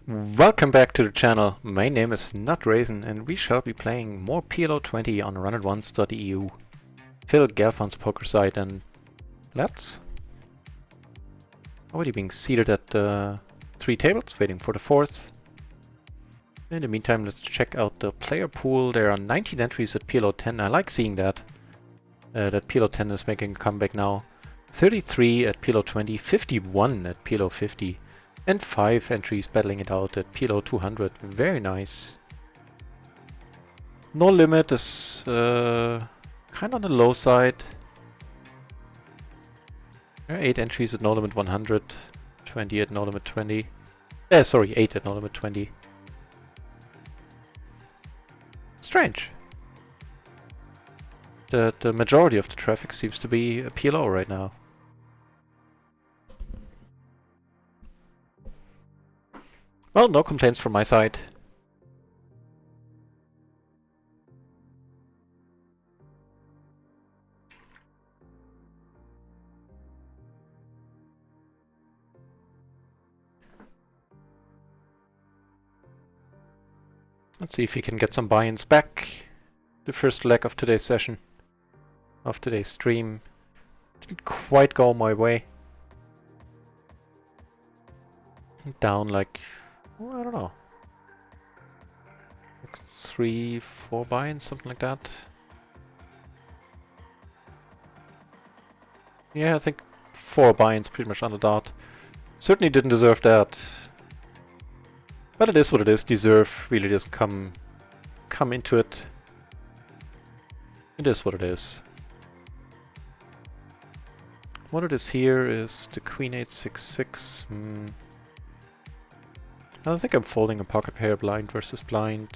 Welcome back to the channel. My name is NotRaisin and we shall be playing more PLO 20 on runotonce.eu. Phil Gelfon's poker site, and let's... Already being seated at 3 tables, waiting for the 4th. In the meantime, let's check out the player pool. There are 19 entries at PLO 10. I like seeing that. That PLO 10 is making a comeback now. 33 at PLO 20, 51 at PLO 50. And 5 entries battling it out at PLO 200. Very nice. No limit is kind of on the low side. There are 8 entries at no limit 100. 20 at no limit 20. Sorry, 8 at no limit 20. Strange. The majority of the traffic seems to be a PLO right now. Well, no complaints from my side. Let's see if we can get some buy-ins back. The first leg of today's session, of today's stream, didn't quite go my way. Down like, well, I don't know, like 3-4 buy-ins, something like that. Yeah, I think 4 buy-ins pretty much on the dot. Certainly didn't deserve that. But it is what it is. Deserve really just come into it. It is what it is. What it is here is the Queen 8-6-6. I don't think I'm folding a pocket pair blind versus blind.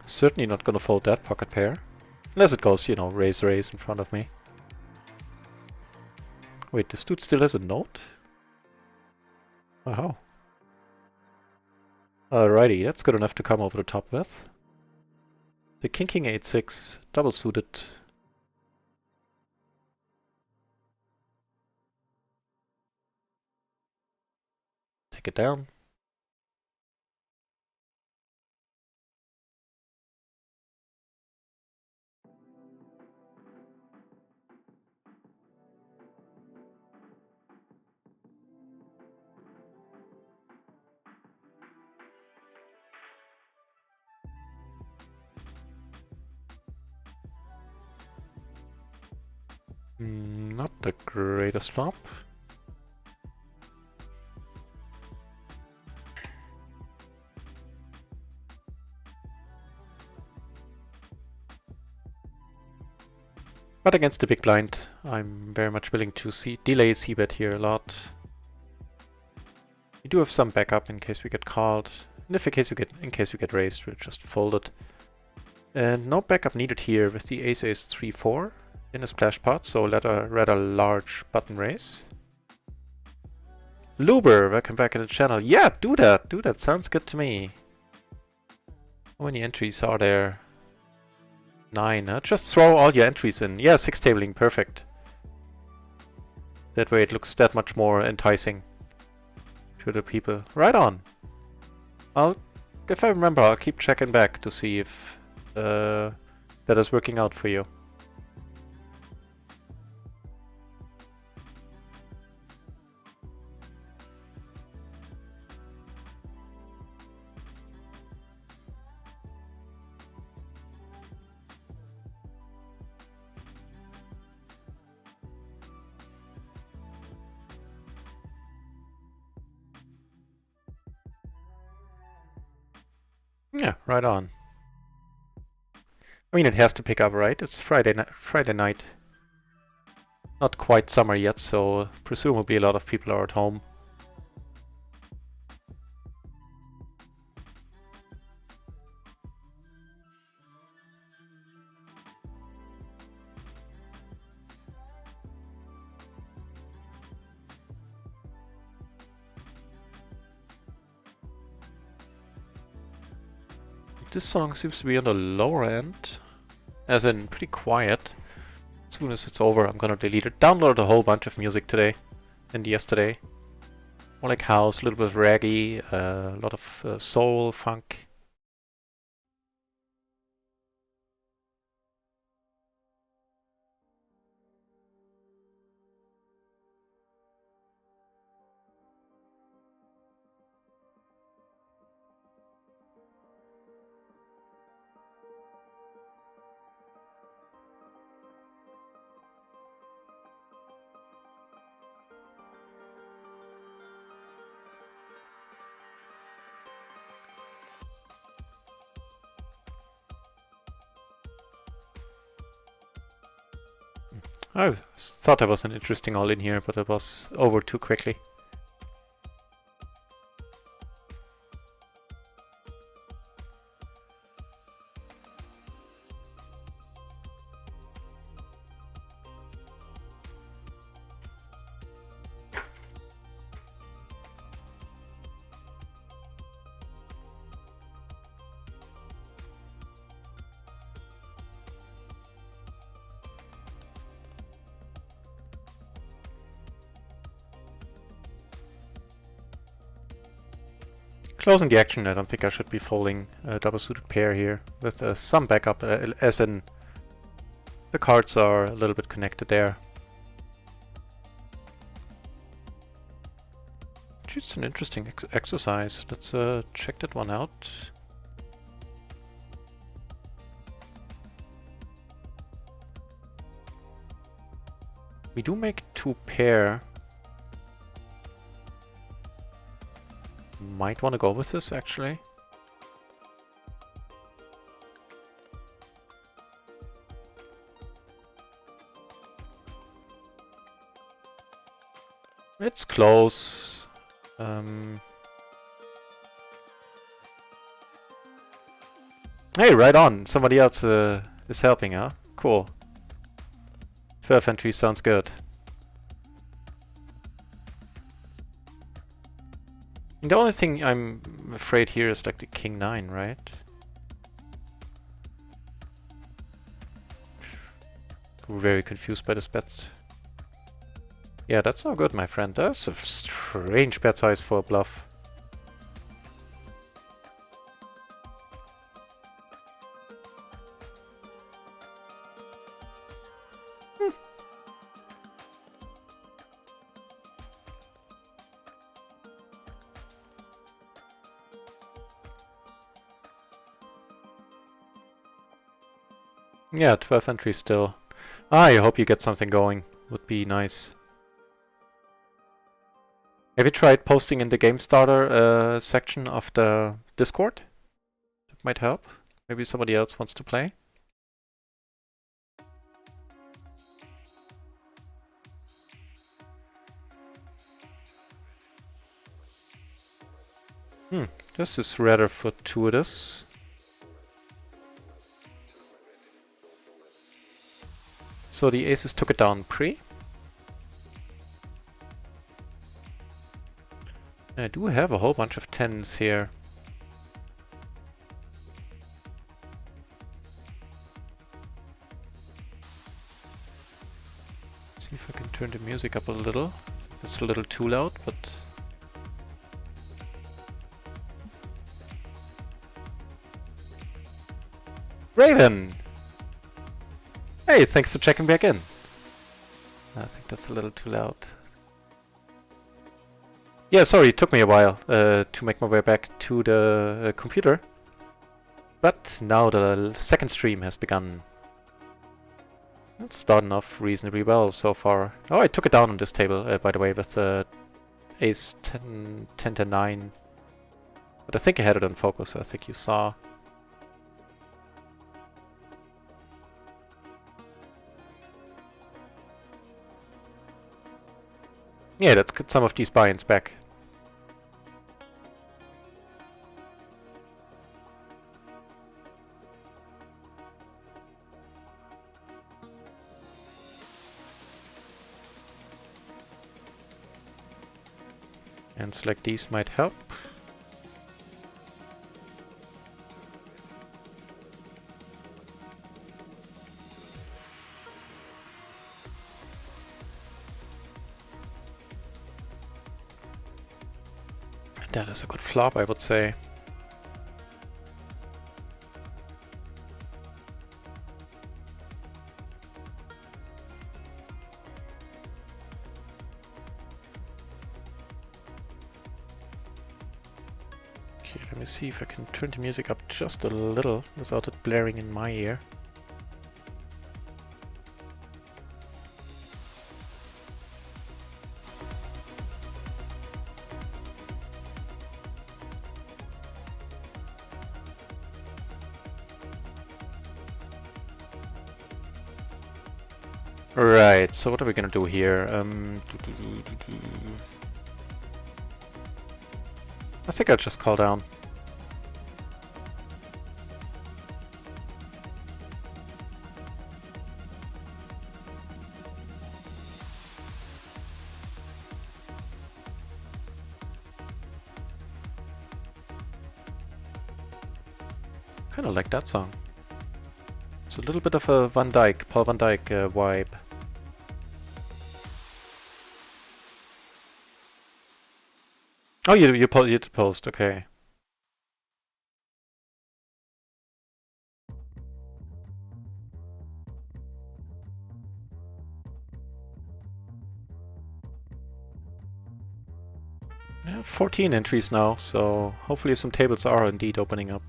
Certainly not gonna fold that pocket pair. Unless it goes, you know, raise in front of me. Wait, this dude still has a note? Wow. Alrighty, that's good enough to come over the top with. The King 8-6, double suited. Take it down. Not the greatest flop. But against the big blind, I'm very much willing to delay c-bet here a lot. We do have some backup in case we get called. And in case we get raised, we'll just fold it. And no backup needed here with the ace 3-4 in a splash pot, so rather large button raise. Luber, welcome back to the channel. Yeah, do that, sounds good to me. How many entries are there? 9, huh? Just throw all your entries in. Yeah, 6 tabling, perfect. That way it looks that much more enticing to the people. Right on. If I remember, I'll keep checking back to see if that is working out for you. Yeah, right on. I mean, it has to pick up, right? It's Friday night. Not quite summer yet, so presumably a lot of people are at home. This song seems to be on the lower end, as in pretty quiet. As soon as it's over, I'm gonna delete it. Downloaded a whole bunch of music today and yesterday. More like house, a little bit of reggae, a lot of soul, funk. I thought there was an interesting all in here, but it was over too quickly. Closing the action, I don't think I should be folding a double-suited pair here, with some backup, as in the cards are a little bit connected there. It's an interesting exercise. Let's check that one out. We do make two pair. Might want to go with this, actually. It's close. Hey, right on. Somebody else is helping, huh? Cool. 12 entry sounds good. The only thing I'm afraid here is like the king 9, right? We're very confused by this bet. Yeah, that's no good, my friend. That's a strange bet size for a bluff. Yeah, 12 entries still. I hope you get something going. Would be nice. Have you tried posting in the game starter section of the Discord? That might help. Maybe somebody else wants to play. This is rather fortuitous. So the aces took it down pre. I do have a whole bunch of 10s here. See if I can turn the music up a little. It's a little too loud, but... Raven! Hey, thanks for checking back in. I think that's a little too loud. Yeah, sorry, it took me a while to make my way back to the computer. But now the second stream has begun. It's starting off reasonably well so far. Oh, I took it down on this table, by the way, with ace 10, 10 to 9. But I think I had it on focus, I think you saw. Yeah, let's get some of these buy-ins back. Hands like these might help. That is a good flop, I would say. Okay, let me see if I can turn the music up just a little without it blaring in my ear. Right, so what are we gonna do here? I think I'll just call down. Kinda like that song. It's a little bit of a Paul Van Dyke vibe. Oh, you did post, okay. Yeah, 14 entries now, so hopefully some tables are indeed opening up.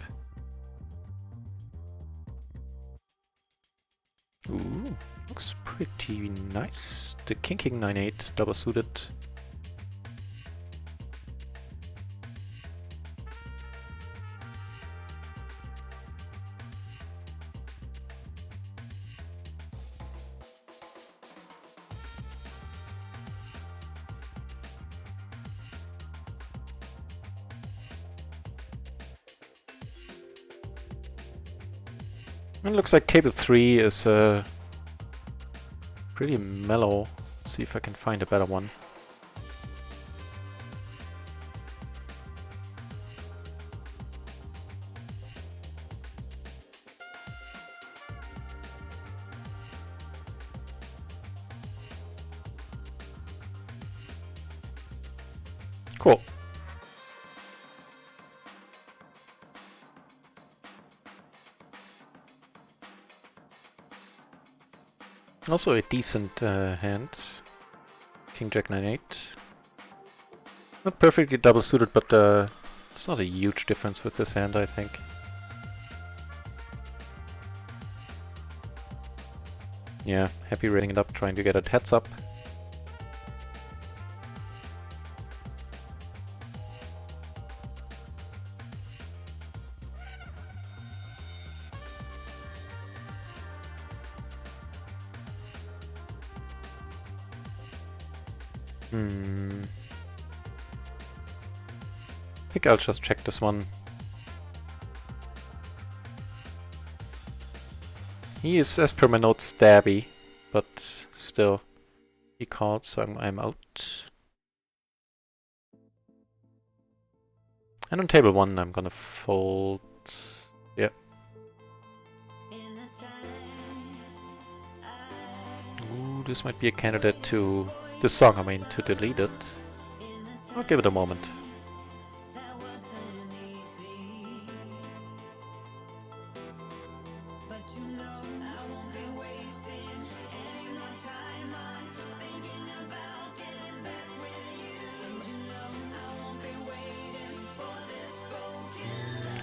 Ooh, looks pretty nice. The King 9-8 double suited. It looks like table 3 is pretty mellow. Let's see if I can find a better one. Cool. Also a decent hand. King Jack 9-8. Not perfectly double suited, but it's not a huge difference with this hand, I think. Yeah, happy raising it up, trying to get it heads up. I think I'll just check this one. He is, as per my notes, stabby, but still, he called, so I'm out. And on table 1, I'm gonna fold. Yeah. Ooh, this might be a candidate to this song, I mean, to delete it. I'll give it a moment.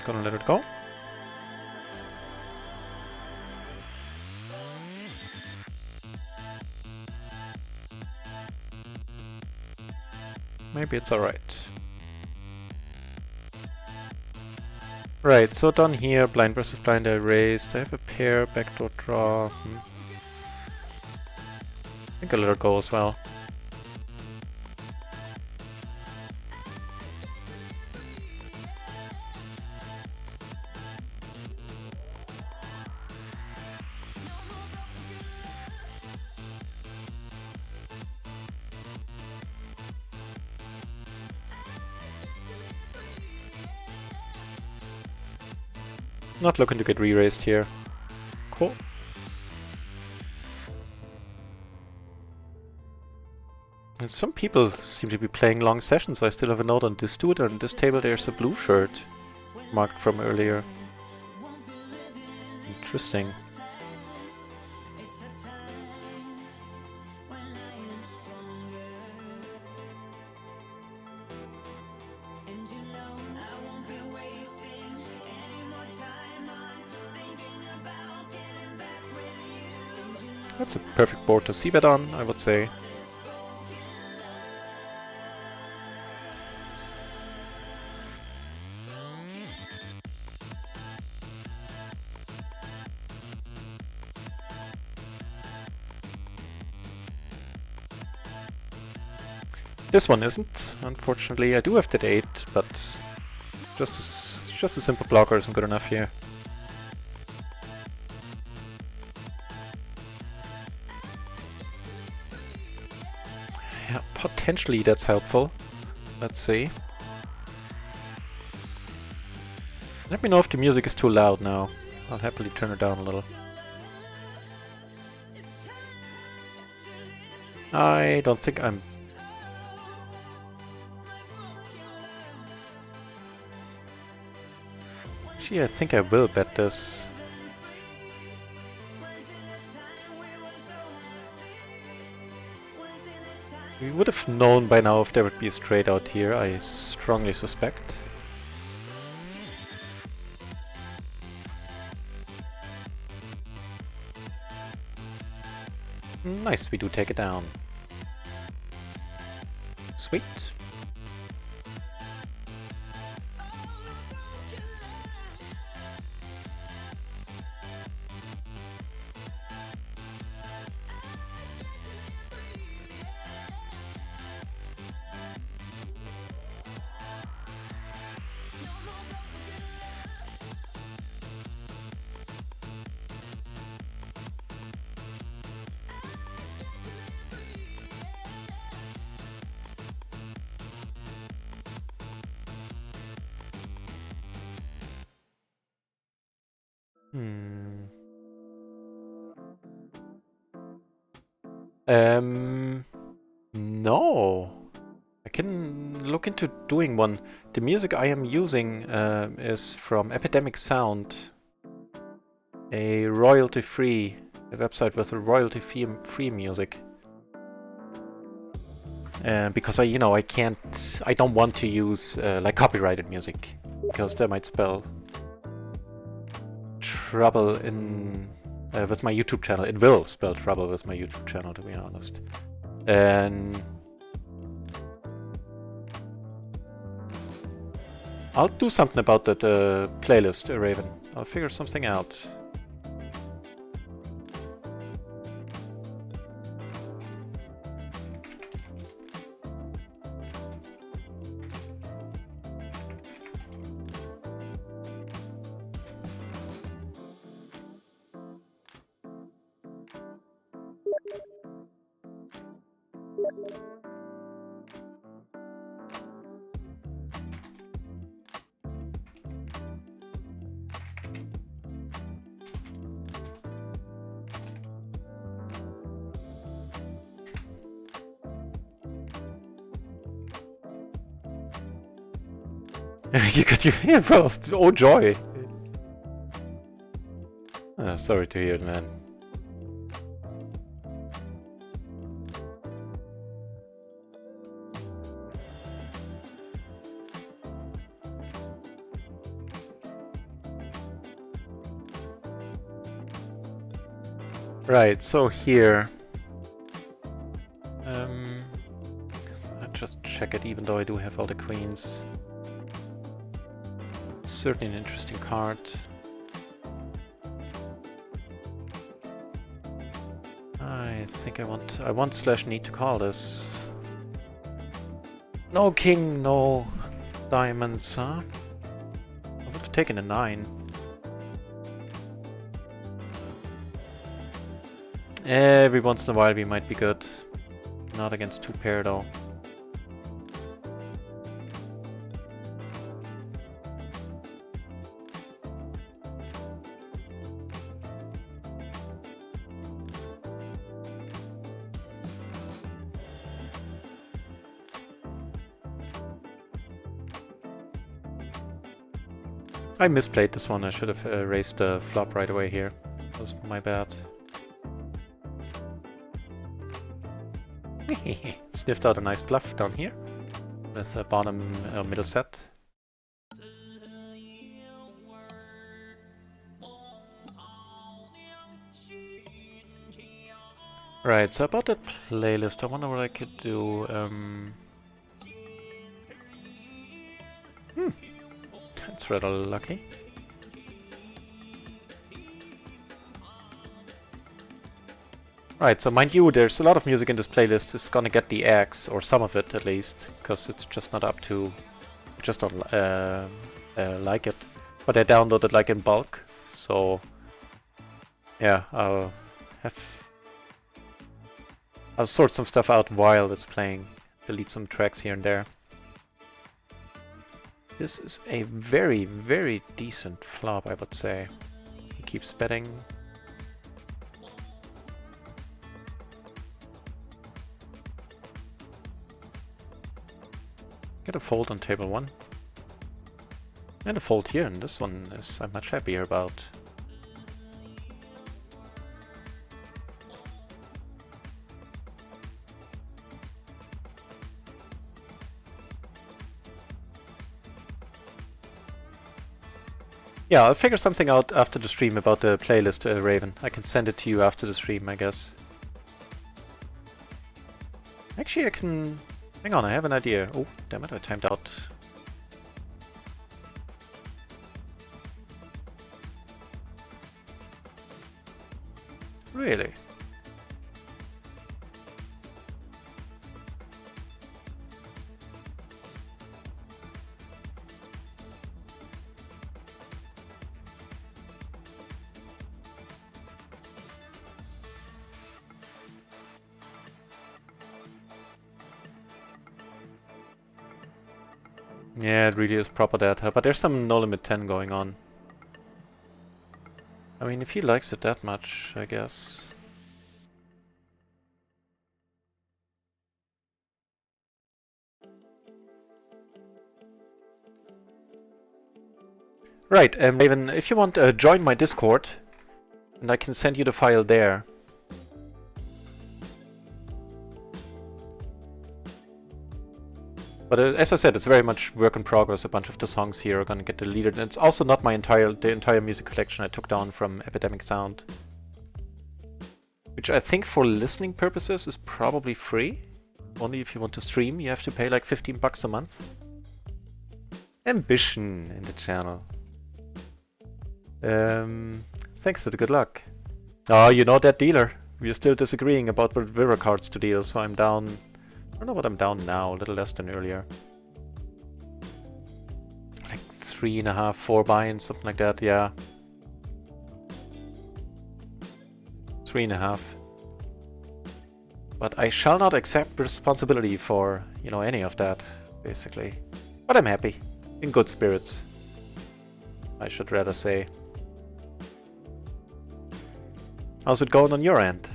Gonna let it go. Maybe it's alright. Right, so done here, blind versus blind I raised. I have a pair, backdoor draw. I think I'll let it go as well. Not looking to get re-raised here. Cool. And some people seem to be playing long sessions. I still have a note on this dude. On this table there's a blue shirt marked from earlier. Interesting. That's a perfect board to c-bet on, I would say. This one isn't, unfortunately. I do have that 8, but just a simple blocker isn't good enough here. Yeah, potentially that's helpful. Let's see. Let me know if the music is too loud now. I'll happily turn it down a little. I don't think I'm... Gee, I think I will bet this. We would have known by now if there would be a straight out here, I strongly suspect. Nice, we do take it down. Sweet. No. I can look into doing one. The music I am using is from Epidemic Sound, a royalty-free website with a royalty-free music. Because I don't want to use like copyrighted music, because that might spell trouble in with my YouTube channel. It will spell trouble with my YouTube channel, to be honest. And I'll do something about that playlist, Raven. I'll figure something out. You got your involved. Oh joy! Sorry to hear it, man. Right, so here... I'll just check it, even though I do have all the queens. Certainly an interesting card. I think I want slash need to call this. No king, no diamonds, huh? I would have taken a 9. Every once in a while we might be good. Not against 2 pair though. I misplayed this one. I should have raised the flop right away here. That was my bad. Sniffed out a nice bluff down here with a bottom middle set. Right, so about that playlist, I wonder what I could do. That's rather lucky. Right, so mind you, there's a lot of music in this playlist. It's gonna get the X, or some of it at least, because it's just not up to... just don't like it. But I downloaded like in bulk, so... yeah, I'll sort some stuff out while it's playing. Delete some tracks here and there. This is a very, very decent flop, I would say. He keeps betting. Get a fold on table 1. And a fold here, and this one is I'm much happier about. Yeah, I'll figure something out after the stream about the playlist, Raven. I can send it to you after the stream, I guess. Actually, I can... hang on, I have an idea. Oh, damn it, I timed out. Really? Yeah, it really is proper data, but there's some no limit 10 going on. I mean, if he likes it that much, I guess. Right, Raven, if you want, join my Discord, and I can send you the file there. But as I said, it's very much work in progress. A bunch of the songs here are gonna get deleted, and it's also not the entire music collection I took down from Epidemic Sound, which I think for listening purposes is probably free. Only if you want to stream, you have to pay like 15 bucks a month. Ambition in the channel. Thanks for the good luck. Oh, you know that dealer. We're still disagreeing about what river cards to deal, so I'm down. I don't know what I'm down now, a little less than earlier. Like 3.5, 4 buy-ins, something like that, yeah. 3.5. But I shall not accept responsibility for, you know, any of that, basically. But I'm happy. In good spirits, I should rather say. How's it going on your end?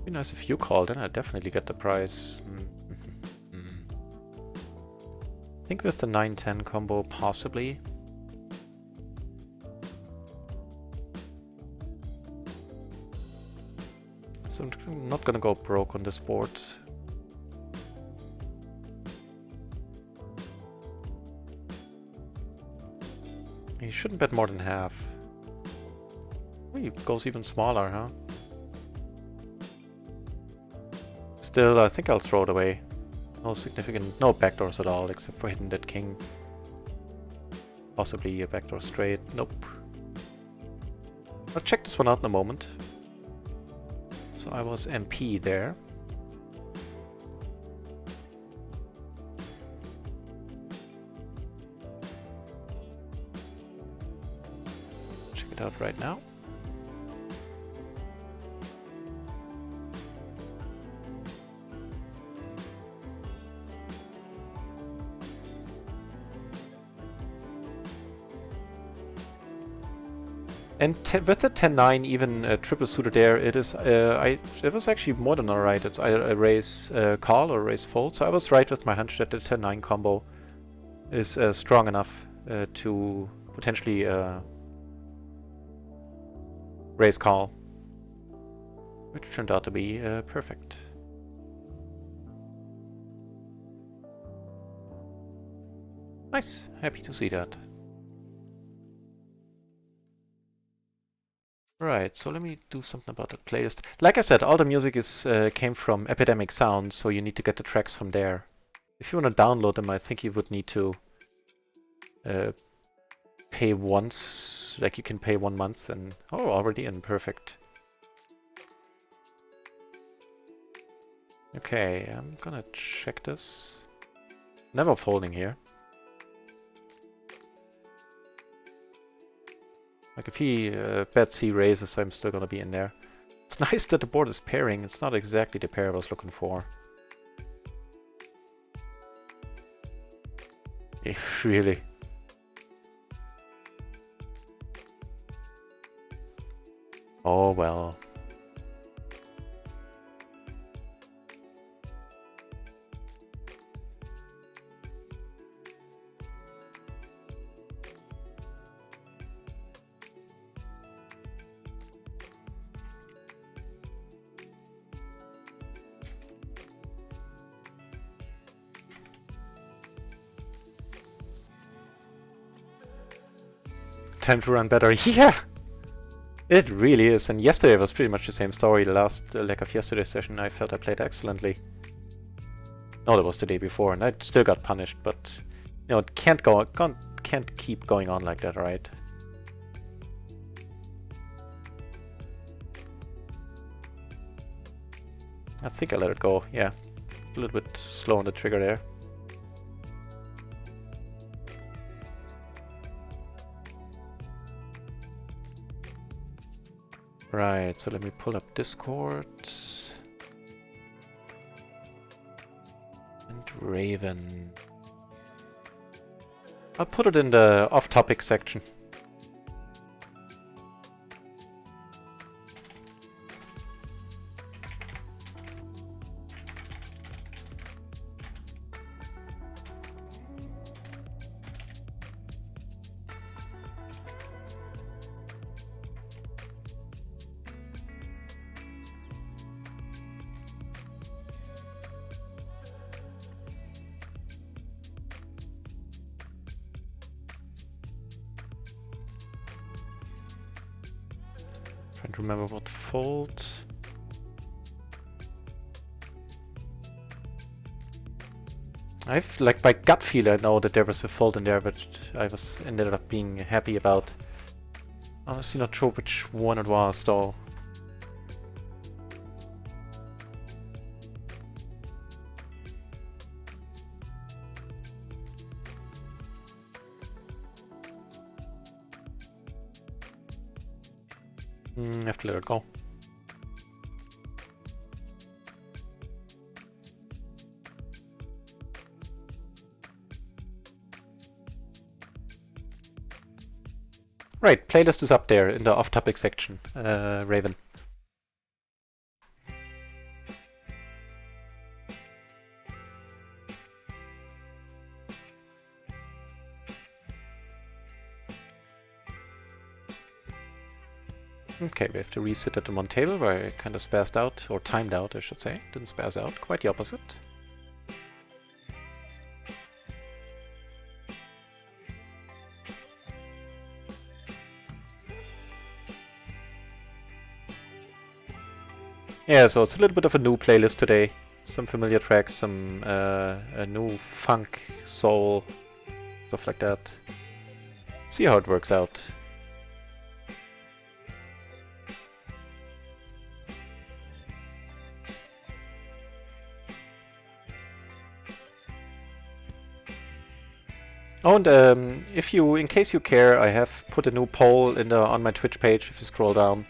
Be nice if you call, then I'd definitely get the prize. I think with the 9-10 combo, possibly. So I'm not gonna go broke on this board. He shouldn't bet more than half. Oh, he goes even smaller, huh? Still, I think I'll throw it away. No significant, no backdoors at all, except for hitting that king. Possibly a backdoor straight. Nope. I'll check this one out in a moment. So I was MP there. Check it out right now. And with the 10-9, even triple suited there, it was actually more than alright. It's either a raise call or a raise fold. So I was right with my hunch that the 10-9 combo is strong enough to potentially raise call, which turned out to be perfect. Nice, happy to see that. Right, so let me do something about the playlist. Like I said, all the music is came from Epidemic Sound, so you need to get the tracks from there. If you want to download them, I think you would need to pay once, like you can pay 1 month and... Oh, already in, perfect. Okay, I'm gonna check this. Never folding here. Like if he bets he raises, I'm still gonna be in there. It's nice that the board is pairing. It's not exactly the pair I was looking for. Really. Oh well. Time to run better. Yeah! It really is. And yesterday was pretty much the same story. The last leg of yesterday's session, I felt I played excellently. No, that was the day before, and I still got punished, but... You know, it can't keep going on like that, right? I think I let it go, yeah. A little bit slow on the trigger there. Right, so let me pull up Discord. And Raven. I'll put it in the off-topic section. Trying to remember what fold. Like by gut feel, I know that there was a fold in there, but I ended up being happy about. Honestly, not sure which one it was, though. I have to let it go. Right, playlist is up there in the off-topic section, Raven. Okay, we have to resit at the one table where I kind of spazzed out, or timed out, I should say. Didn't spaz out, quite the opposite. Yeah, so it's a little bit of a new playlist today. Some familiar tracks, some a new funk, soul, stuff like that. See how it works out. Oh, and in case you care, I have put a new poll on my Twitch page. If you scroll down,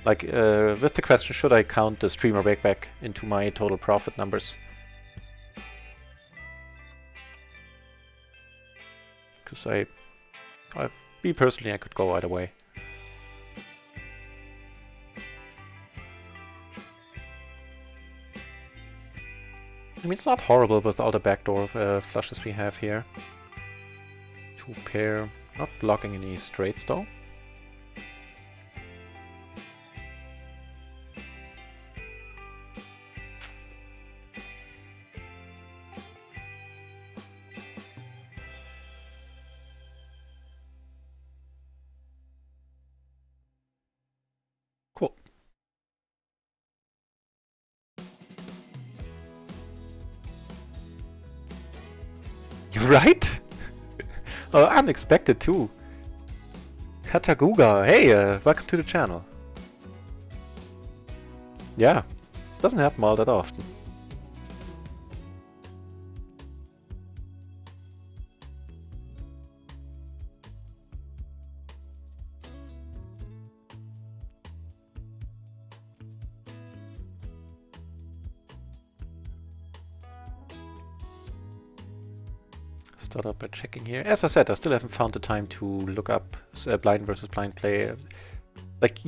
like with the question, should I count the streamer backpack into my total profit numbers? Because me personally, I could go either way. I mean, it's not horrible with all the backdoor flushes we have here. 2 pair, not blocking any straights though. Cool. You're right? Oh, unexpected too. Kataguga, hey, welcome to the channel. Yeah, doesn't happen all that often. Start up by checking here. As I said, I still haven't found the time to look up blind versus blind play. Like,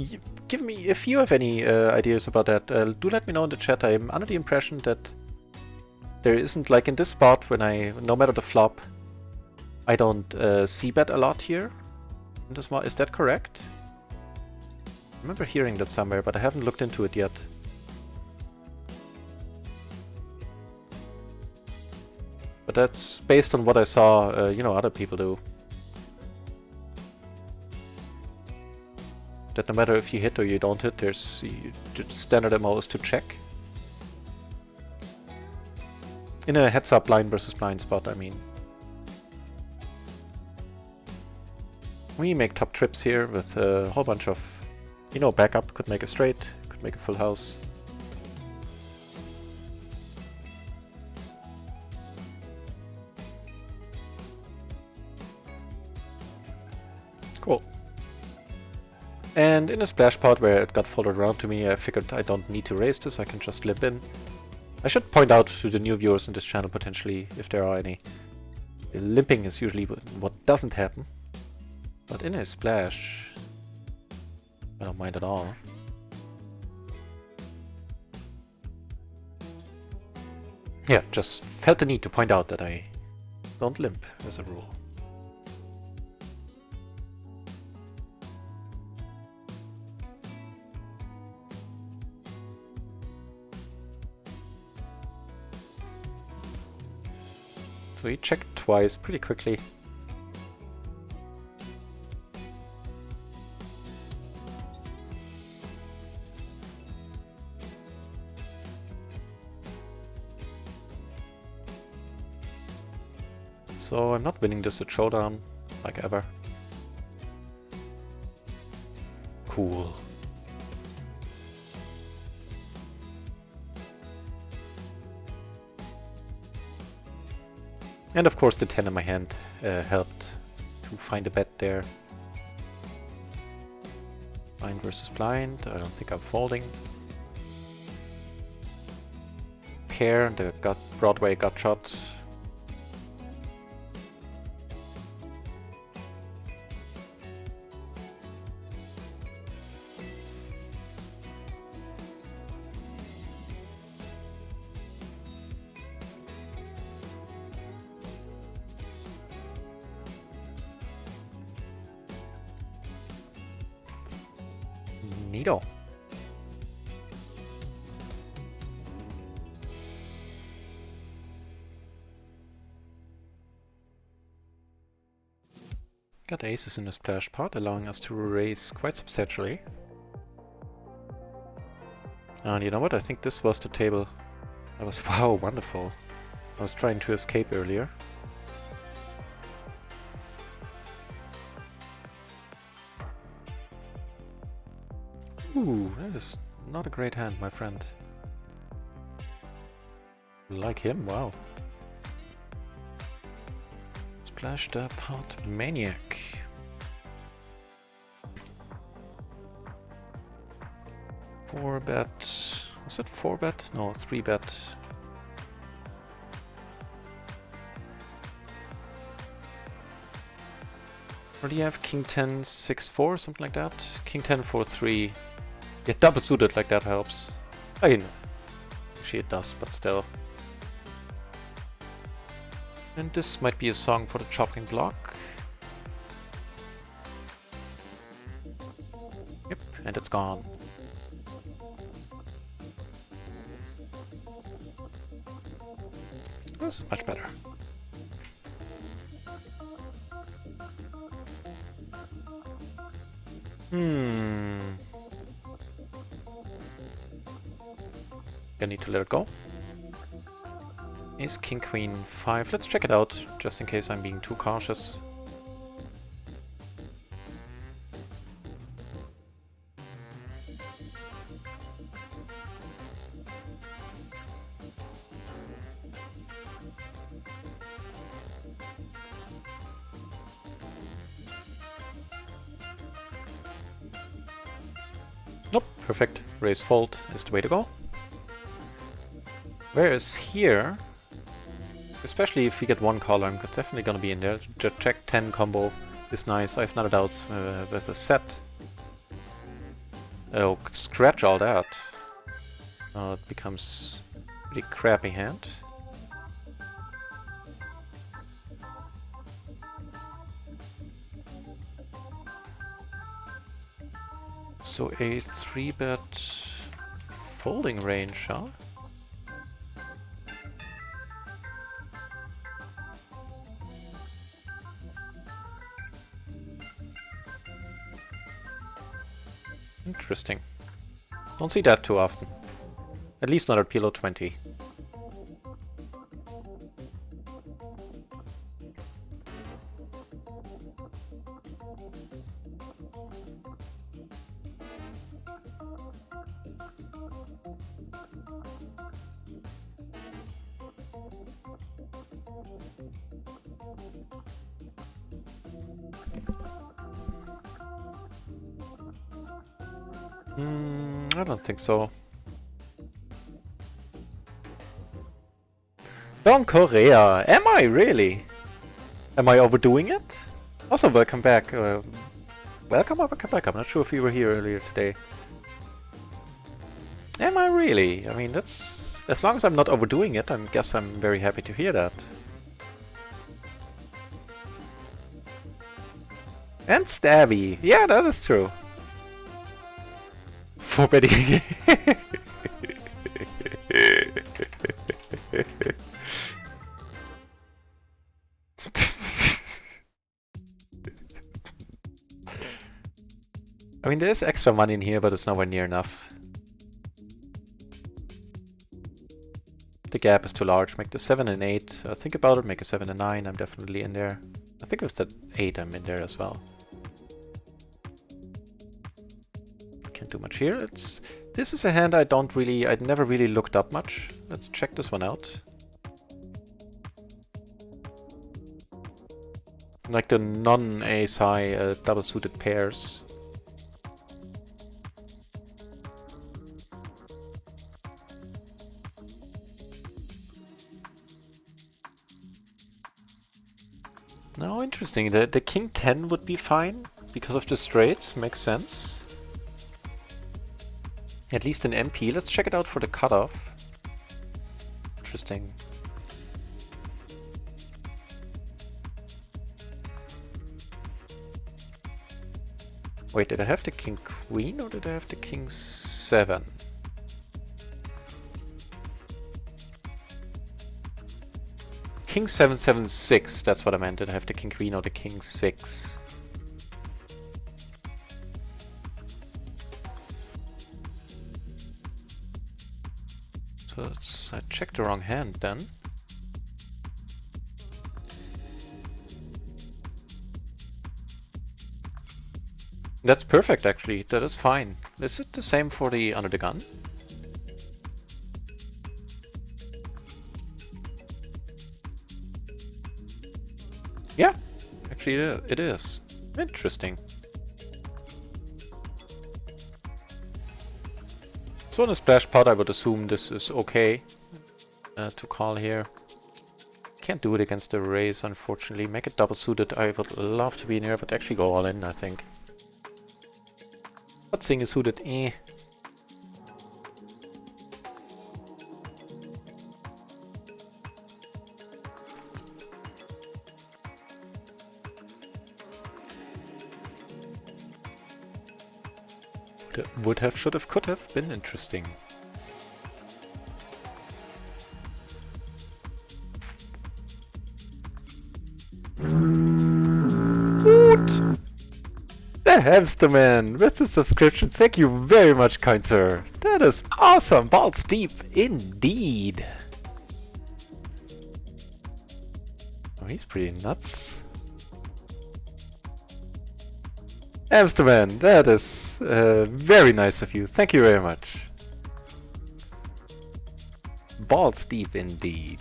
give me, if you have any ideas about that, do let me know in the chat. I'm under the impression that there isn't, like in this spot, when no matter the flop, I don't c-bet a lot here. In this is that correct? I remember hearing that somewhere, but I haven't looked into it yet. But that's based on what I saw, you know, other people do. That no matter if you hit or you don't hit, there's the standard MO is to check. In a heads-up blind versus blind spot, I mean. We make top trips here with a whole bunch of, you know, backup. Could make a straight, could make a full house. Cool. And in a splash pot where it got folded around to me, I figured I don't need to raise this, I can just limp in. I should point out to the new viewers in this channel potentially, if there are any. Limping is usually what doesn't happen. But in a splash, I don't mind at all. Yeah, just felt the need to point out that I don't limp as a rule. So he checked twice pretty quickly. So I'm not winning this at showdown, like ever. Cool. And of course the 10 in my hand helped to find a bet there. Blind versus blind, I don't think I'm folding. Pair, the Broadway got shot. Neato. Got aces in the splash pot, allowing us to raise quite substantially. And you know what? I think this was the table. That was, wow, wonderful. I was trying to escape earlier. Ooh, that is not a great hand, my friend. Like him, wow. Splash the pot maniac. Four bet. Was it 4 bet? No, 3 bet. Or do you have King 10 6-4, something like that? King 10 4-3. Yeah, double suited like that helps. I mean, actually it does, but still. And this might be a song for the chopping block. Yep, and it's gone. This is much better. I need to let it go. Ace, king, queen, 5. Let's check it out, just in case I'm being too cautious. Nope, perfect. Raise fold is the way to go. Whereas here, especially if we get one color, I'm definitely gonna be in there. The check 10 combo is nice. I have not a doubt with a set. Oh, scratch all that. It becomes a pretty crappy hand. So a 3-bet folding range, huh? Interesting. Don't see that too often. At least not at PLO 20. I don't think so. From Korea. Am I really? Am I overdoing it? Also, welcome back. Welcome back. I'm not sure if you were here earlier today. Am I really? I mean, that's... As long as I'm not overdoing it, I guess I'm very happy to hear that. And stabby. Yeah, that is true. For betting again. I mean, there's extra money in here, but it's nowhere near enough. The gap is too large. Make the 7 and 8. Think about it. Make a 7 and 9. I'm definitely in there. I think with the 8 I'm in there as well. Can't do much here. This is a hand I'd never really looked up much. Let's check this one out. Like the non-ace high double suited pairs. No, interesting. The king 10 would be fine because of the straights. Makes sense. At least in MP. Let's check it out for the cutoff. Interesting. Wait, did I have the king queen or did I have the king 7? King 7, 7, 6. That's what I meant. Did I have the king queen or the king 6? I checked the wrong hand then. That's perfect actually, that is fine. Is it the same for the under the gun? Yeah, actually it is. Interesting. So in a splash pot I would assume this is okay to call here. Can't do it against the raise unfortunately. Make it double suited. I would love to be in here, but actually go all in I think. But single suited, eh. Would have, should have, could have been interesting. Woot! The Hamster Man with the subscription. Thank you very much, kind sir. That is awesome. Balls deep indeed. Oh, he's pretty nuts. Hamster Man, that is very nice of you. Thank you very much. Balls deep indeed.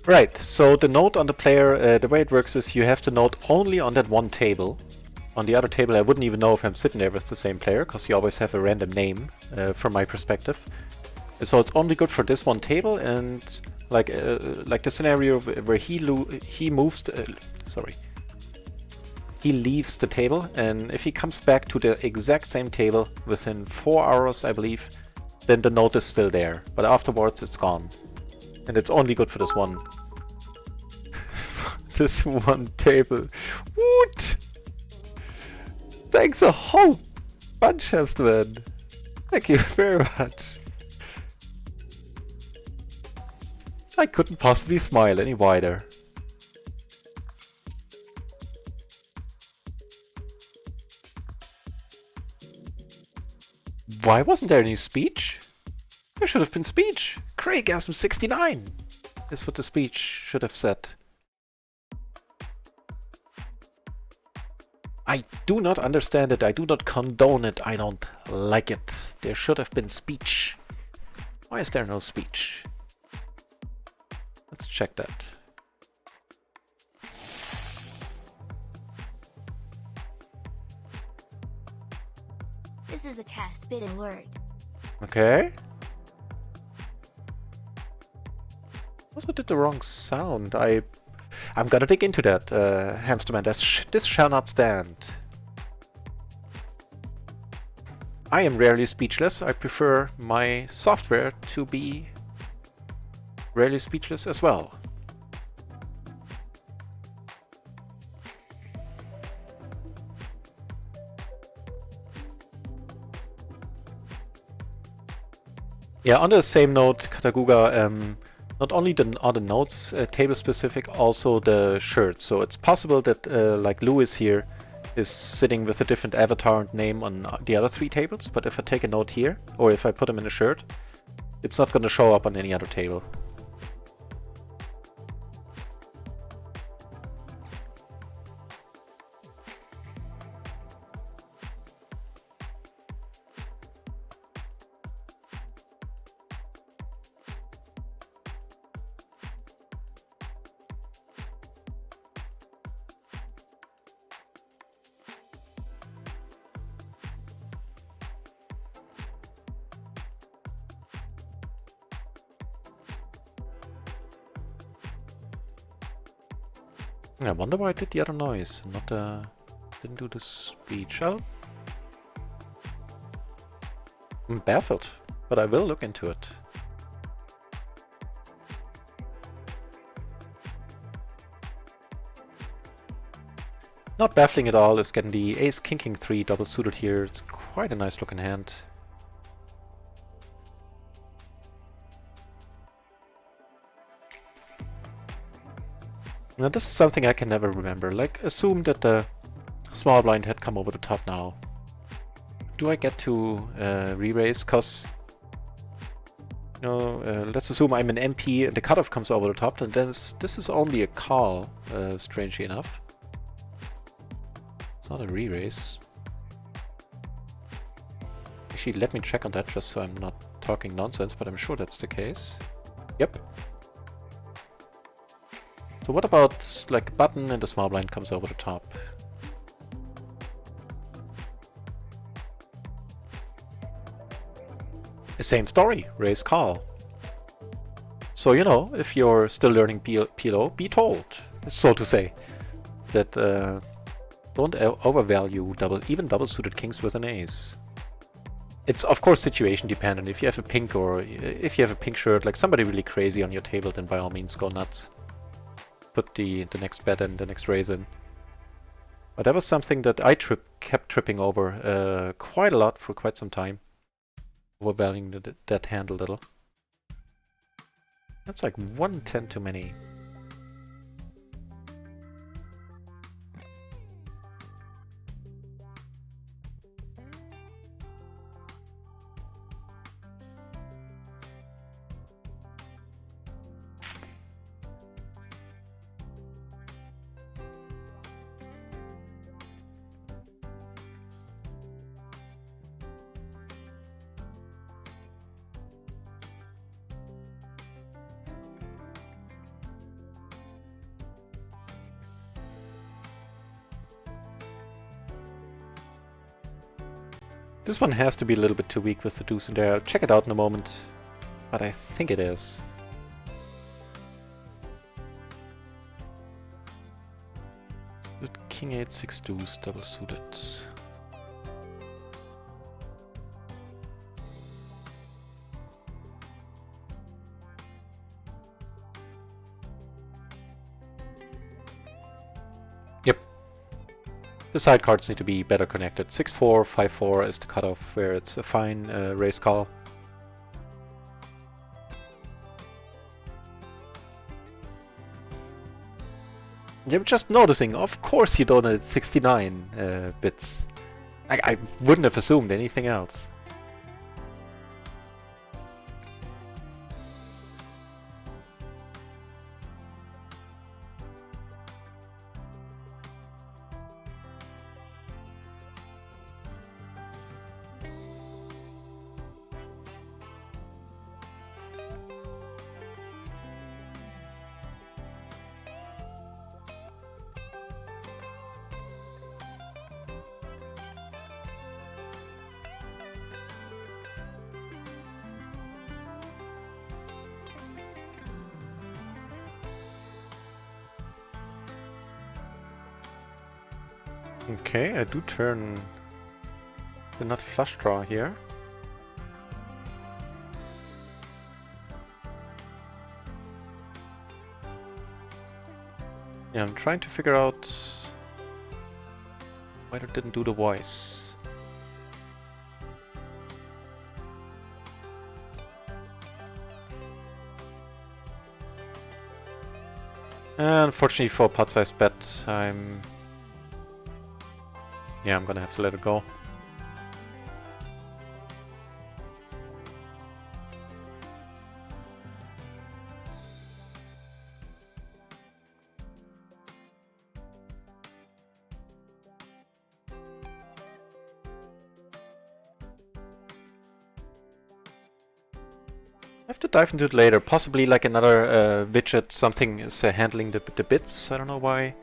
Right, so the note on the player, the way it works is you have to note only on that one table. On the other table I wouldn't even know if I'm sitting there with the same player, because you always have a random name, from my perspective. So it's only good for this one table, and like the scenario where he leaves the table, and if he comes back to the exact same table within 4 hours, I believe, then the note is still there, but afterwards it's gone. And it's only good for this one. This one table. Woot! Thanks a whole bunch, Hamsterman. Thank you very much. I couldn't possibly smile any wider. Why wasn't there any speech? There should have been speech. Craigasm 69 is what the speech should have said. I do not understand it. I do not condone it. I don't like it. There should have been speech. Why is there no speech? Let's check that. This is a test bit alert. Okay. Also did the wrong sound. I'm gonna dig into that, Hamsterman. This shall not stand. I am rarely speechless. I prefer my software to be rarely speechless as well. Yeah, on the same note, Kataguga, not only are the notes table specific, also the shirts. So it's possible that like Lewis here is sitting with a different avatar and name on the other 3 tables, but if I take a note here, or if I put him in a shirt, it's not going to show up on any other table. I wonder why I did the other noise, not didn't do the speech. I'm baffled, but I will look into it. Not baffling at all is getting the Ace King King 3 double suited here. It's quite a nice looking hand. Now this is something I can never remember. Like, assume that the small blind had come over the top now. Do I get to re-raise? Cause, you know, let's assume I'm an MP and the cutoff comes over the top, and then this is only a call, strangely enough. It's not a re-raise. Actually, let me check on that just so I'm not talking nonsense, but I'm sure that's the case. Yep. So what about like a button and the small blind comes over the top? The same story, raise call. So, you know, if you're still learning PLO, be told, so to say. that don't overvalue even double-suited kings with an ace. It's of course situation dependent. If you have a pink or if you have a pink shirt, like somebody really crazy on your table, then by all means go nuts. Put the next bet and the next raise in. But that was something that I kept tripping over quite a lot for quite some time. Overvaluing that hand a little. That's like 110 too many. This one has to be a little bit too weak with the deuce in there. I'll check it out in a moment, but I think it is. With king 8, 6 deuce, double suited. Yep. The side cards need to be better connected. 6-4, 5-4 is the cutoff where it's a fine raise call. I'm just noticing, of course you donated 69 bits. I wouldn't have assumed anything else. Okay, I do turn the nut flush draw here. Yeah, I'm trying to figure out why it didn't do the voice. Unfortunately for pot-sized bet, I'm gonna have to let it go. I have to dive into it later. Possibly like another widget, something is handling the bits. I don't know why.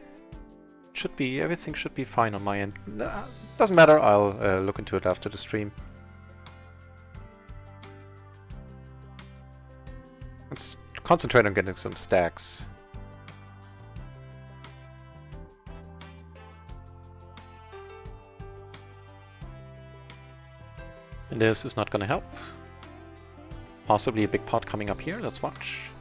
Everything should be fine on my end. Doesn't matter, I'll look into it after the stream. Let's concentrate on getting some stacks. And this is not gonna help. Possibly a big pot coming up here, let's watch.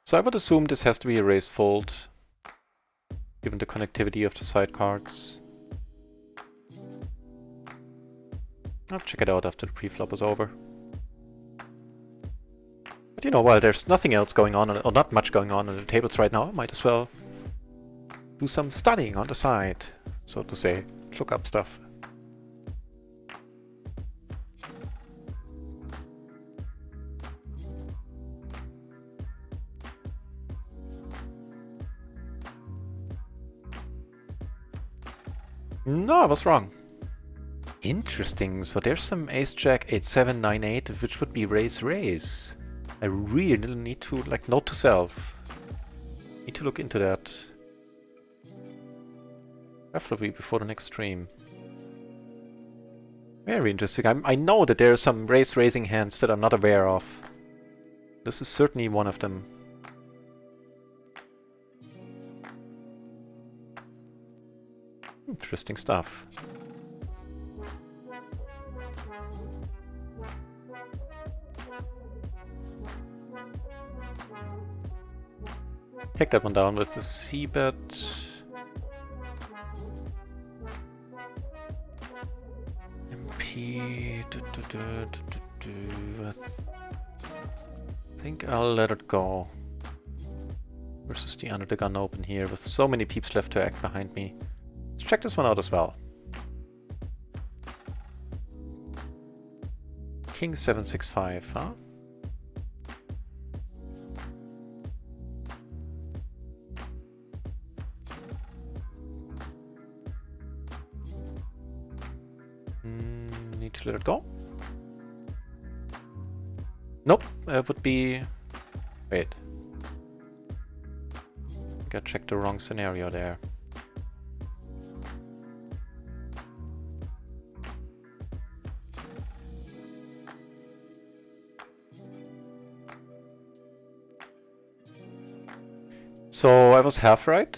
So I would assume this has to be a raise fold, given the connectivity of the side cards. I'll check it out after the pre-flop is over. But you know, while there's nothing else going on, or not much going on the tables right now, I might as well do some studying on the side, so to say, look up stuff. No, I was wrong. Interesting, so there's some ace-jack, 8-7, 9-8, which would be raise-raise. I really need to, like, note to self. Need to look into that. Preferably before the next stream. Very interesting. I know that there are some raising hands that I'm not aware of. This is certainly one of them. Interesting stuff. Take that one down with the c-bet. MP. I think I'll let it go. Versus the under the gun open here with so many peeps left to act behind me. Let's check this one out as well. King 765, huh? Need to let it go. Nope, would be... Wait. I think I checked the wrong scenario there. So I was half right.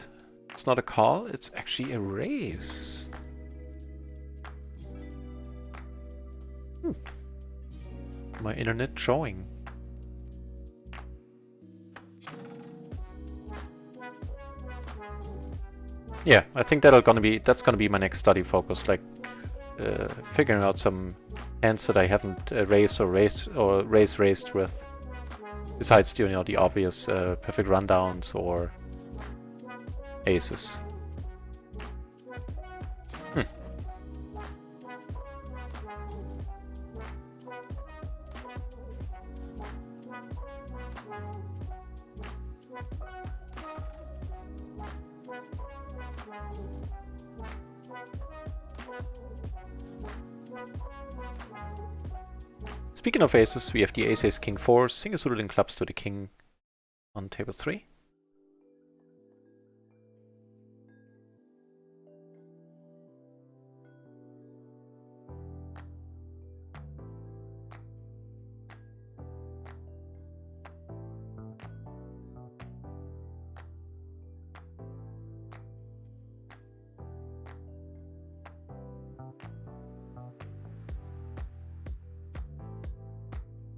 It's not a call, it's actually a raise. My internet showing. Yeah, I think that's gonna be my next study focus, like figuring out some hands that I haven't raised with. Besides, you know, the obvious perfect rundowns or aces. Speaking of aces, we have the ace king 4, single suited in clubs to the king on table 3.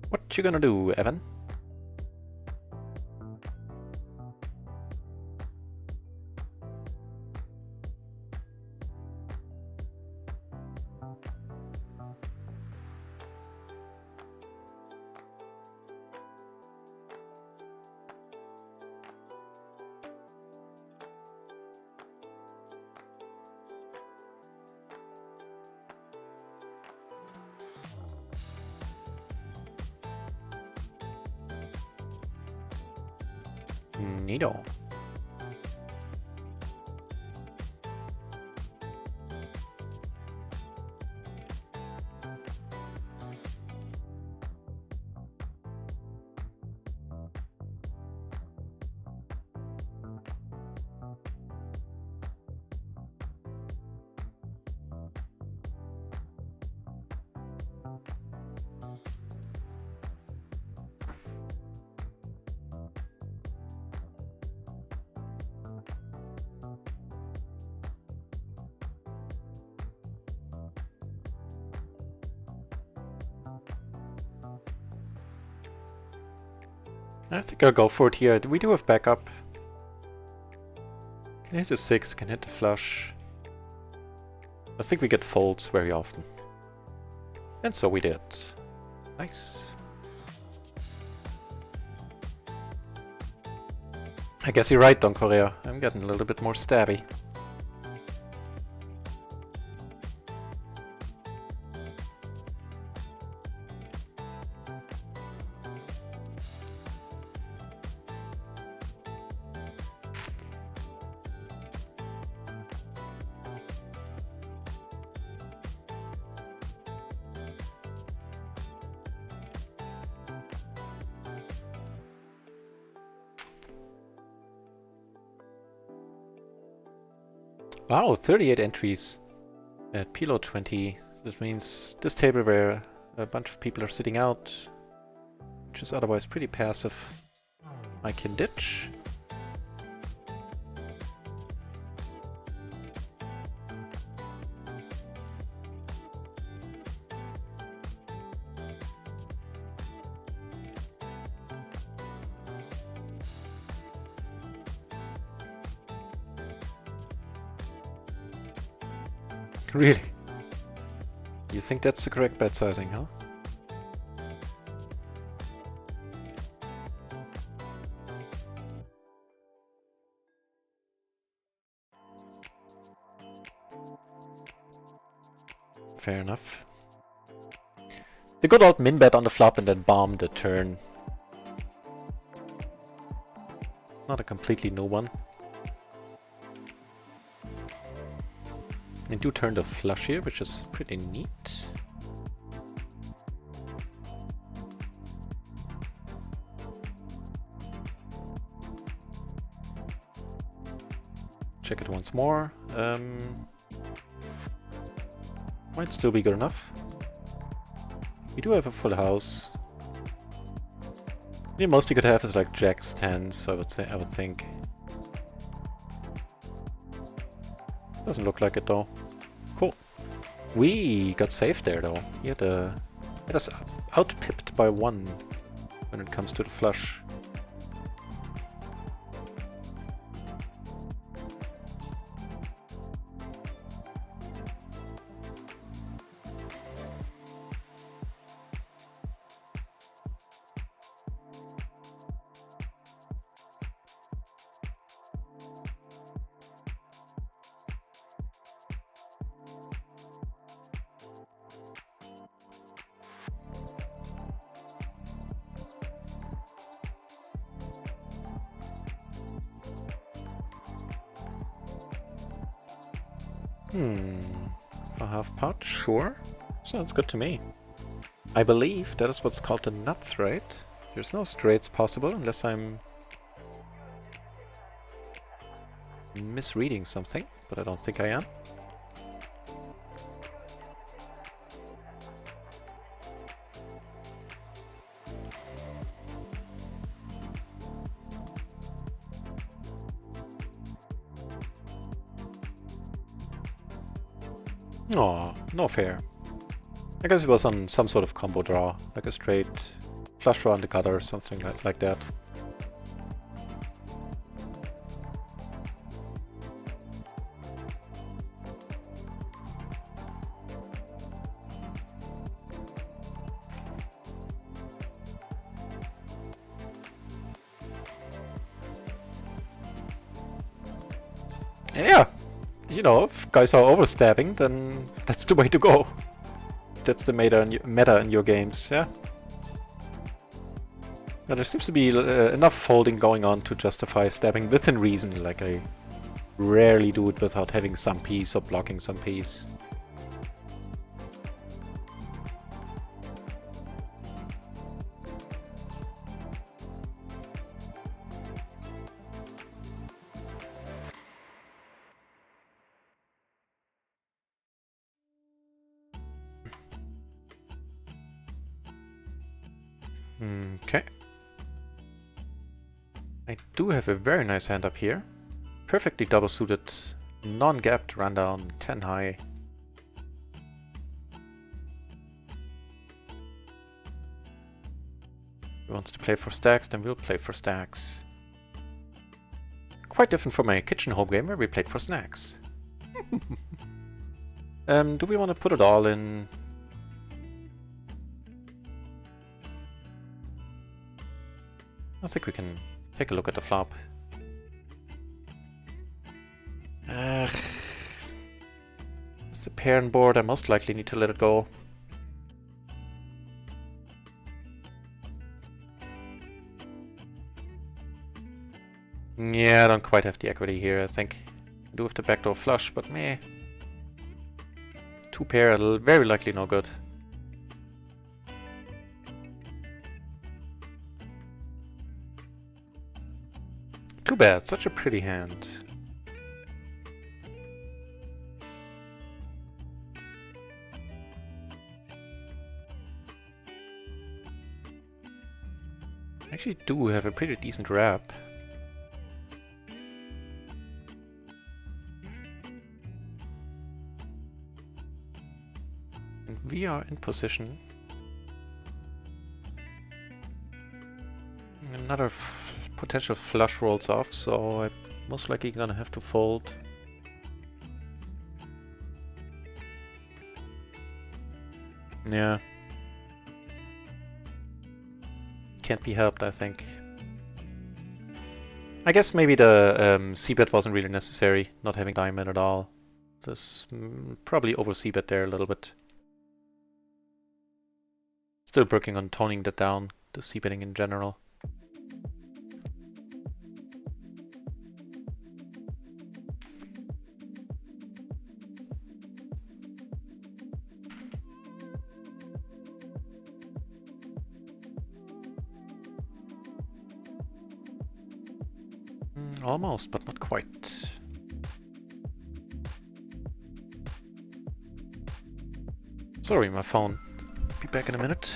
What you gonna do, Evan? Neato. I think I'll go for it here. We do have backup. Can hit a 6, can hit the flush. I think we get folds very often. And so we did. Nice. I guess you're right, Don Correa. I'm getting a little bit more stabby. Wow, 38 entries at PLO 20. This means this table where a bunch of people are sitting out, which is otherwise pretty passive, I can ditch. Really? You think that's the correct bet sizing, huh? Fair enough. The good old min bet on the flop and then bomb the turn. Not a completely new one. I do turn the flush here, which is pretty neat. Check it once more. Might still be good enough. We do have a full house. The most you could have is like jacks, tens, I would think. Doesn't look like it though. Cool. We got saved there though. He had us outpipped by 1 when it comes to the flush. For half pot, sure. Sounds good to me. I believe that is what's called the nuts, right? There's no straights possible unless I'm misreading something, but I don't think I am. Aw, no fair. I guess it was on some sort of combo draw, like a straight flush draw on the gutter or something like that. Yeah, you know, if guys are overstabbing, then that's the way to go. That's the meta in your games, yeah. Now, there seems to be enough folding going on to justify stabbing within reason, like I rarely do it without having some piece or blocking some piece. Okay. I do have a very nice hand up here. Perfectly double suited, non-gapped rundown, 10 high. He wants to play for stacks, then we'll play for stacks. Quite different from my kitchen home game where we played for snacks. Do we want to put it all in? I think we can take a look at the flop. It's a pair and board, I most likely need to let it go. Yeah, I don't quite have the equity here, I think. I do have the backdoor flush, but meh. 2 pair, very likely no good. Too bad, such a pretty hand. Actually do have a pretty decent wrap. And we are in position. Another potential flush rolls off, so I'm most likely gonna have to fold. Yeah. Can't be helped, I think. I guess maybe the c-bet wasn't really necessary, not having diamond at all. Just probably over c-bet there a little bit. Still working on toning that down, the c-betting in general. Almost, but not quite. Sorry, my phone. Be back in a minute.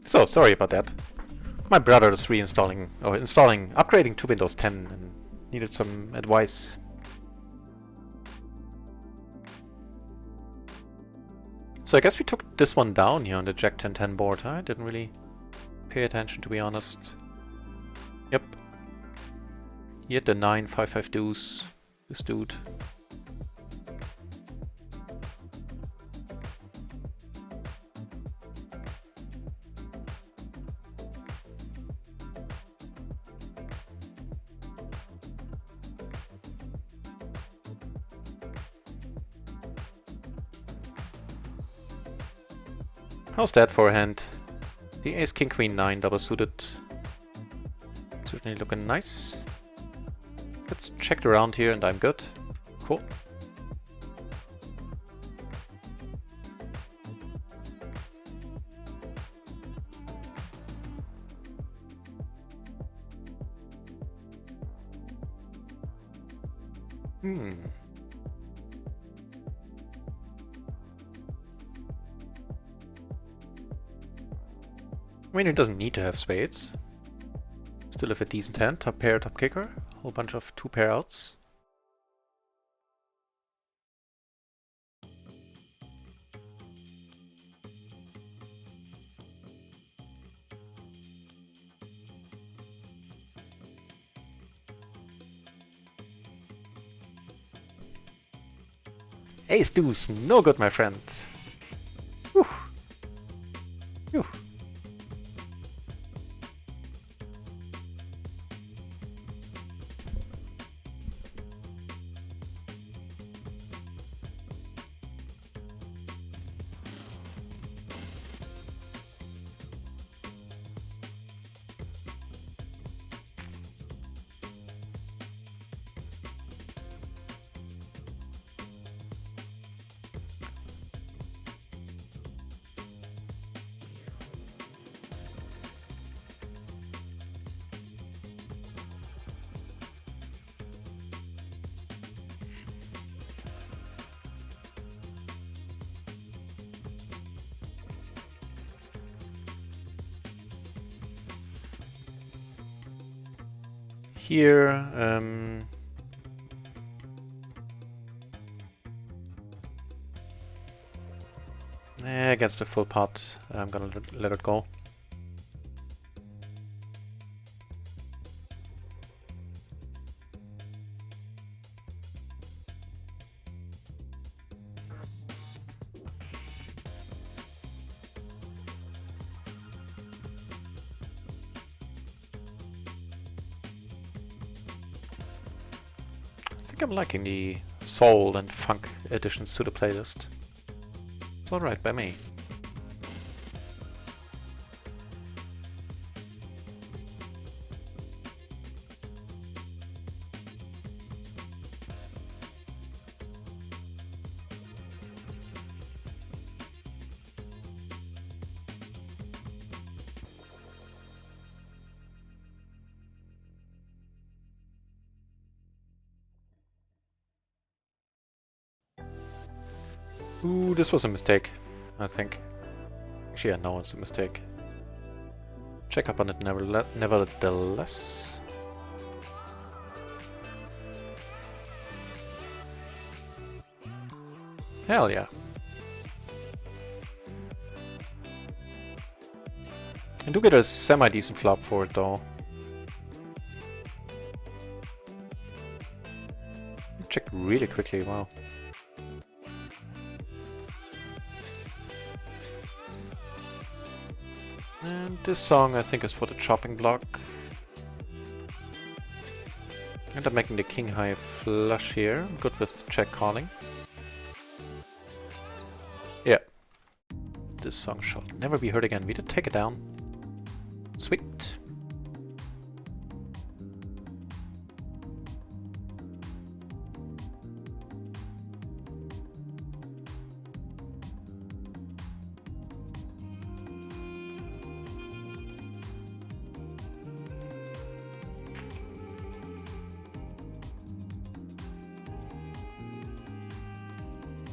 So, sorry about that. My brother is reinstalling, or upgrading to Windows 10 and needed some advice. So I guess we took this one down here on the Jack 10-10 board. I didn't really pay attention, to be honest. Yep. He had the 9-5-5 deuce, this dude. How's that for a hand? The ace king queen 9 double suited. Certainly looking nice. Let's check the round here and I'm good. Cool. I mean, it doesn't need to have spades. Still have a decent hand, top pair, top kicker, whole bunch of 2-pair outs. Ace deuce, no good, my friend. Whew. Whew. here. Against the full pot, I'm gonna let it go. I think I'm liking the soul and funk additions to the playlist. It's alright by me. Ooh, this was a mistake, I think. Actually, I know it's a mistake. Check up on it nevertheless. Hell yeah. I do get a semi-decent flop for it though. Check really quickly, wow. And this song I think is for the chopping block. End up making the king high flush here. I'm good with check calling. Yeah. This song shall never be heard again. We did take it down. Sweet.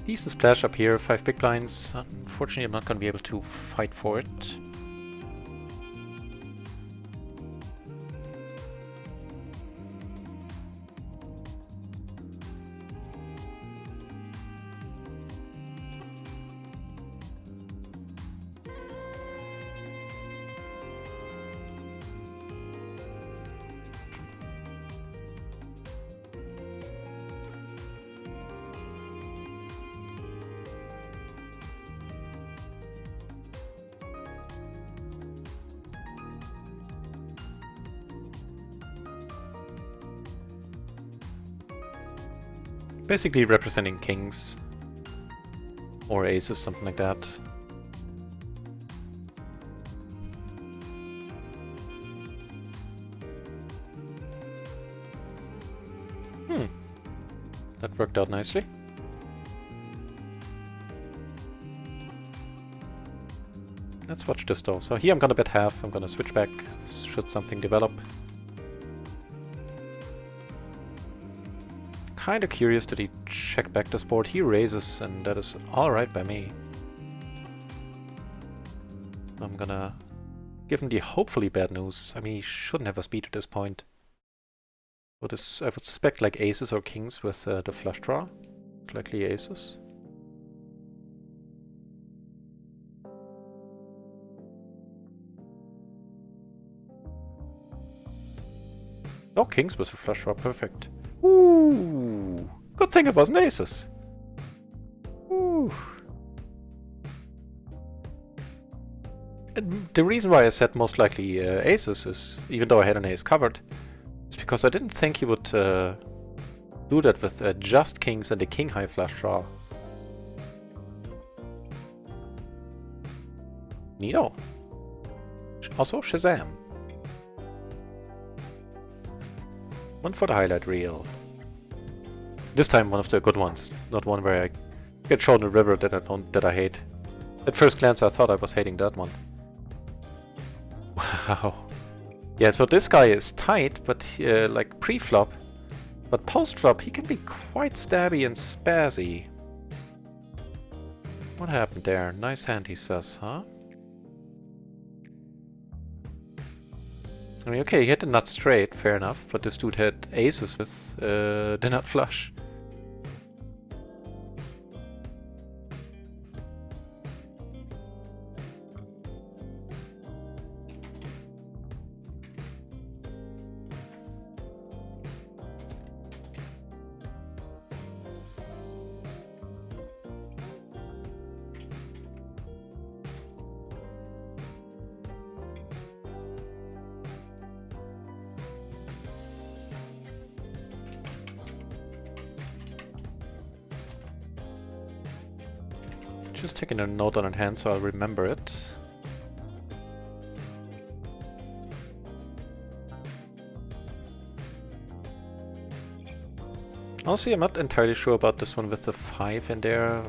Decent splash up here, 5 big blinds. Unfortunately, I'm not going to be able to fight for it. Basically representing kings or aces, something like that. That worked out nicely. Let's watch this though. So here I'm gonna bet half, I'm gonna switch back should something develop. Kinda curious that he checked back this board. He raises and that is alright by me. I'm gonna give him the hopefully bad news. I mean, he shouldn't have a speed at this point. But I would suspect like aces or kings with the flush draw. Likely aces. Oh, kings with the flush draw, perfect. Ooh, good thing it wasn't aces. Ooh. And the reason why I said most likely aces is, even though I had an ace covered, is because I didn't think he would do that with just kings and the king high flush draw. Neato. Also Shazam. One for the highlight reel. This time one of the good ones, not one where I get shown a river that I hate. At first glance I thought I was hating that one. Wow. Yeah, so this guy is tight, but like pre-flop, but post-flop he can be quite stabby and spazzy. What happened there? Nice hand, he says, huh? I mean, okay, he hit the nut straight, fair enough, but this dude had aces with the nut flush. Just taking a note on it hand so I'll remember it. Honestly, I'm not entirely sure about this one with the 5 in there.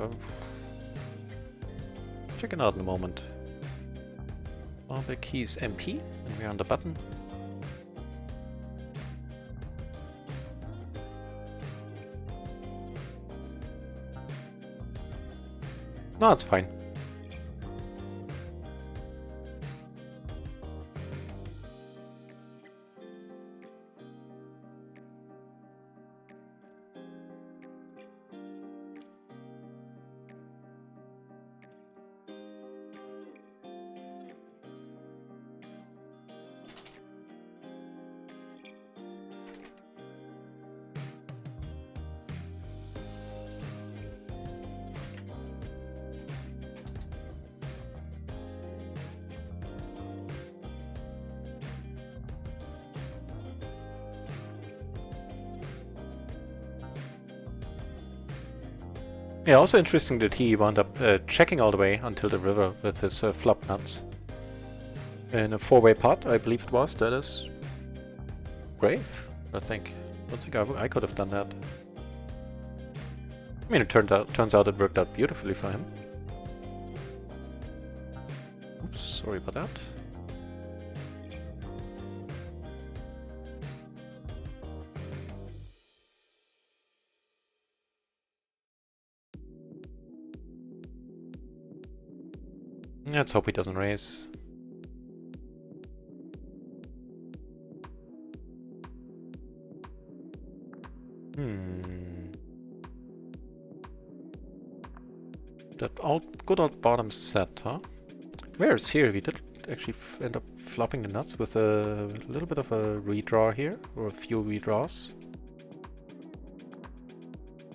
Check it out in a moment. All the keys MP, and we're on the button. No, it's fine. Yeah, also interesting that he wound up checking all the way until the river with his flop nuts. In a 4-way pot, I believe it was. That is brave, I think. I don't think I could have done that. I mean, it turns out it worked out beautifully for him. Oops, sorry about that. Let's hope he doesn't raise. That good old bottom set, huh? Whereas here we did actually end up flopping the nuts with a little bit of a redraw here, or a few redraws.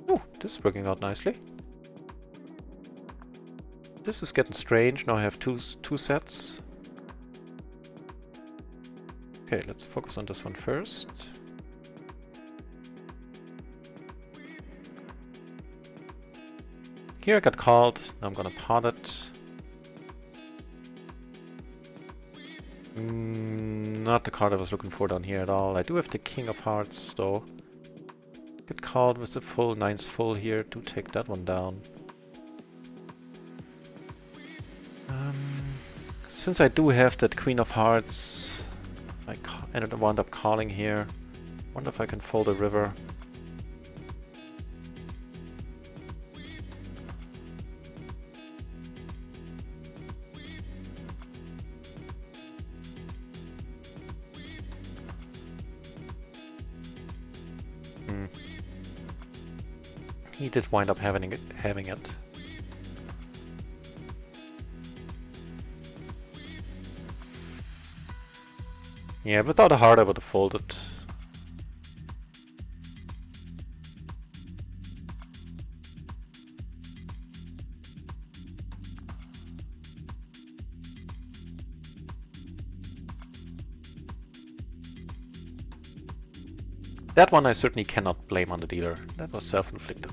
Oh, this is working out nicely. This is getting strange. Now I have two sets. Okay, let's focus on this one first. Here I got called. Now I'm gonna pot it. Not the card I was looking for down here at all. I do have the King of Hearts though. Get called with the full 9's full here. Do take that one down. Since I do have that Queen of Hearts, I wound up calling here. Wonder if I can fold a river. He did wind up having it. Yeah, without a heart I would have folded. That one I certainly cannot blame on the dealer. That was self-inflicted.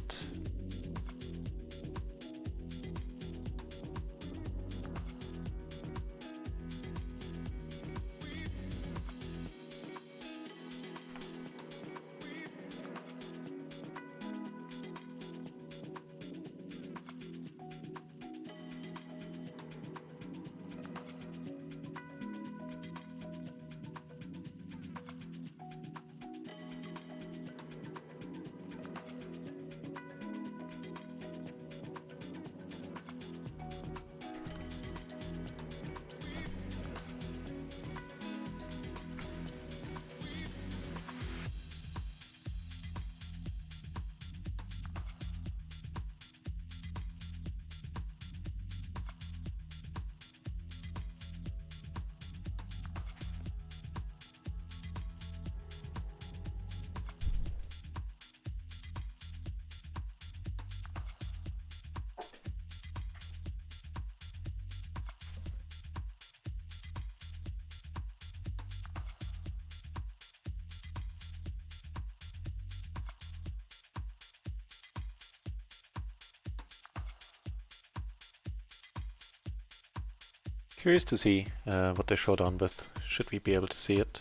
Curious to see what they showed on with. Should we be able to see it?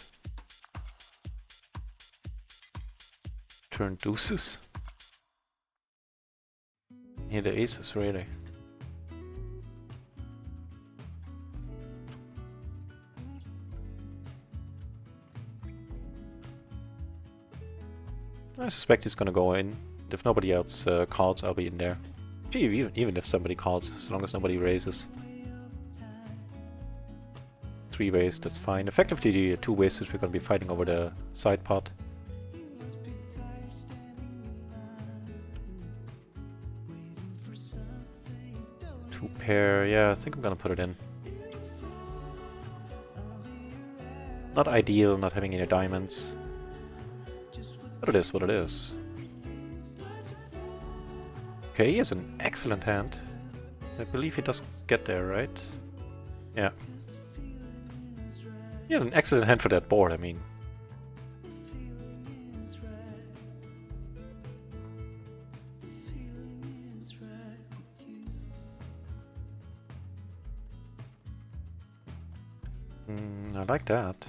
Turn deuces. Yeah, the aces, really. I suspect he's gonna go in. If nobody else calls, I'll be in there. Gee, even if somebody calls, as long as nobody raises. 3 ways, that's fine. Effectively 2 ways if we're gonna be fighting over the side pot. 2 pair, yeah, I think I'm gonna put it in. Not ideal, not having any diamonds. But it is what it is. Okay, he has an excellent hand. I believe he does get there, right? Yeah. He had an excellent hand for that board, I mean. I like that.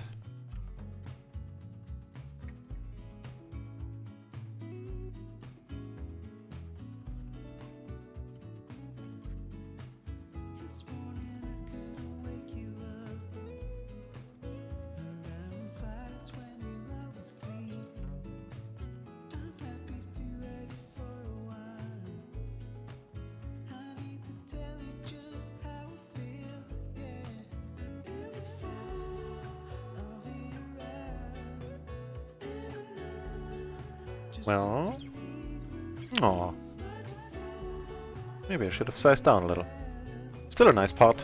Well... Aww. Maybe I should have sized down a little. Still a nice pot.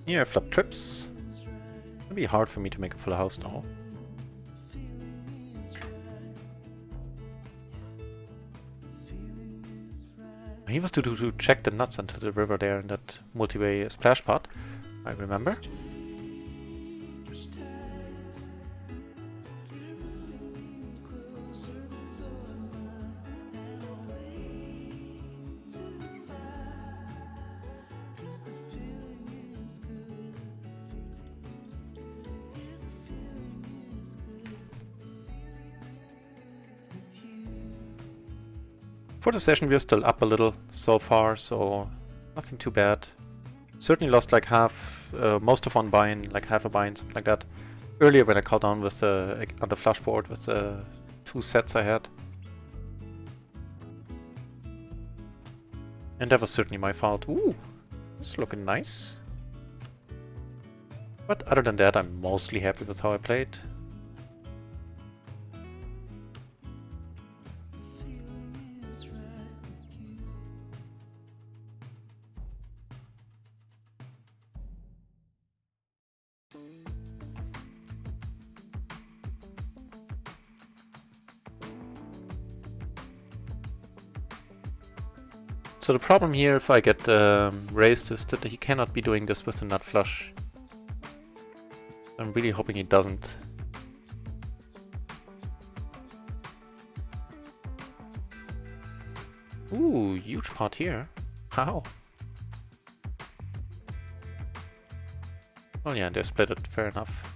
Here I flop trips. It'll be hard for me to make a full house now. He was to check the nuts into the river there in that multi-way splash pot, I remember. For the session we're still up a little so far, so nothing too bad. Certainly lost like half, most of one buy-in, like half a buy-in, something like that. Earlier when I called down with on the flush board with 2 sets I had. And that was certainly my fault. Ooh, it's looking nice. But other than that, I'm mostly happy with how I played. So the problem here, if I get raised, is that he cannot be doing this with a nut flush. I'm really hoping he doesn't. Ooh, huge pot here. How? Oh yeah, they split it, fair enough.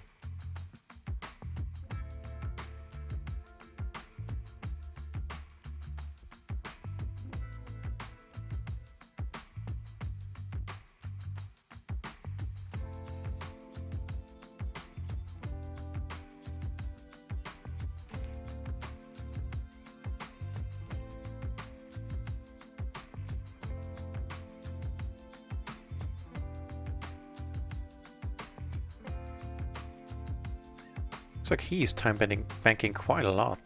Looks like he's time banking quite a lot.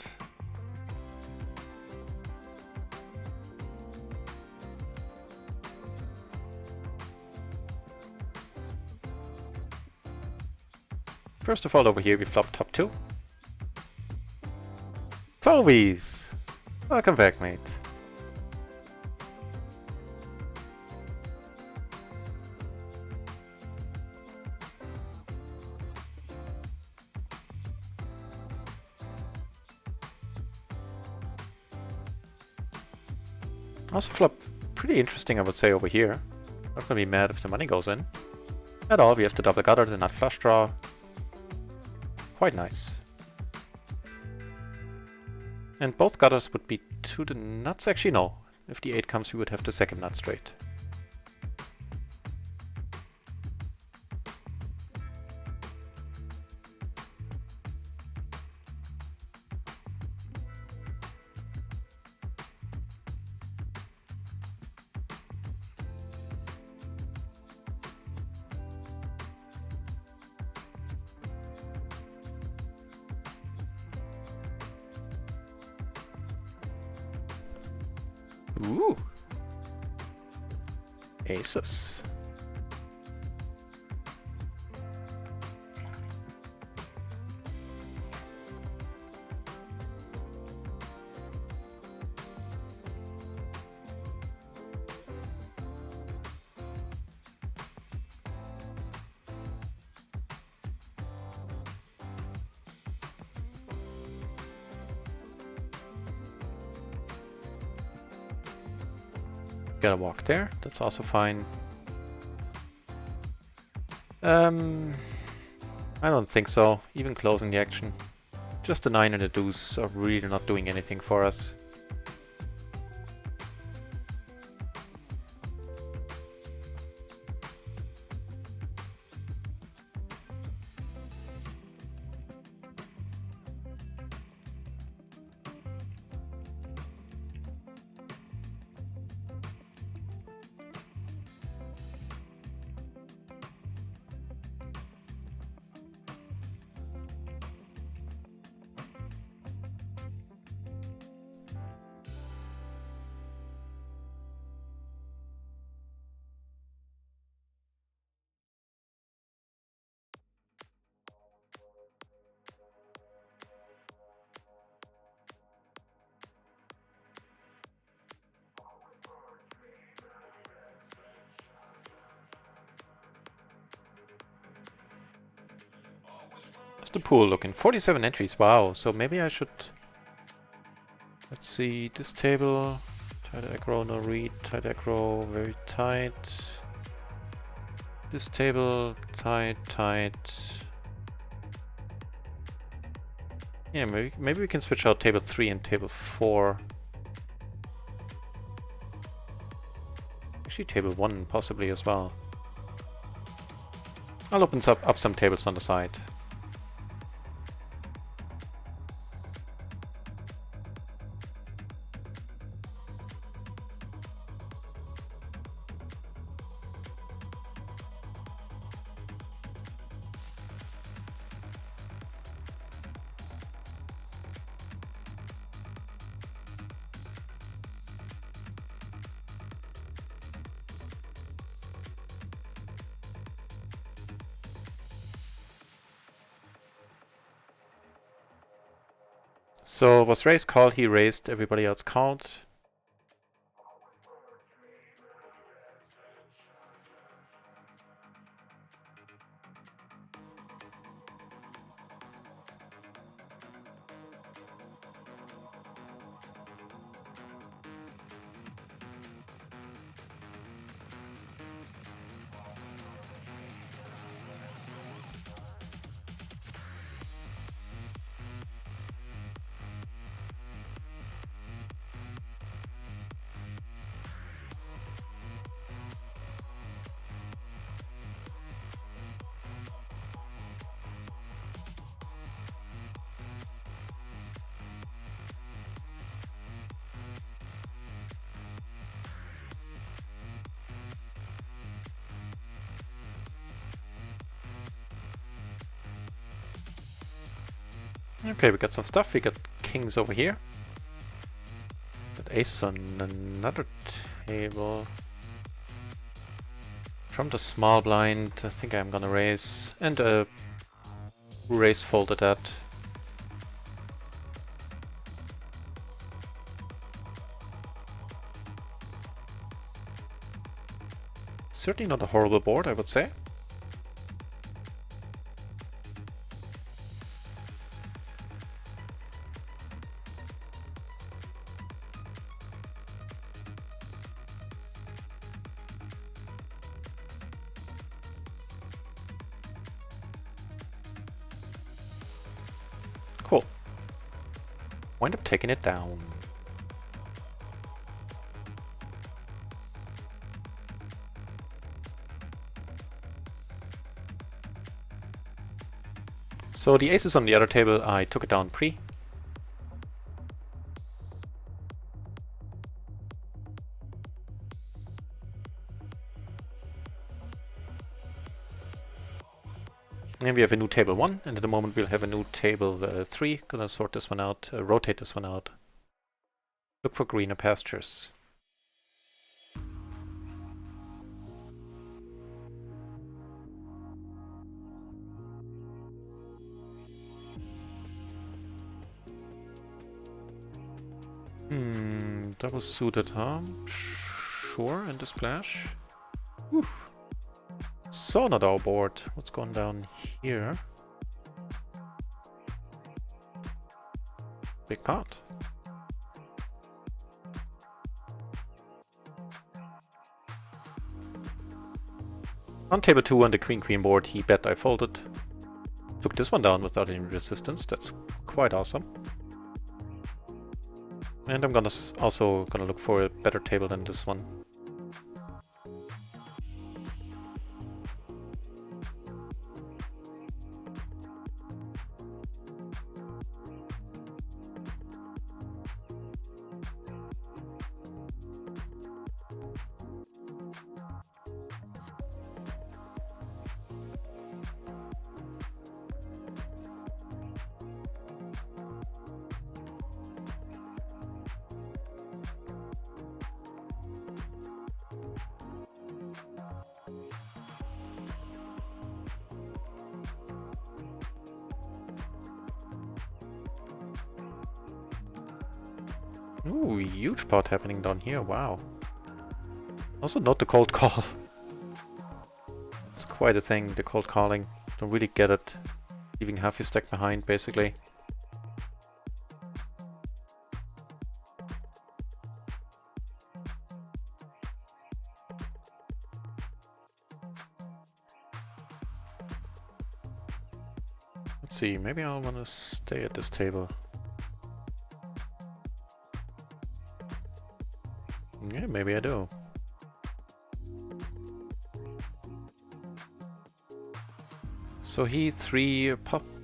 First of all, over here we flop top 2. Tobies! Welcome back, mate. Also flop pretty interesting, I would say, over here. Not gonna be mad if the money goes in. At all, we have the double gutter, the nut flush draw. Quite nice. And both gutters would be to the nuts. Actually, no. If the 8 comes, we would have the second nut straight. Ooh. Aces. Gotta walk there, that's also fine. I don't think so, even closing the action. Just the 9 and the deuce are really not doing anything for us. How's the pool looking? 47 entries, wow. So maybe I should... Let's see, this table... Tight aggro, no read, tight aggro, very tight. This table, tight, tight. Yeah, maybe we can switch out table 3 and table 4. Actually table 1 possibly as well. I'll open up some tables on the side. So was raise call, he raised, everybody else called. Okay, we got some stuff. We got kings over here. Got aces on another table. From the small blind, I think I'm gonna raise. And raise fold at that. Certainly not a horrible board, I would say. wind up taking it down. So the aces on the other table, I took it down pre. And we have a new table 1, and at the moment we'll have a new table 3. Gonna sort this one out, rotate this one out. Look for greener pastures. Double suited, huh? Sure, and the splash. Whew. So not our board. What's going down here? Big pot. On table 2 on the queen-queen board, he bet I folded. Took this one down without any resistance. That's quite awesome. And I'm also gonna look for a better table than this one. Ooh, huge pot happening down here, wow. Also note the cold call. It's quite a thing, the cold calling. Don't really get it. Leaving half your stack behind, basically. Let's see, maybe I'll want to stay at this table. Yeah, maybe I do. So he 3,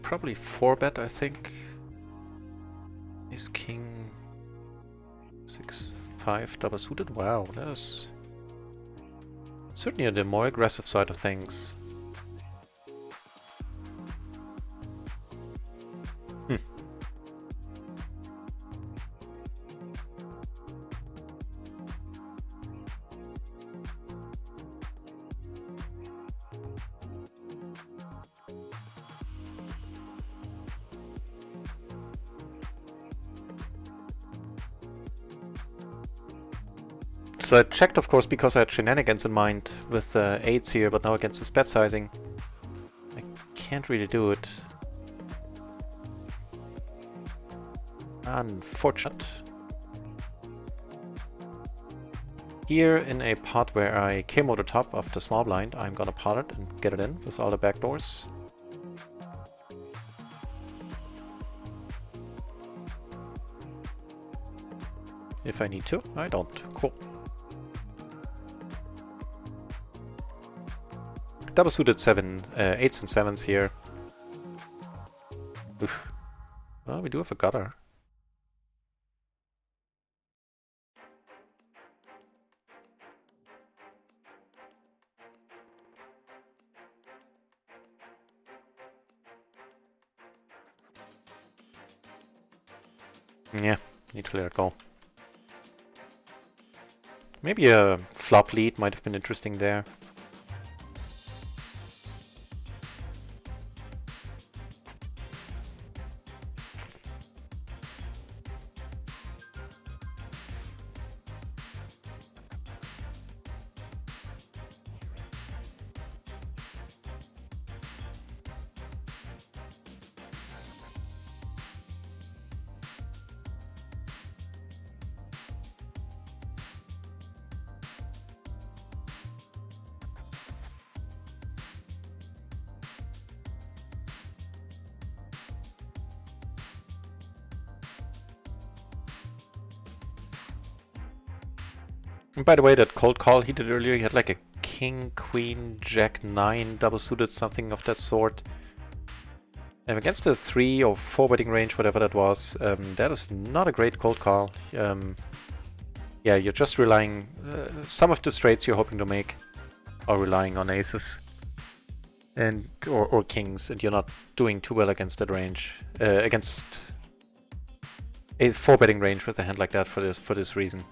probably 4 bet, I think. Ace king 6 5 double suited. Wow, that is certainly on the more aggressive side of things. So I checked, of course, because I had shenanigans in mind with 8s here, but now against this bet sizing, I can't really do it. Unfortunate. Here in a pot where I came over the top of the small blind, I'm gonna pot it and get it in with all the backdoors. If I need to, I don't. Cool. Double suited 8s and 7s here. Oof. Well, we do have a gutter. Yeah, need to let it go. Maybe a flop lead might have been interesting there. And by the way, that cold call he did earlier, he had like a king, queen, jack, 9 double suited, something of that sort. And against a 3 or 4 betting range, whatever that was, that is not a great cold call. Yeah, you're just relying, some of the straights you're hoping to make are relying on aces and or kings, and you're not doing too well against that range, against a 4 betting range with a hand like that for this reason.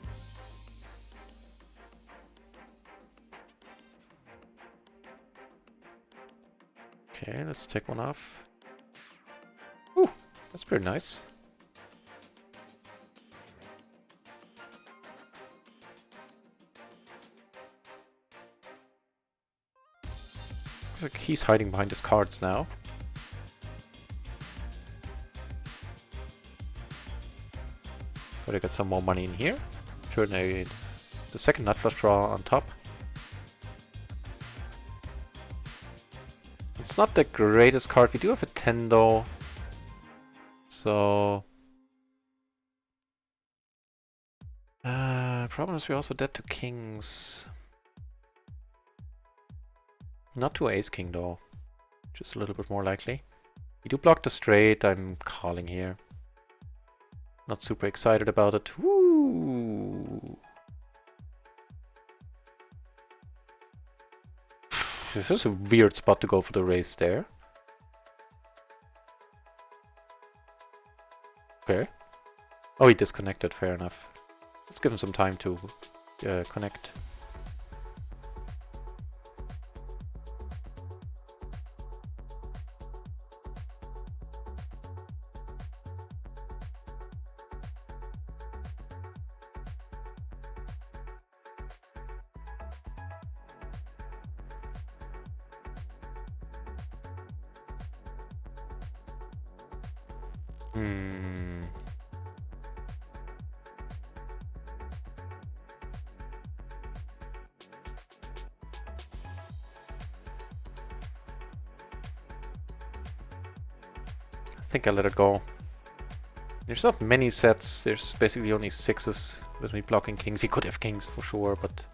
Okay, let's take one off. Ooh, that's pretty nice. Looks like he's hiding behind his cards now. Gotta get some more money in here. Turn the second nut flush draw on top. It's not the greatest card. We do have a 10 though. So... problem is we're also dead to kings. Not to ace king though. Just a little bit more likely. We do block the straight. I'm calling here. Not super excited about it. Woo! This is a weird spot to go for the raise there. Okay. Oh, he disconnected. Fair enough. Let's give him some time to connect. I think I let it go. There's not many sets. There's basically only 6s with me blocking kings. He could have kings for sure, but...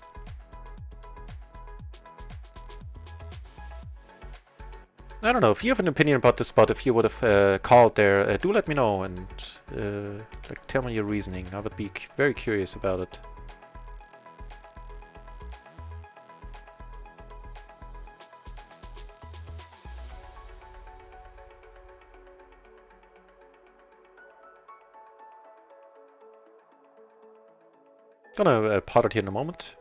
I don't know. If you have an opinion about this spot, if you would have called there, do let me know and like tell me your reasoning. I would be very curious about it. Gonna pot it here in a moment.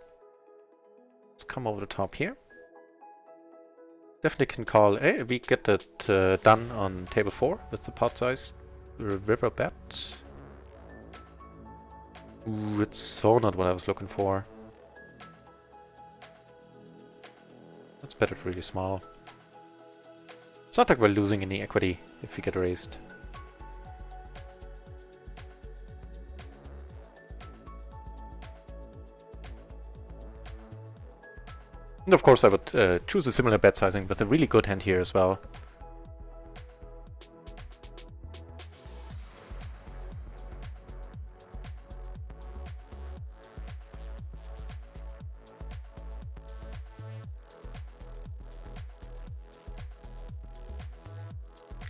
Let's come over the top here. Definitely can call. Hey, we get that done on table 4 with the pot size river bet. Ooh, it's so not what I was looking for. Let's bet it really small. It's not like we're losing any equity if we get raised. And of course I would choose a similar bet sizing with a really good hand here as well.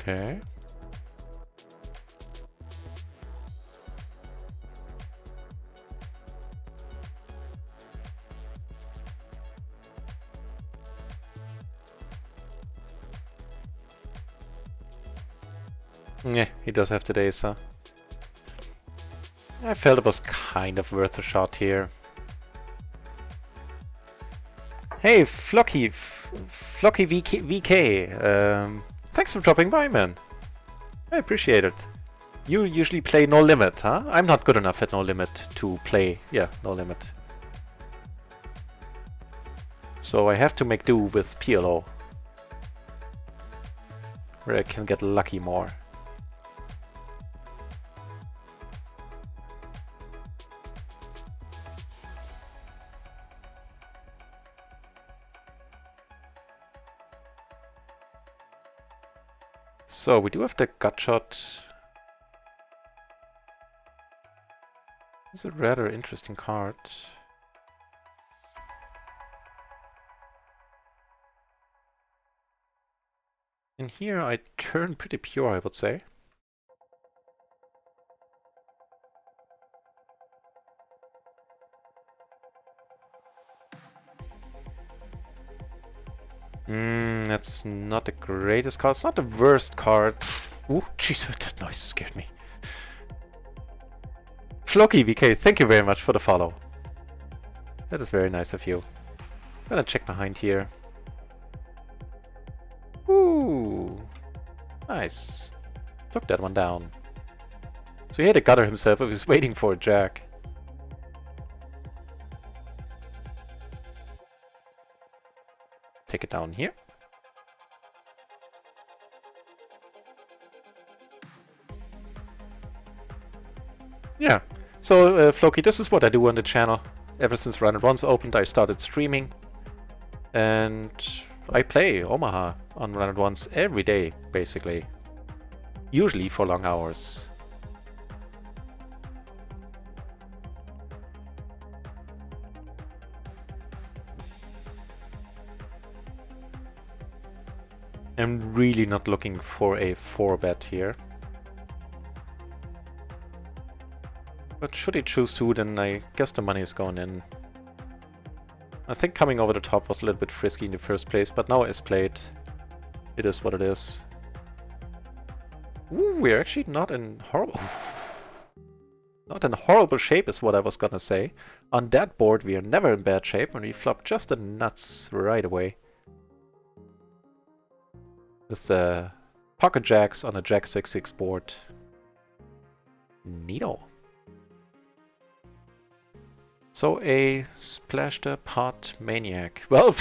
Okay. Yeah, he does have the days, huh? I felt it was kind of worth a shot here. Hey, Flocky VK. Thanks for dropping by, man. I appreciate it. You usually play No Limit, huh? I'm not good enough at No Limit to play, yeah, No Limit. So I have to make do with PLO, where I can get lucky more. So we do have the gut shot. It's a rather interesting card. In here I turn pretty pure, I would say. That's not the greatest card. It's not the worst card. Ooh, jeez, that noise scared me. Floki VK, thank you very much for the follow. That is very nice of you. I'm gonna check behind here. Ooh, nice. Took that one down. So he had a gutter himself. He was waiting for a jack. Take it down here. Yeah. So, Floki, this is what I do on the channel. Ever since Run It Once opened, I started streaming. And I play Omaha on Run It Once every day, basically. Usually for long hours. I'm really not looking for a 4-bet here. But should he choose to, then I guess the money is going in. I think coming over the top was a little bit frisky in the first place, but now as played, it is what it is. Ooh, we're actually not in horrible... not in horrible shape is what I was gonna say. On that board we are never in bad shape when we flop just the nuts right away. With the pocket jacks on a jack 6-6 board. Neato. So a splash the pot maniac. Well,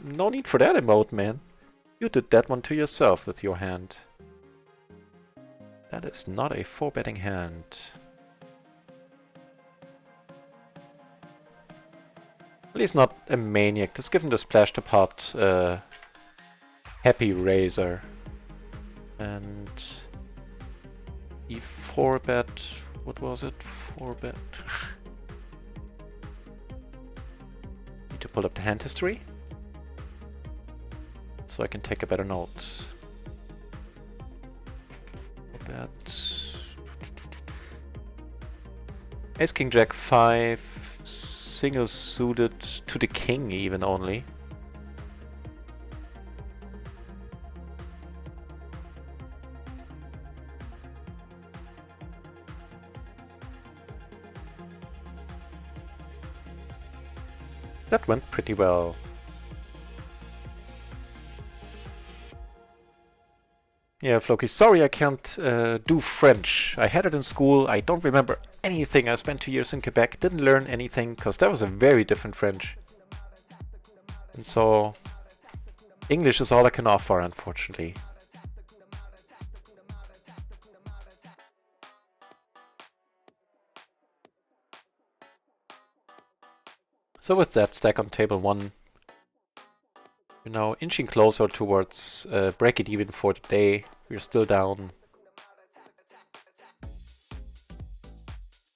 no need for that emote, man. You did that one to yourself with your hand. That is not a 4-betting hand. At least not a maniac. Just give him the splash the pot happy razor. And he 4-bet. What was it? 4-bet. Need to pull up the hand history so I can take a better note. Ace King Jack 5, single suited to the king even only. That went pretty well. Yeah, Floki, sorry I can't do French. I had it in school, I don't remember anything. I spent 2 years in Quebec, didn't learn anything, because that was a very different French. And so, English is all I can offer, unfortunately. So with that, stack on table 1. We're now inching closer towards break it even for the day. We're still down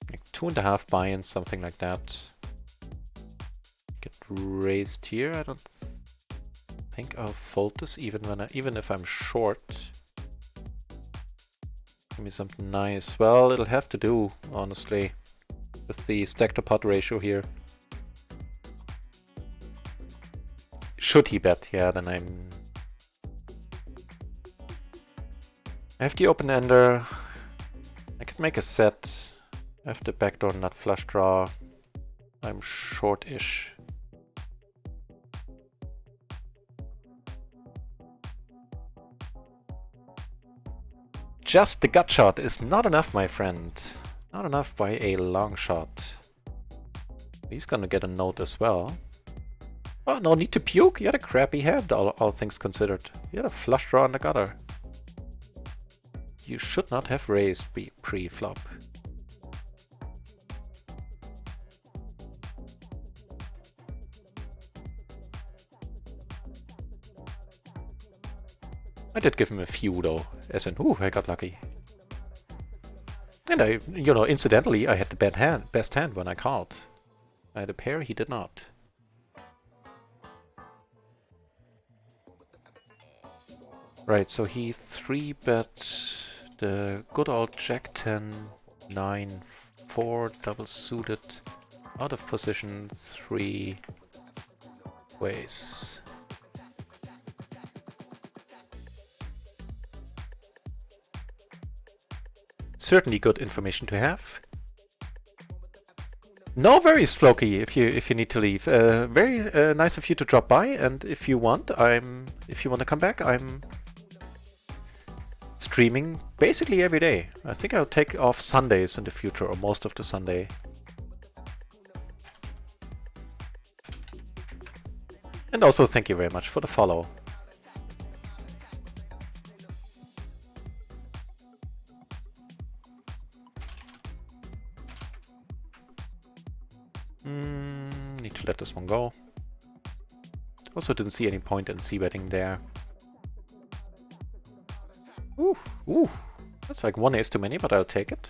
like 2.5 buy-ins, something like that. Get raised here. I don't think I'll fold this even if I'm short. Give me something nice. Well, it'll have to do, honestly, with the stack to pot ratio here. Should he bet? Yeah, then I have the open ender. I could make a set. I have the backdoor nut flush draw. I'm short-ish. Just the gut shot is not enough, my friend. Not enough by a long shot. He's gonna get a note as well. Oh, no need to puke. You had a crappy hand, all things considered. You had a flush draw on the gutter. You should not have raised pre-flop. I did give him a few though, as in, ooh, I got lucky. And incidentally, I had the best hand when I called. I had a pair, he did not. Right, so he 3-bet the good old Jack 10, 9, 4 double suited out of position 3 ways. Certainly good information to have. No worries, Floki, if you need to leave. Very nice of you to drop by, and if you want to come back, I'm streaming basically every day. I think I'll take off Sundays in the future, or most of the Sunday. And also thank you very much for the follow. Need to let this one go. Also didn't see any point in c-betting there. Ooh, that's like one ace too many, but I'll take it.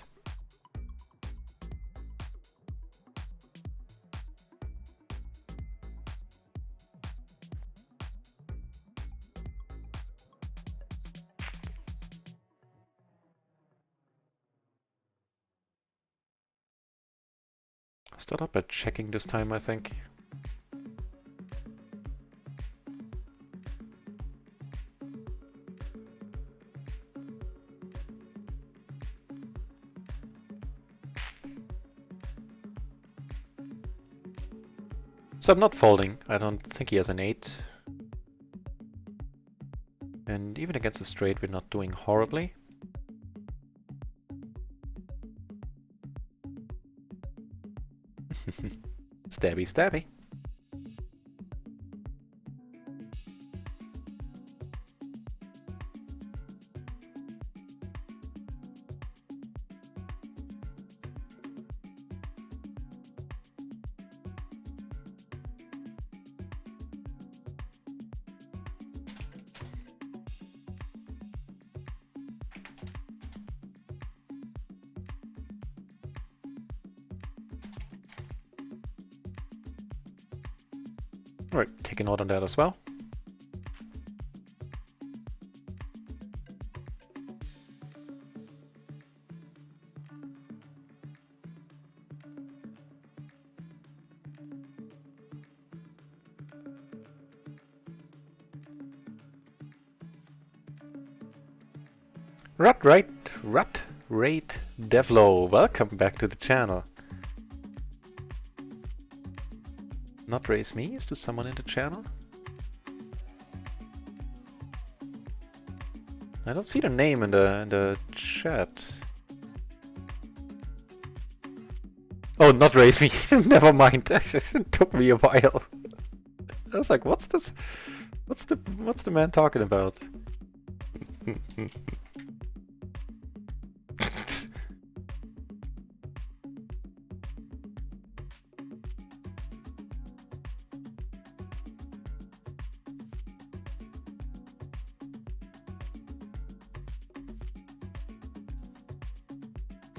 Start up by checking this time, I think. So I'm not folding. I don't think he has an 8. And even against a straight, we're not doing horribly. Stabby, stabby. Alright, take a note on that as well. Rut Rate Devlo, welcome back to the channel. Not raise me? Is there someone in the channel? I don't see the name in the chat. Oh, not raise me. Never mind. It took me a while. I was like, what's this? What's the man talking about?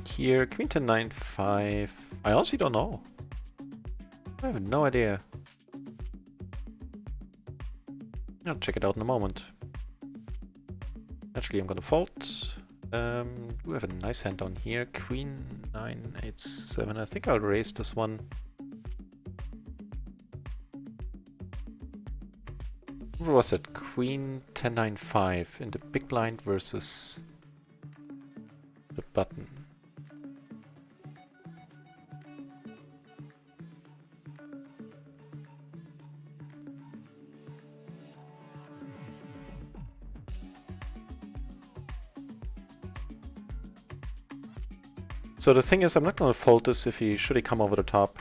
Here, Queen 10 9 5. I honestly don't know. I have no idea. I'll check it out in a moment. Actually, I'm gonna fold. We have a nice hand down here. Queen 9 8 7. I think I'll raise this one. What was it? Queen 10 9 5 in the big blind versus the button. So the thing is, I'm not gonna fold this if should he come over the top.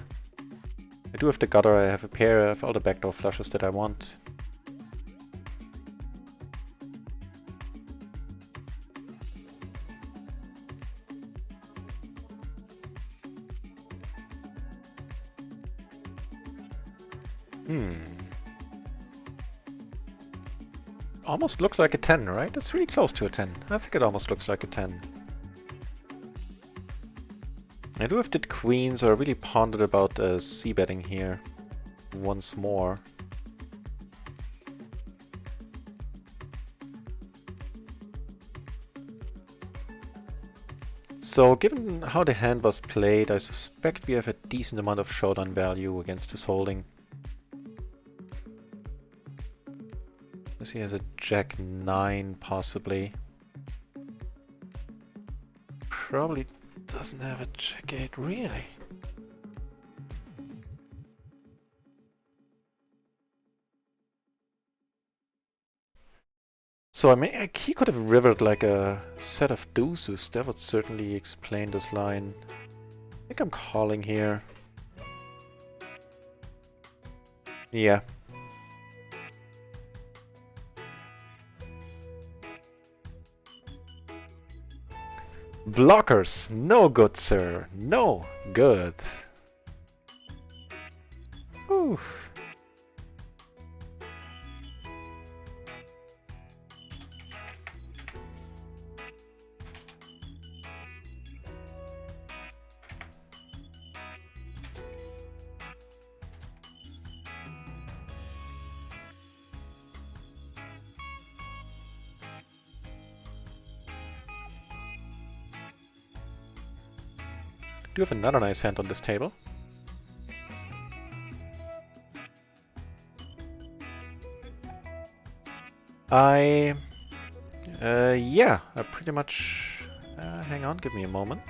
I do have the gutter, I have a pair, I have all the backdoor flushes that I want. Almost looks like a 10, right? It's really close to a 10. I think it almost looks like a 10. I do have the queen, so I really pondered about c-betting here once more. So, given how the hand was played, I suspect we have a decent amount of showdown value against his holding. Because he has a Jack 9, possibly. Probably doesn't have a Jack 8, really. So he could have rivered like a set of deuces. That would certainly explain this line. I think I'm calling here. Yeah. Blockers! No good, sir. No good. Whew. Do have another nice hand on this table. Yeah, I pretty much... hang on, give me a moment.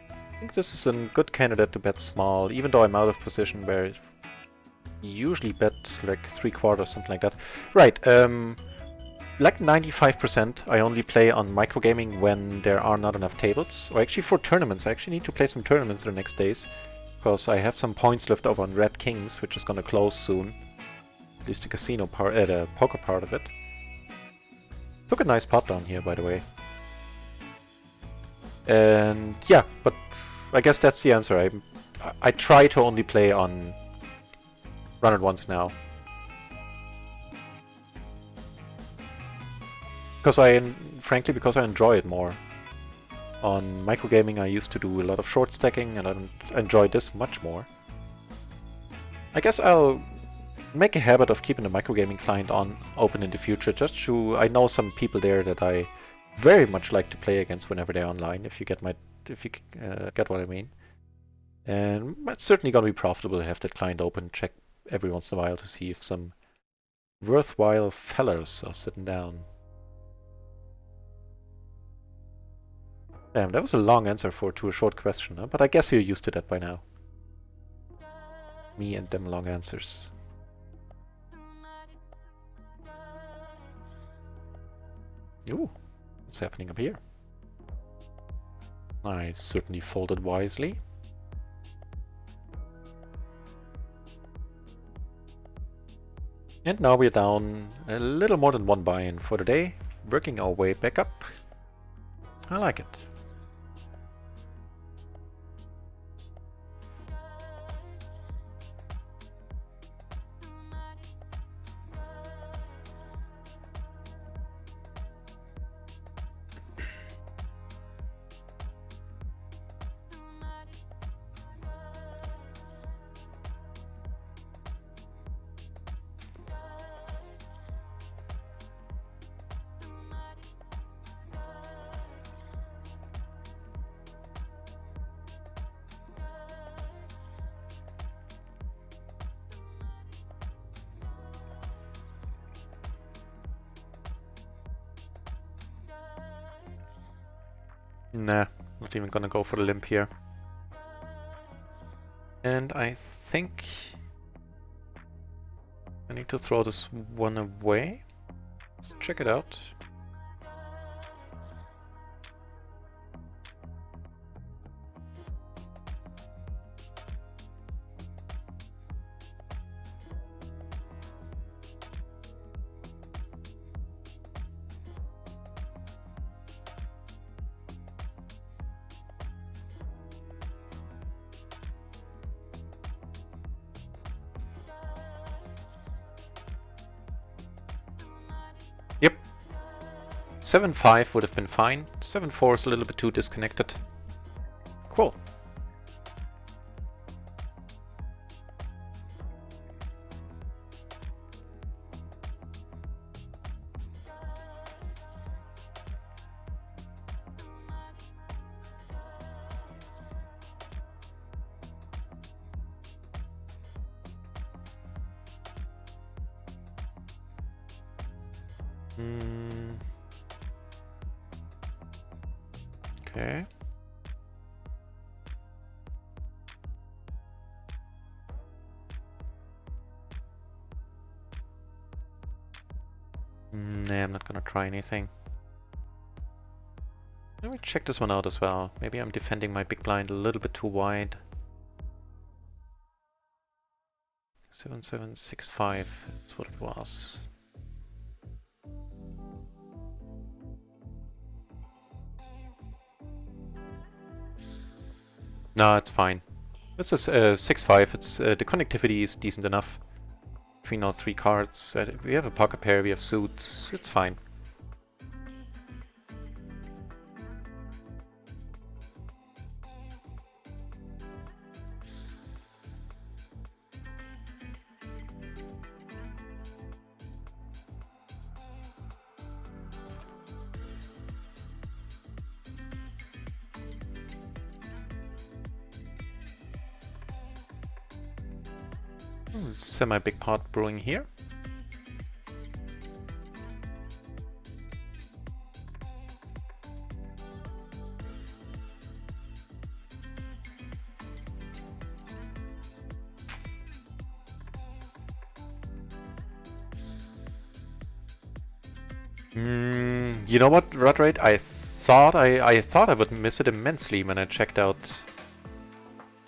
I think this is a good candidate to bet small, even though I'm out of position where I usually bet like 3/4, something like that. Right, like 95%, I only play on microgaming when there are not enough tables. Or actually for tournaments. I actually need to play some tournaments the next days. Because I have some points left over on Red Kings, which is gonna close soon. At least the casino part, the poker part of it. Took a nice pot down here, by the way. And yeah, but I guess that's the answer. I try to only play on run it once now. Frankly, because I enjoy it more. On microgaming I used to do a lot of short stacking and I don't enjoy this much more. I guess I'll make a habit of keeping the microgaming client open in the future, just to... I know some people there that I very much like to play against whenever they're online, if you get what I mean. And it's certainly gonna be profitable to have that client open, check every once in a while to see if some worthwhile fellers are sitting down. Damn, that was a long answer to a short question, huh? But I guess you're used to that by now. Me and them long answers. Ooh, what's happening up here? I certainly folded wisely. And now we're down a little more than one buy-in for the day, working our way back up. I like it. Nah, not even gonna go for the limp here. And I think I need to throw this one away. Let's check it out. Yep. 7-5 would have been fine. 7-4 is a little bit too disconnected. Cool. Mm. Okay. Nah, I'm not gonna try anything. Let me check this one out as well. Maybe I'm defending my big blind a little bit too wide. 7765, that's what it was. No, it's fine. This is 6-5. It's the connectivity is decent enough between all three cards. We have a pocket pair, we have suits. It's fine. Semi-big pot brewing here. You know what, Rudrate? I thought I would miss it immensely when I checked out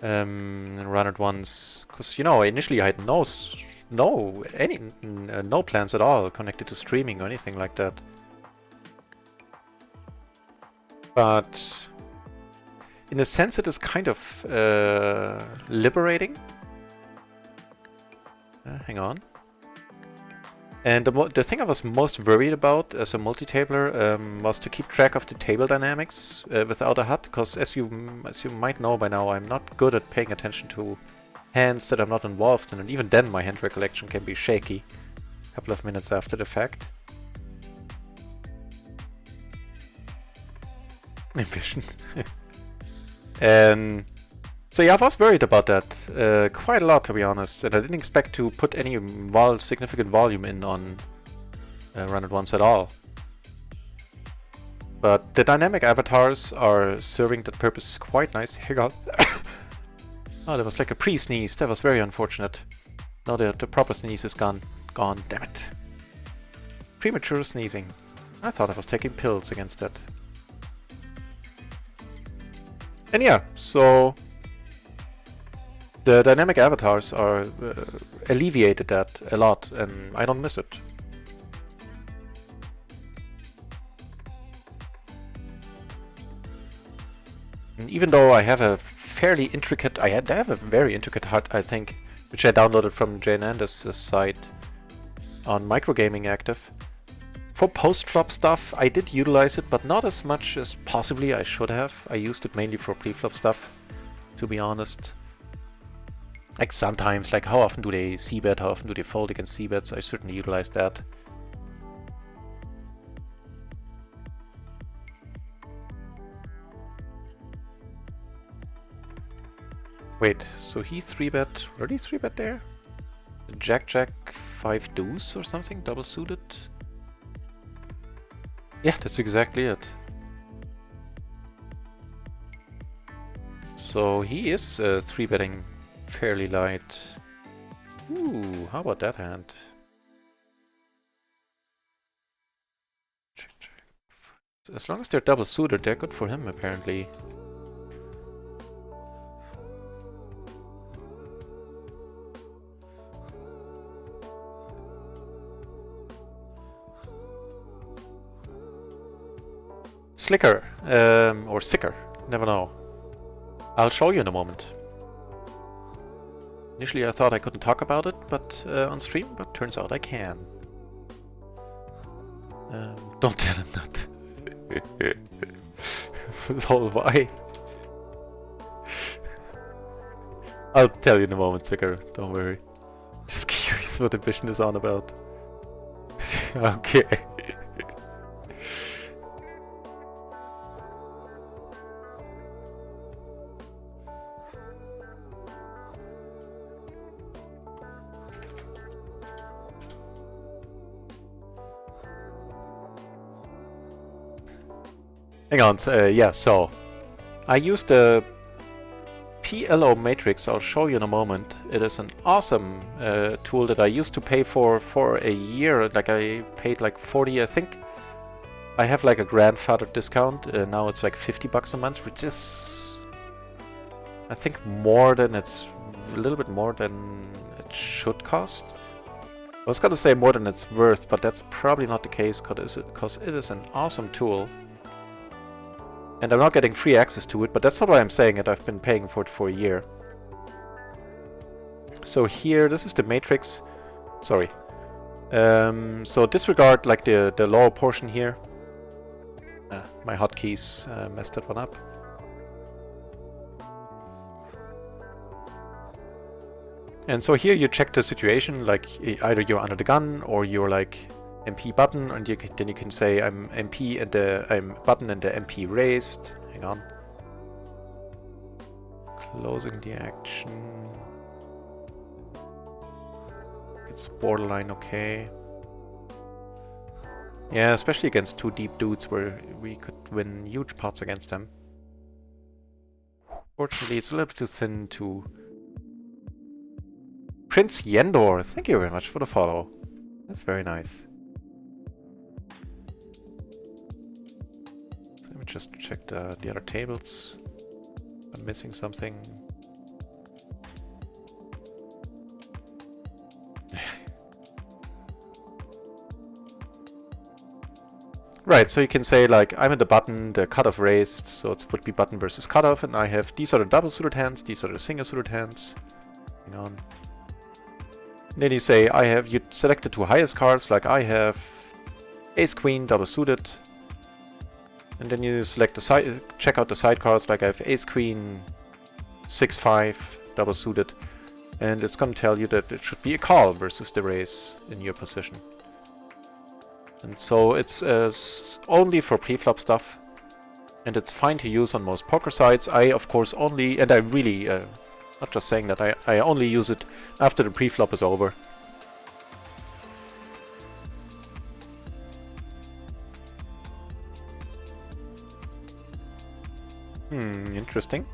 Run It Once, because you know initially I had no plans at all connected to streaming or anything like that. But in a sense, it is kind of liberating. Hang on. And the thing I was most worried about as a multi-tabler was to keep track of the table dynamics without a HUD, because as you might know by now, I'm not good at paying attention to hands that I'm not involved in, and even then my hand recollection can be shaky a couple of minutes after the fact. Ambition. And so yeah, I was worried about that quite a lot, to be honest, and I didn't expect to put any significant volume in on Run It Once at all. But the dynamic avatars are serving that purpose quite nice. Hang on. Oh, that was like a pre-sneeze. That was very unfortunate. No, the proper sneeze is gone. Gone, damn it. Premature sneezing. I thought I was taking pills against that. And yeah, so the dynamic avatars are alleviated that a lot, and I don't miss it. And even though I have a fairly intricate, I have a very intricate HUD, I think, which I downloaded from Jane Anders' site on Microgaming Active. For post-flop stuff, I did utilize it, but not as much as possibly I should have. I used it mainly for pre-flop stuff, to be honest. Like sometimes, like how often do they c-bet, how often do they fold against c-bets, I certainly utilize that. Wait, so he 3-bet, where did he 3-bet there? Jack-Jack 5 deuce or something, double suited? Yeah, that's exactly it. So he is 3-betting fairly light. Ooh, how about that hand? Check, check. As long as they're double suited, they're good for him apparently. Slicker, or sicker, never know. I'll show you in a moment. Initially I thought I couldn't talk about it but on stream, but turns out I can. Don't tell him that. Lol, why? I'll tell you in a moment, Sicker, don't worry. Just curious what Ambition is on about. Okay. Hang on, yeah, so I used the PLO matrix. I'll show you in a moment. It is an awesome tool that I used to pay for a year. Like I paid like 40, I think. I have like a grandfather discount. Now it's like $50 a month, which is, I think, more than it's a little bit more than it should cost. I was gonna say more than it's worth, but that's probably not the case because it is an awesome tool. And I'm not getting free access to it, but that's not why I'm saying it. I've been paying for it for a year. So here, this is the matrix. Sorry. So disregard like the lower portion here. My hotkeys messed that one up. And so here you check the situation, like either you're under the gun or you're like MP button, and then you can say I'm MP and I'm button and the MP raised. Hang on. Closing the action. It's borderline okay. Yeah, especially against two deep dudes where we could win huge pots against them. Fortunately, it's a little bit too thin to... Prince Yendor, thank you very much for the follow. That's very nice. So let me just check the other tables. I'm missing something. Right, so you can say like I'm in the button, the cutoff raised, so it would be button versus cutoff, and I have these are the double suited hands, these are the single suited hands. Hang on. And then you say you select the two highest cards, like I have ace queen double suited. And then you select the side, check out the side cards, like I have ace queen 6-5 double suited. And it's gonna tell you that it should be a call versus the raise in your position. And so it's only for preflop stuff, and it's fine to use on most poker sites. I of course only, and I really, not just saying that, I only use it after the preflop is over. Interesting.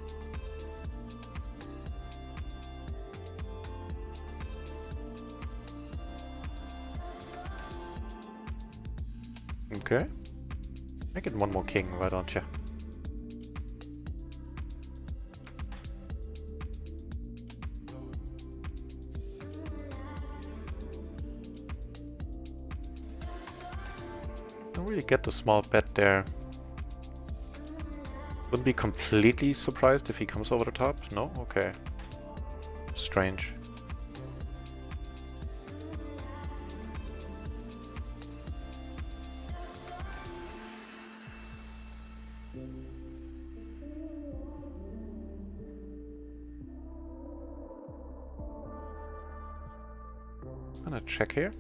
Okay. Make it one more king, why don't you? Don't really get the small bet there. Wouldn't be completely surprised if he comes over the top. No? Okay. Strange. I'm gonna check here.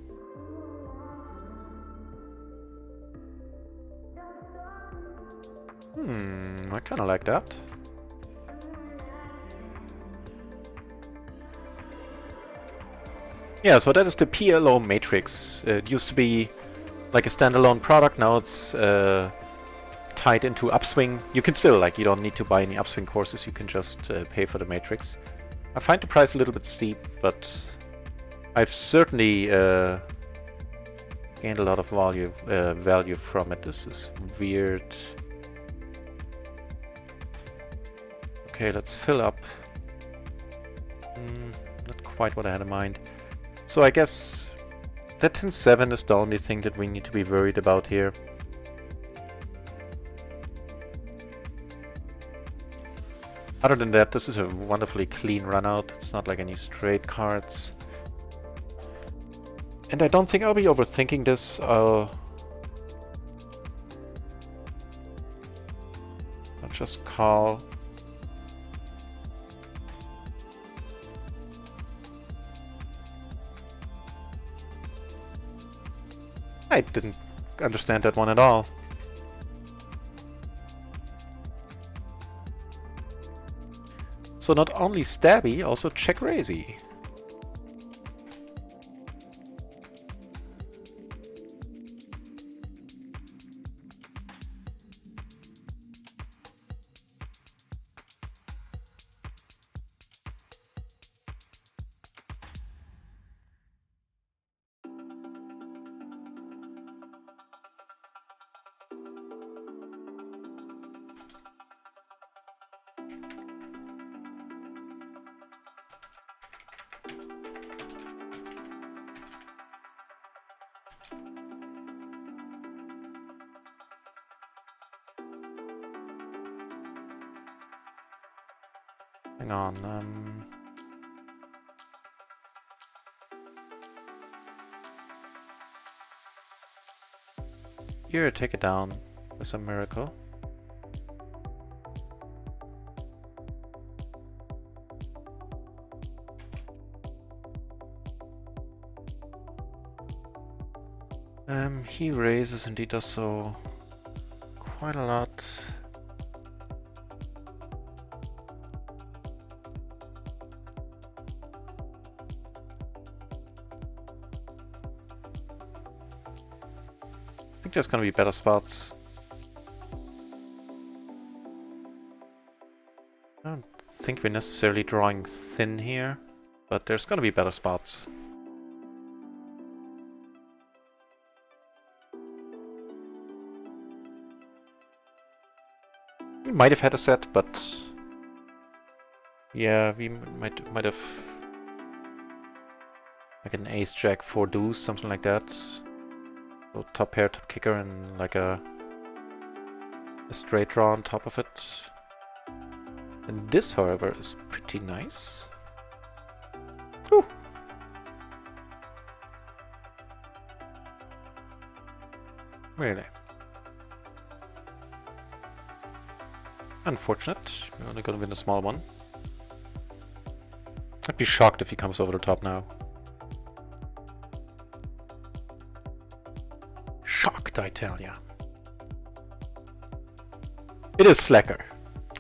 I kinda like that. Yeah, so that is the PLO matrix. It used to be like a standalone product, now it's tied into Upswing. You can still, like, you don't need to buy any Upswing courses, you can just pay for the matrix. I find the price a little bit steep, but I've certainly gained a lot of value from it. This is weird. Okay, let's fill up. Not quite what I had in mind. So I guess that 10-7 is the only thing that we need to be worried about here. Other than that, this is a wonderfully clean run out. It's not like any straight cards. And I don't think I'll be overthinking this. I'll just call. I didn't understand that one at all. So not only stabby, also check raisey. Hang on. Here, take it down with some miracle. He raises and he does so quite a lot. I think there's gonna be better spots. I don't think we're necessarily drawing thin here, but there's gonna be better spots. We might have had a set, but yeah, we might have like an ace jack 4 deuce, something like that. So top pair, top kicker, and like a straight draw on top of it. And this, however, is pretty nice. Whew. Really. Unfortunate. We're only gonna win a small one. I'd be shocked if he comes over the top now. Shocked, I tell ya. It is Slacker.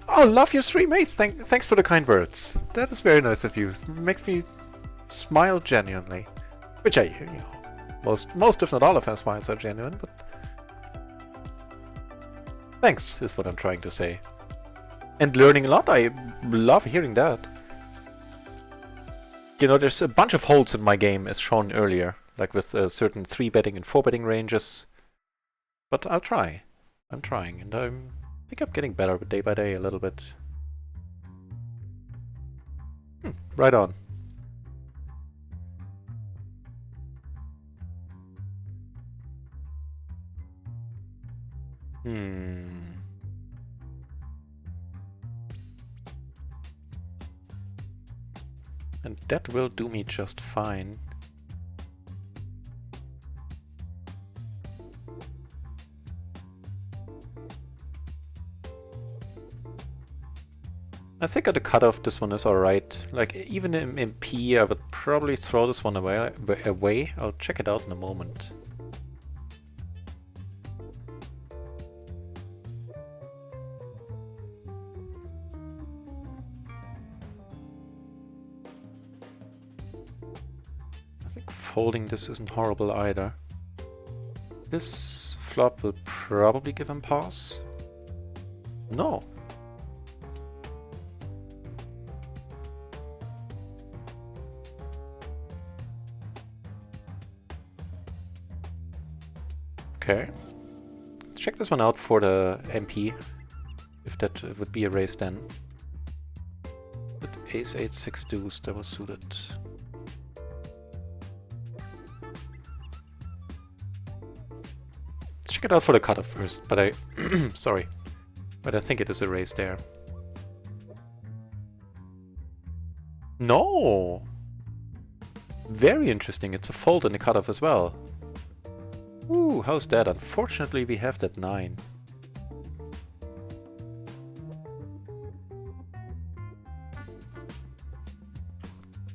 Oh, love your stream, Ace. Thanks for the kind words. That is very nice of you. It makes me smile genuinely. Which I, you know, most if not all of our smiles are genuine, but thanks is what I'm trying to say. And learning a lot. I love hearing that. You know, there's a bunch of holes in my game, as shown earlier, like with certain 3-betting and 4-betting ranges. But I'll try. I'm trying, and I think I'm getting better day by day a little bit. Right on. And that will do me just fine. I think at the cutoff this one is alright. Like, even in P I would probably throw this one away. I'll check it out in a moment. I think folding this isn't horrible either. This flop will probably give him pause. No. Okay. Let's check this one out for the MP, if that would be a raise then. But ace 8 6 deuce, that was suited. Let's check it out for the cutoff first, but I sorry. But I think it is a raise there. No! Very interesting, it's a fold in the cutoff as well. Ooh, how's that? Unfortunately, we have that 9.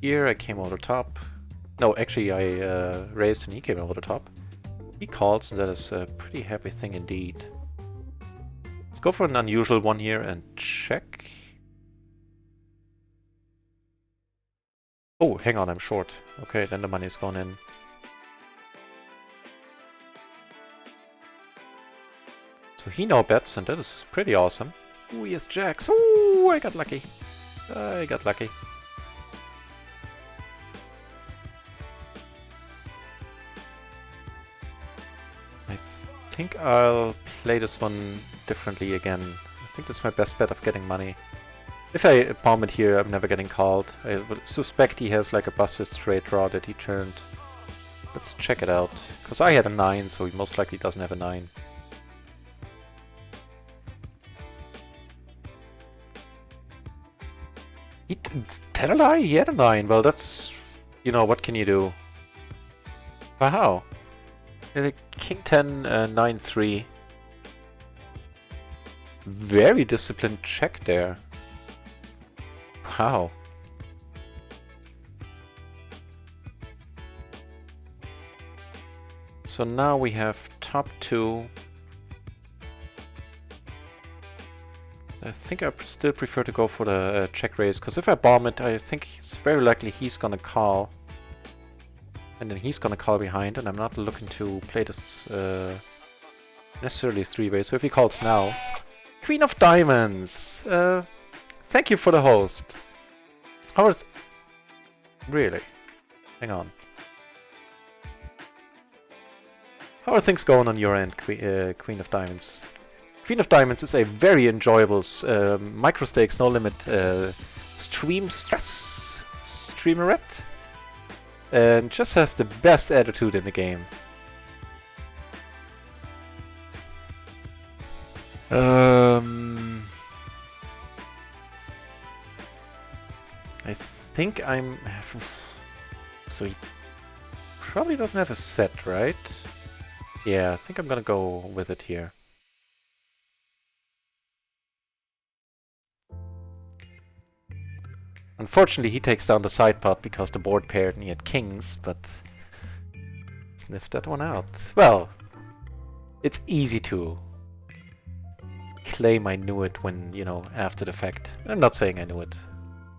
Here I came over the top. No, actually I raised and he came over the top. He calls, and that is a pretty happy thing indeed. Let's go for an unusual one here and check. Oh, hang on, I'm short. Okay, then the money's gone in. So he now bets, and that is pretty awesome. Ooh, he has jacks. Ooh, I got lucky. I got lucky. I think I'll play this one differently again. I think that's my best bet of getting money. If I palm it here, I'm never getting called. I would suspect he has like a busted straight draw that he turned. Let's check it out. Because I had a 9, so he most likely doesn't have a 9. Tell a lie? He had a 9. Well, that's... You know, what can you do? Wow. King 10, 9, 3. Very disciplined check there. Wow. So now we have top 2. I think I still prefer to go for the check raise, because if I bomb it, I think it's very likely he's gonna call. And then he's gonna call behind, and I'm not looking to play this necessarily 3-way. So if he calls now... Queen of Diamonds! Thank you for the host. How is... Really? Hang on. How are things going on your end, Queen of Diamonds? Queen of Diamonds is a very enjoyable, micro stakes, no limit stream stress streamerette, and just has the best attitude in the game. I think I'm... So he probably doesn't have a set, right? Yeah, I think I'm gonna go with it here. Unfortunately, he takes down the side pot because the board paired and he had kings, but sniff that one out. Well, it's easy to claim I knew it when, you know, after the fact. I'm not saying I knew it.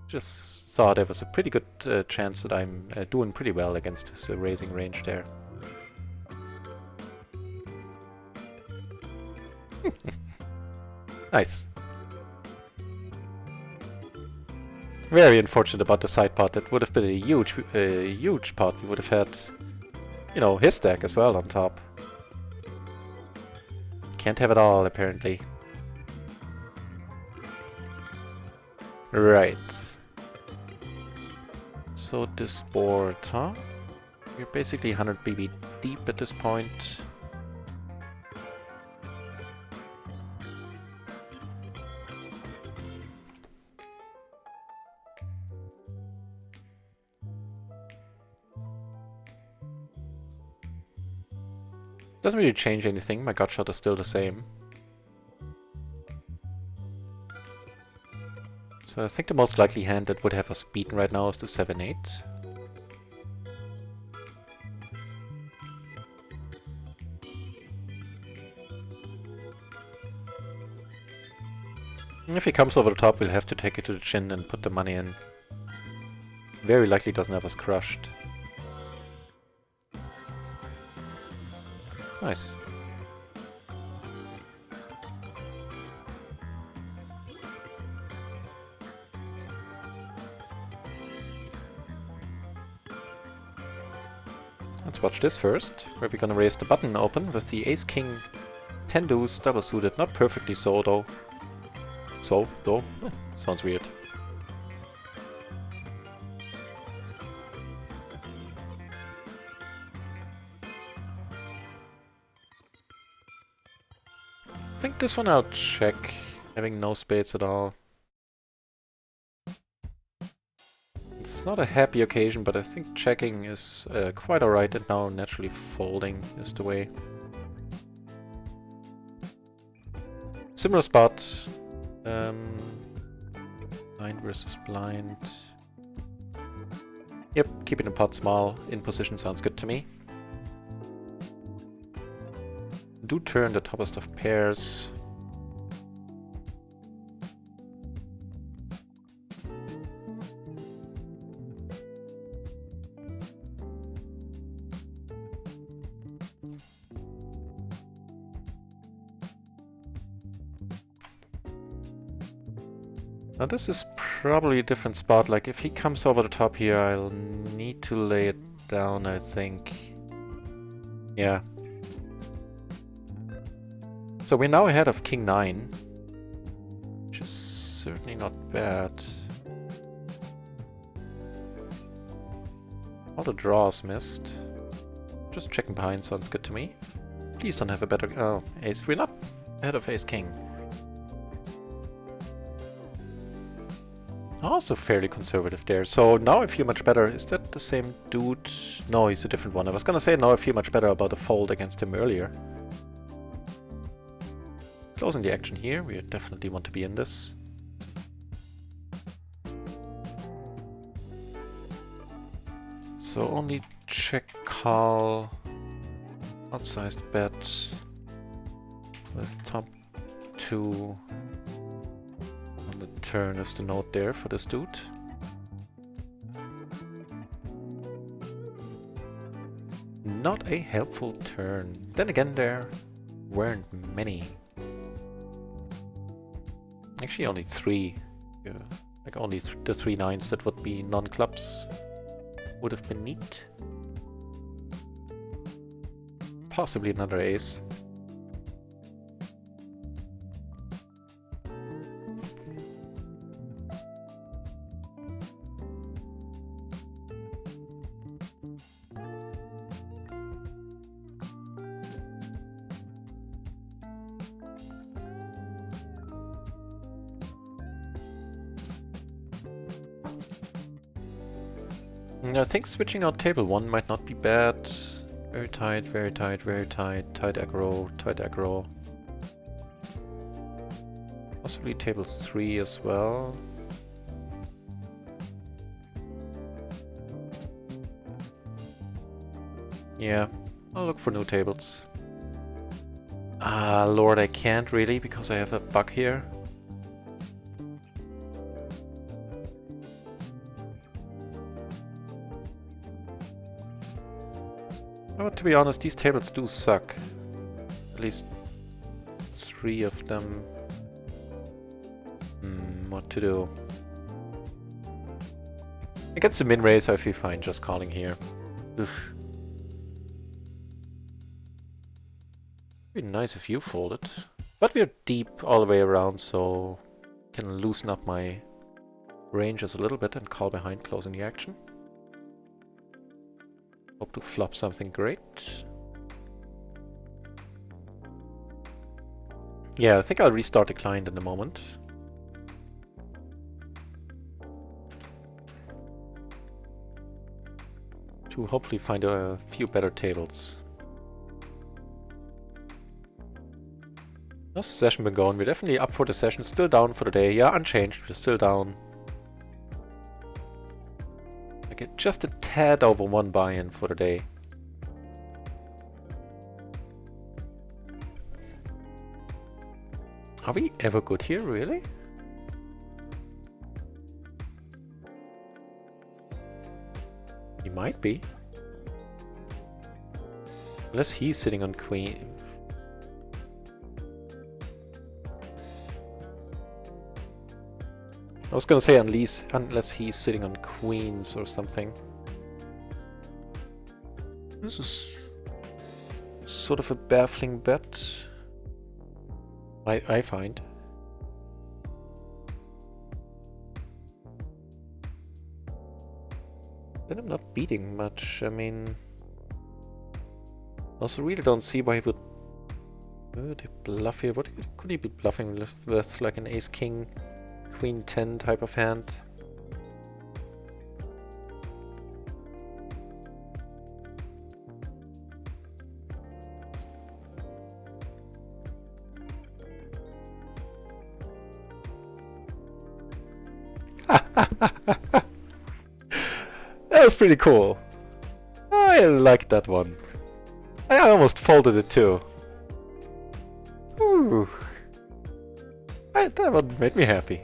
Just thought there was a pretty good chance that I'm doing pretty well against his raising range there. Nice. Very unfortunate about the side pot. That would have been a huge pot. We would have had, you know, his deck as well on top. Can't have it all, apparently. Right. So this board, huh? You're basically 100 BB deep at this point. Doesn't really change anything, my gut shot is still the same. So I think the most likely hand that would have us beaten right now is the 7-8. If he comes over the top, we'll have to take it to the chin and put the money in. Very likely doesn't have us crushed. Nice. Let's watch this first, where we're gonna raise the button open with the ace-king 10 deuce double suited. Not perfectly so, though. Sounds weird. I think this one I'll check, having no spades at all. It's not a happy occasion, but I think checking is quite alright, and now naturally folding is the way. Similar spot. Blind versus blind. Yep, keeping the pot small in position sounds good to me. Do turn the topest of pairs. Now this is probably a different spot. Like if he comes over the top here, I'll need to lay it down, I think. Yeah. So we're now ahead of King 9, which is certainly not bad. All the draws missed. Just checking behind sounds good to me. Please don't have a better... Oh, ace. We're not ahead of ace king. Also fairly conservative there. So now I feel much better. Is that the same dude? No, he's a different one. I was gonna say now I feel much better about the fold against him earlier. Closing the action here. We definitely want to be in this. So only check call. Outsized bet. With top 2 on the turn is the note there for this dude. Not a helpful turn. Then again, there weren't many. Actually, only 3. Yeah, like only the 3 nines that would be non-clubs would have been neat. Possibly another ace. I think switching out table 1 might not be bad. Very tight, very tight, very tight. Tight aggro, tight aggro. Possibly table 3 as well. Yeah, I'll look for new tables. Ah, Lord, I can't really because I have a bug here. But to be honest, these tables do suck. At least 3 of them. What to do? Against the min raise, I feel fine just calling here. Oof. Be nice if you folded. But we're deep all the way around, so can loosen up my ranges a little bit and call behind closing the action. Hope to flop something great. Yeah, I think I'll restart the client in a moment. To hopefully find a few better tables. How's the session been going? We're definitely up for the session. Still down for the day. Yeah, unchanged. We're still down. I get just a tad over 1 buy-in for the day. Are we ever good here, really? He might be. Unless he's sitting on queen. I was gonna say unless he's sitting on queens or something. This is sort of a baffling bet. I find. Then I'm not beating much. I mean, also really don't see why he would bluff here. What could he be bluffing with like an ace king, queen 10 type of hand? That was pretty cool. I like that one. I almost folded it too. Ooh. That one made me happy.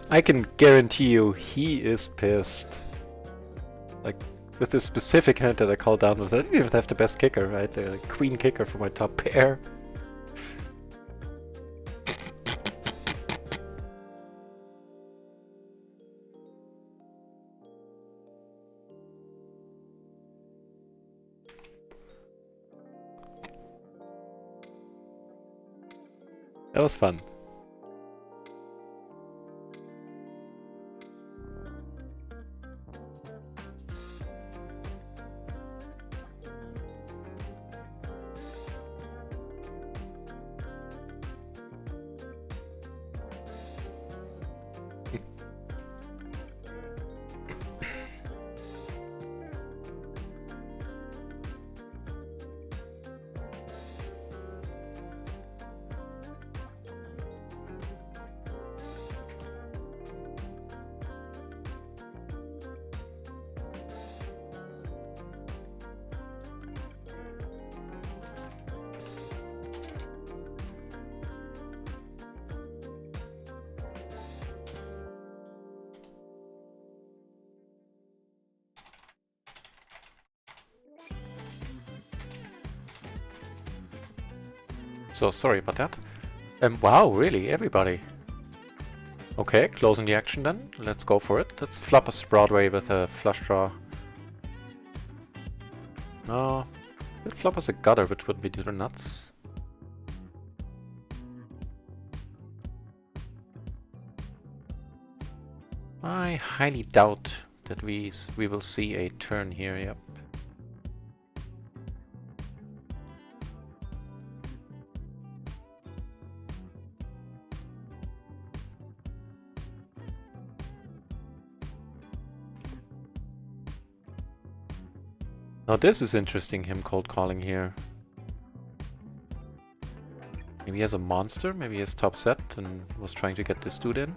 I can guarantee you he is pissed. Like, with this specific hand that I called down with, I didn't even have the best kicker, right? The queen kicker for my top pair. That was fun. So sorry about that. Wow, really, everybody. Okay, closing the action then. Let's go for it. Let's flop us Broadway with a flush draw. No, we'll flop us a gutter, which would be too nuts. I highly doubt that we will see a turn here, yep. Now this is interesting, him cold calling here. Maybe he has a monster, maybe he has top set and was trying to get this dude in.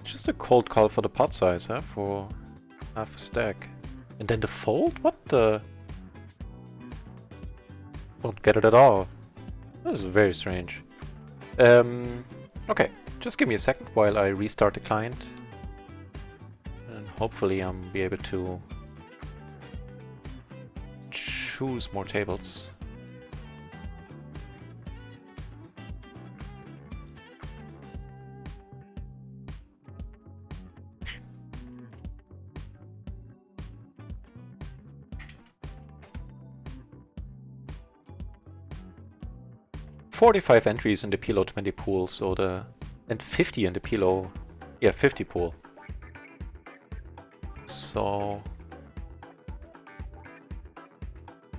Just a cold call for the pot size, huh? For half a stack. And then the fold? What the? Don't get it at all. This is very strange. Okay, just give me a second while I restart the client. And hopefully I'll be able to choose more tables. .45 entries in the PLO 20 pool, so and 50 in the PLO, yeah, 50 pool. So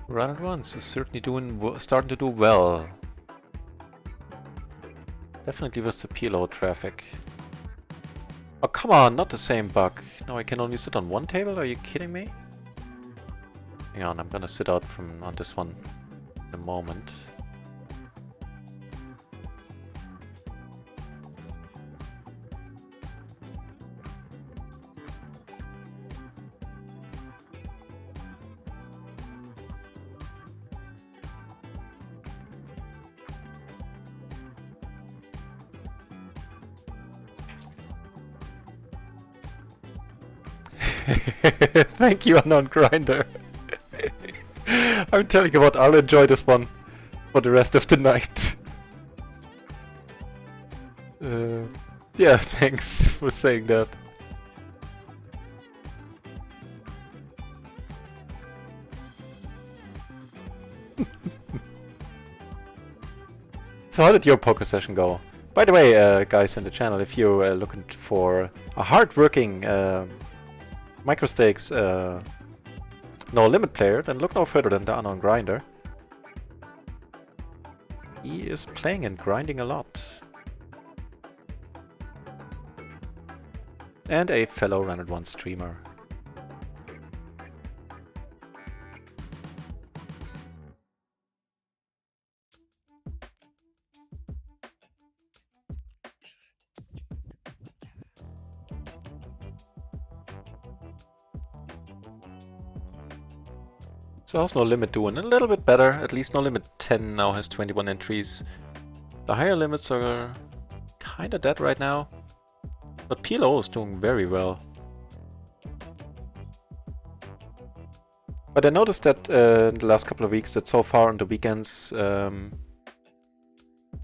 Run at Once is certainly starting to do well. Definitely with the PLO traffic. Oh come on, not the same bug. Now I can only sit on one table. Are you kidding me? Hang on, I'm gonna sit out on this one in a moment. Thank you, Unknown Grinder. I'm telling you what, I'll enjoy this one for the rest of the night. Yeah, thanks for saying that. So how did your poker session go? By the way, guys in the channel, if you're looking for a hard-working microstakes no limit player, then look no further than the Unknown Grinder. He is playing and grinding a lot. And a fellow Run at Once streamer. So how's No Limit doing? A little bit better. At least No Limit 10 now has 21 entries. The higher limits are kinda dead right now. But PLO is doing very well. But I noticed that in the last couple of weeks that so far on the weekends Run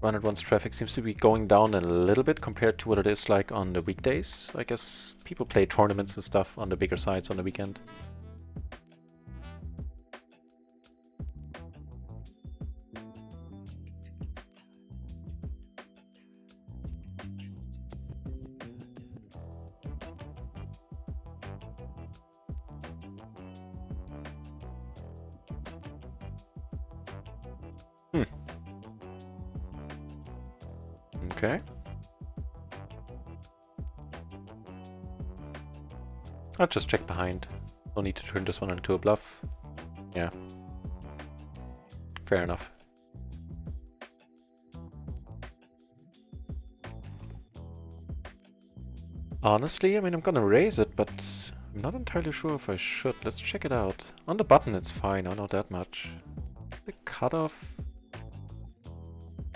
at Once traffic seems to be going down a little bit compared to what it is like on the weekdays. I guess people play tournaments and stuff on the bigger sites on the weekend. Okay. I'll just check behind. No need to turn this one into a bluff. Yeah. Fair enough. Honestly, I mean, I'm gonna raise it, but I'm not entirely sure if I should. Let's check it out. On the button, it's fine. I know that much. The cutoff...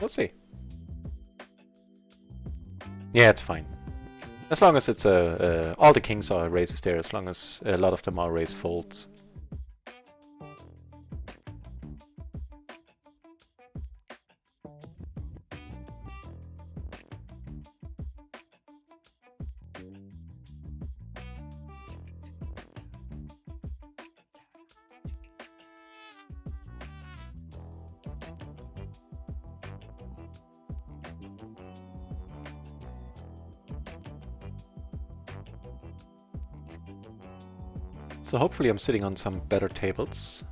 Let's see. Yeah, it's fine. As long as it's all the kings are raises there, as long as a lot of them are raised folds. So hopefully I'm sitting on some better tables.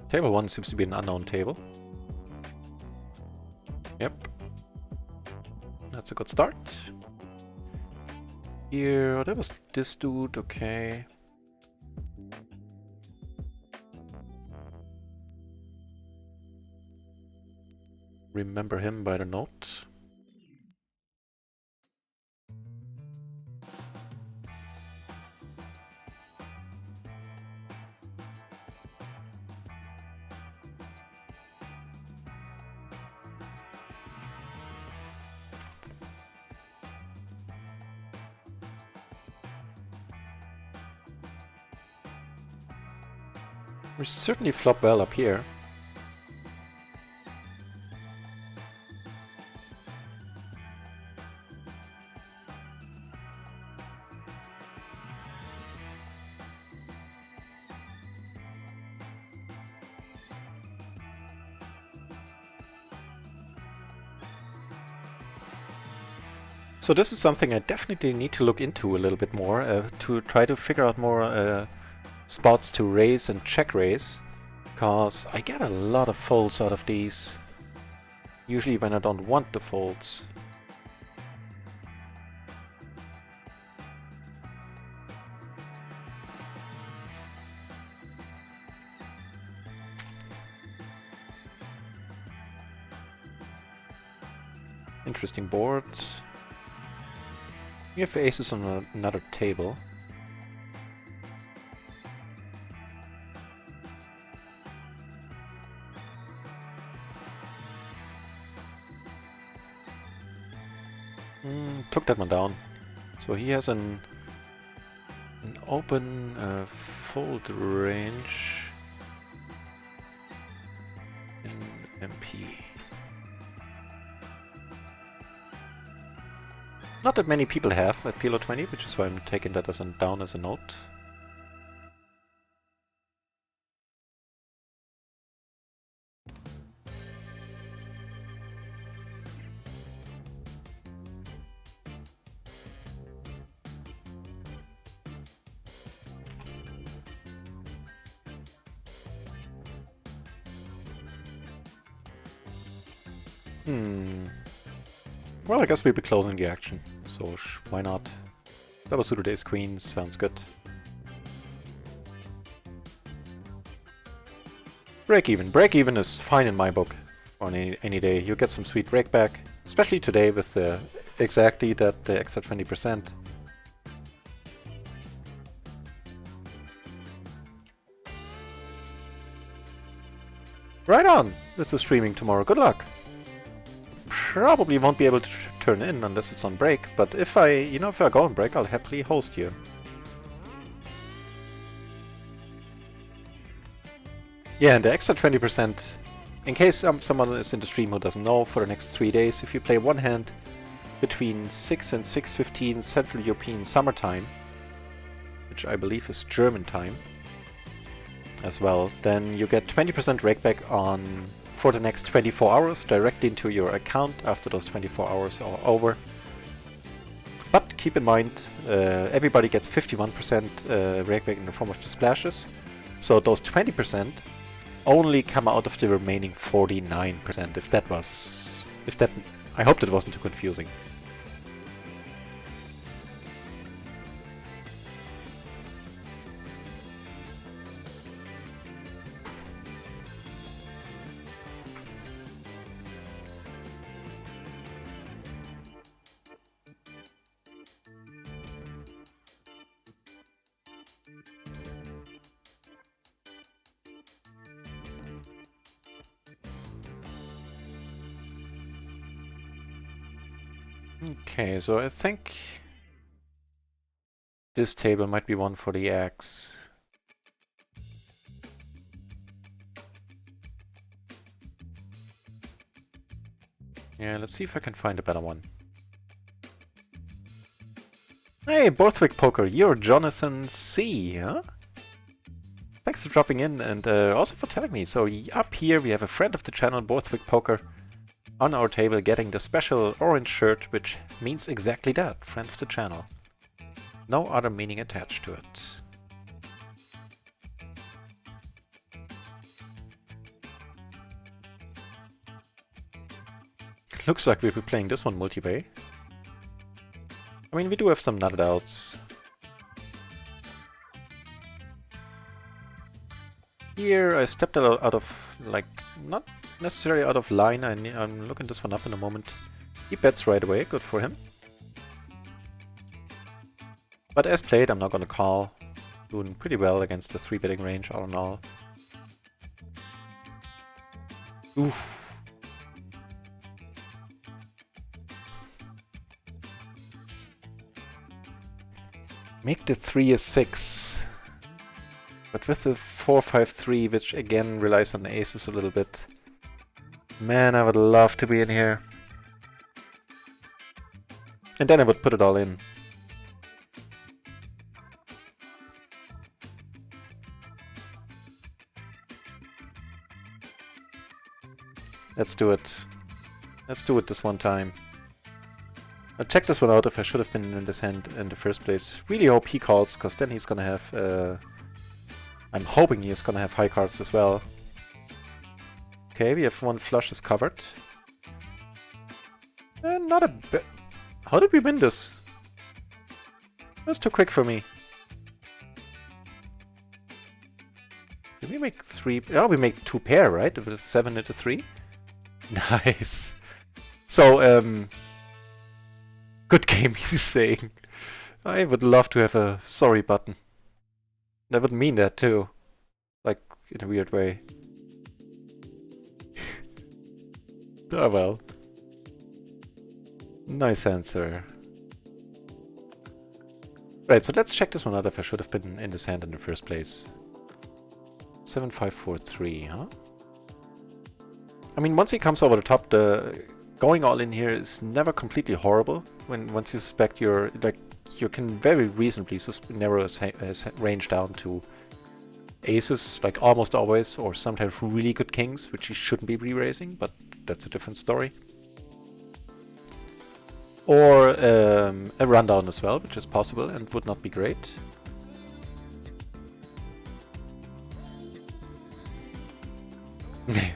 Table 1 seems to be an unknown table. Yep. That's a good start. Here, that was this dude, okay. Remember him by the note. We certainly flop well up here. So this is something I definitely need to look into a little bit more, to try to figure out more spots to raise and check raise, because I get a lot of folds out of these, usually when I don't want the folds. Interesting board. We have aces on another table. Took that one down. So he has an open fold range in MP. Not that many people have at PLO 20, which is why I'm taking that as down as a note. Well, I guess we'll be closing the action, so why not? Double suited ace queen sounds good. Break even. Break even is fine in my book on any day. You get some sweet break back, especially today with exactly that the extra 20%. Right on! This is streaming tomorrow. Good luck! Probably won't be able to turn in unless it's on break, but if I go on break, I'll happily host you. Yeah, and the extra 20%, in case someone is in the stream who doesn't know, for the next 3 days, if you play one hand between 6 and 6:15 Central European summertime, which I believe is German time as well, then you get 20% rakeback on for the next 24 hours directly into your account after those 24 hours are over. But keep in mind, everybody gets 51% rakeback in the form of the splashes, so those 20% only come out of the remaining 49%, I hope that wasn't too confusing. Okay, so I think This table might be one for the axe. Yeah, let's see if I can find a better one. Hey, Borthwick Poker, you're Jonathan C, huh? Thanks for dropping in and also for telling me. So up here we have a friend of the channel, Borthwick Poker, on our table getting the special orange shirt, which means exactly that, friend of the channel. No other meaning attached to it. Looks like we'll be playing this one multi-bay. I mean, we do have some nutted outs. Here I stepped out of, like, not necessarily out of line. I'm looking this one up in a moment. He bets right away, good for him. But as played, I'm not gonna call. Doing pretty well against the 3-betting range, all in all. Oof. Make the 3 a 6. But with the 4-5-3, which again relies on aces a little bit. Man, I would love to be in here. And then I would put it all in. Let's do it. Let's do it this one time. I'll check this one out if I should have been in this hand in the first place. Really hope he calls, because then he's gonna have... I'm hoping he is gonna have high cards as well. Okay, we have one flush is covered. Not a bit... How did we win this? That's too quick for me. Did we make 3... Oh, we make 2 pair, right? It was 7 into 3? Nice. So, good game, he's saying. I would love to have a sorry button. That would mean that too. Like, in a weird way. Oh well. Nice answer. Right, so let's check this one out if I should have been in this hand in the first place. 7-5-4-3, huh? I mean, once he comes over the top, the going all in here is never completely horrible. Once you suspect you're like, you can very reasonably narrow his range down to aces, like almost always, or sometimes really good kings, which he shouldn't be re-raising, but that's a different story. Or a rundown as well, which is possible and would not be great.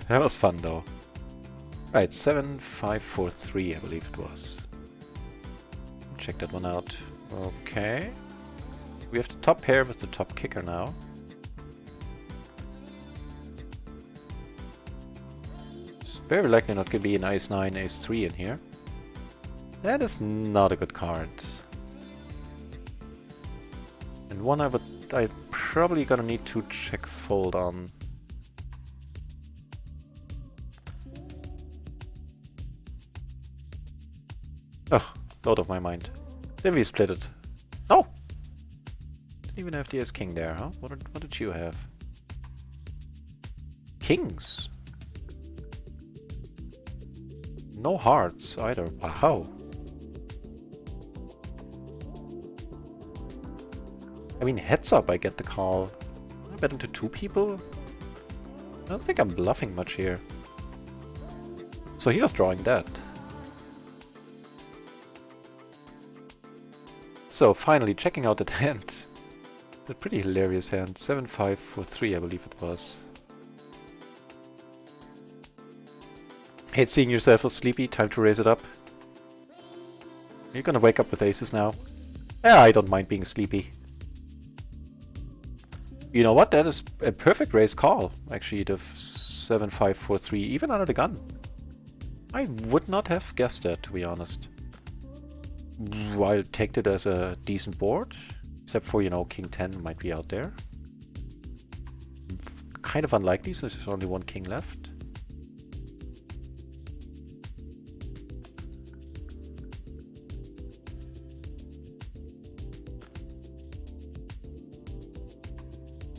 That was fun though. Right, 7-5-4-3 I believe it was. Check that one out. Okay. We have the top pair with the top kicker now. It's very likely not going to be an ace-9, ace-3 in here. That is not a good card. And one I'm probably gonna need to check fold on. Oh, out of my mind. Then we split it. No! Didn't even have the ace-king there, huh? What did you have? Kings? No hearts either. Wow. I mean, heads up, I get the call. I bet into 2 people? I don't think I'm bluffing much here. So he was drawing that. So finally, checking out that hand. A pretty hilarious hand. 7-5-4-3, I believe it was. Hate seeing yourself all sleepy. Time to raise it up. You're gonna wake up with aces now. Yeah, I don't mind being sleepy. You know what? That is a perfect raise call, actually, the 7-5-4-3, even under the gun. I would not have guessed that, to be honest. I'll take it as a decent board, except for, you know, king 10 might be out there. Kind of unlikely, since there's only one king left.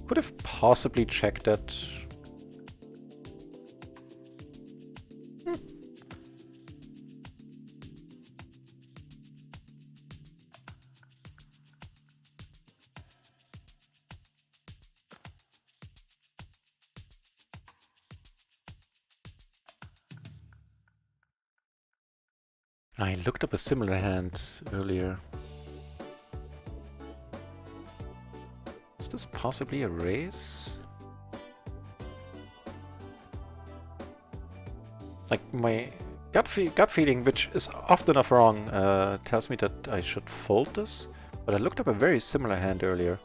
Could have possibly checked that. I looked up a similar hand earlier. Is this possibly a raise? Like my gut feeling, which is often enough wrong, tells me that I should fold this. But I looked up a very similar hand earlier.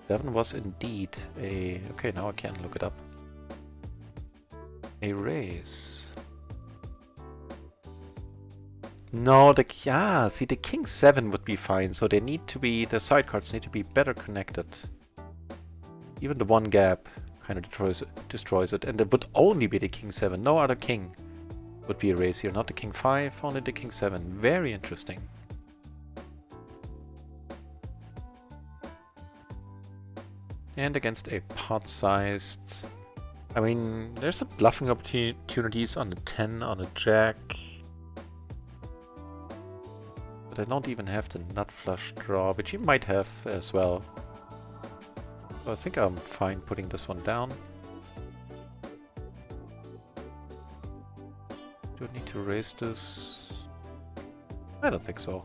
That one was indeed a... Okay, now I can look it up. A raise. No, see, the king 7 would be fine, so they need to be, the sidecards need to be better connected. Even the one gap kind of destroys it, and it would only be the king 7, no other king would be a raise here, not the king 5, only the king 7. Very interesting. And against a pot-sized... I mean, there's some bluffing opportunities on the 10, on the jack. But I don't even have the nut flush draw, which he might have as well. So I think I'm fine putting this one down. Do I need to raise this? I don't think so.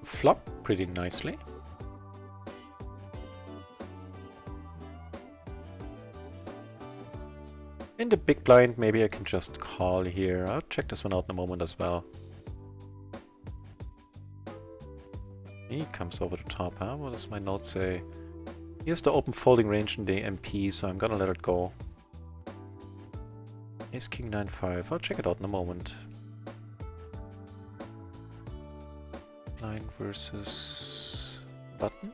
Flop pretty nicely. In the big blind, maybe I can just call here. I'll check this one out in a moment as well. He comes over the top, huh? What does my note say? Here's the open folding range in the MP, so I'm gonna let it go. Ace King 9-5. I'll check it out in a moment. Blind versus button.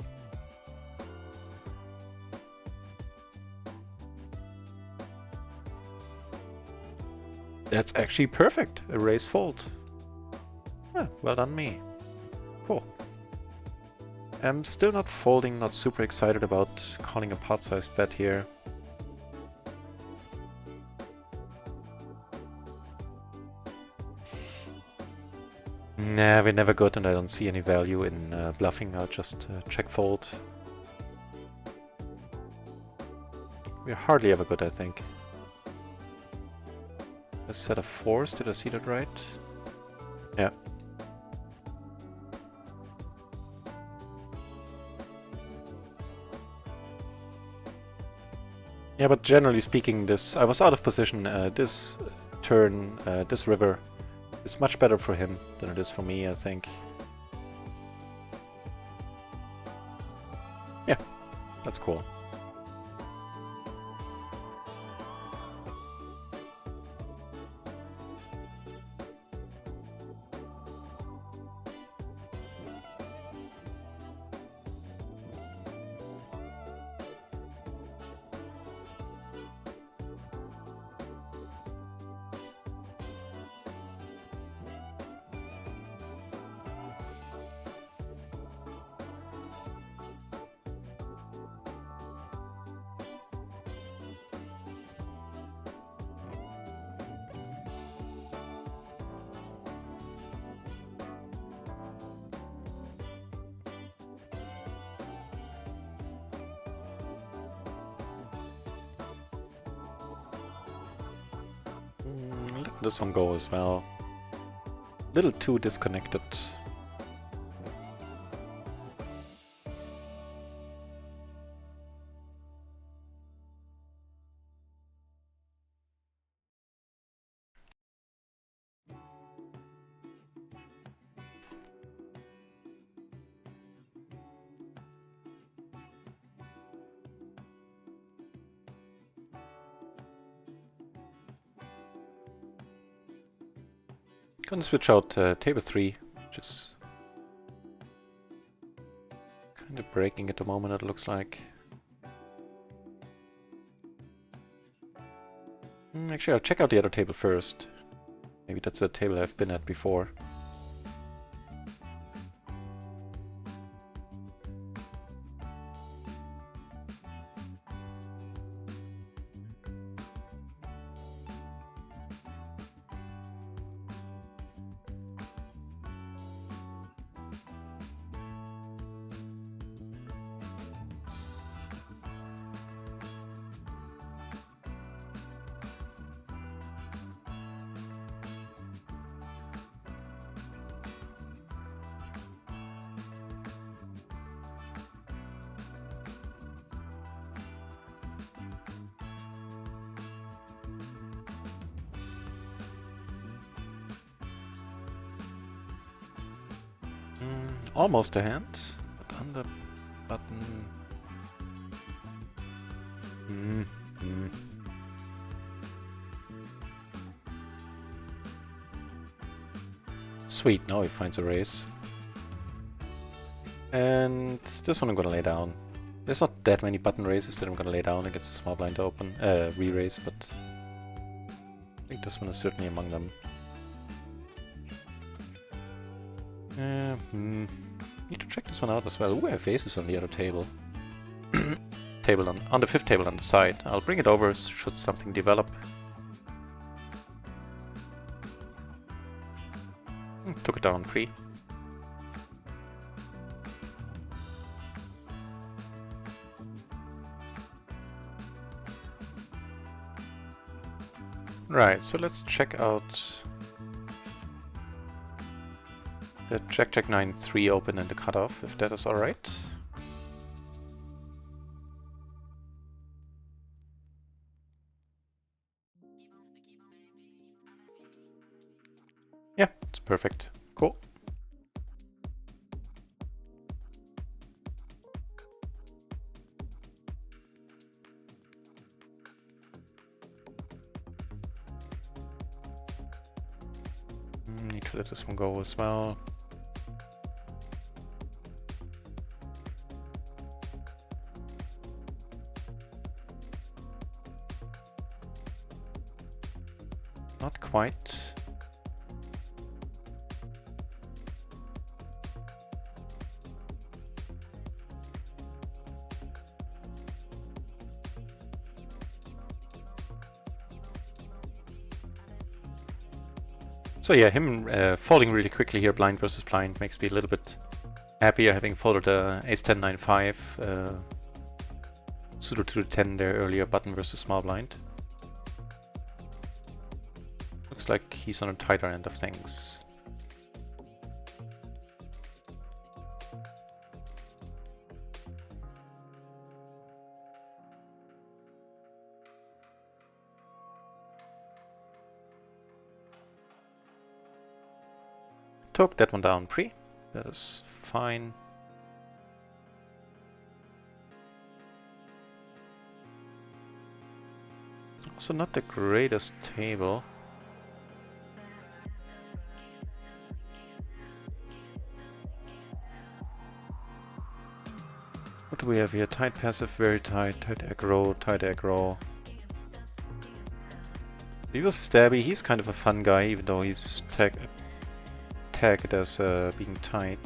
That's actually perfect. A raise fold. Yeah, well done me. Cool. I'm still not folding, not super excited about calling a pot-sized bet here. Nah, we're never good and I don't see any value in bluffing. I'll just check fold. We're hardly ever good, I think. A set of 4s, did I see that right? Yeah. Yeah, but generally speaking, I was out of position. This turn, this river, is much better for him than it is for me, I think. Yeah, that's cool. Let this one go as well. Little too disconnected. Gonna switch out table 3, which is kind of breaking at the moment, it looks like. Actually, I'll check out the other table first. Maybe that's a table I've been at before. Almost a hand, but on the button. Sweet, now he finds a raise. And this one I'm gonna lay down. There's not that many button raises that I'm gonna lay down against the small blind to open, re-raise, but I think this one is certainly among them. Need to check this one out as well. Ooh, I have aces on the other table. Table on the fifth table on the side. I'll bring it over should something develop. Took it down pre. Right, so let's check out the Jack 9-3 open and the cutoff, if that is alright. Yeah, it's perfect. Cool. Need to let this one go as well. Not quite. So yeah, him folding really quickly here, blind versus blind, makes me a little bit happier, having folded ace 10 9 5 suited to the 10 there earlier, button versus small blind. Looks like he's on a tighter end of things. Took that one down pre. That is fine. Also not the greatest table. What do we have here? Tight passive, very tight. Tight aggro, tight aggro. He was stabby. He's kind of a fun guy, even though he's tagged as being tight.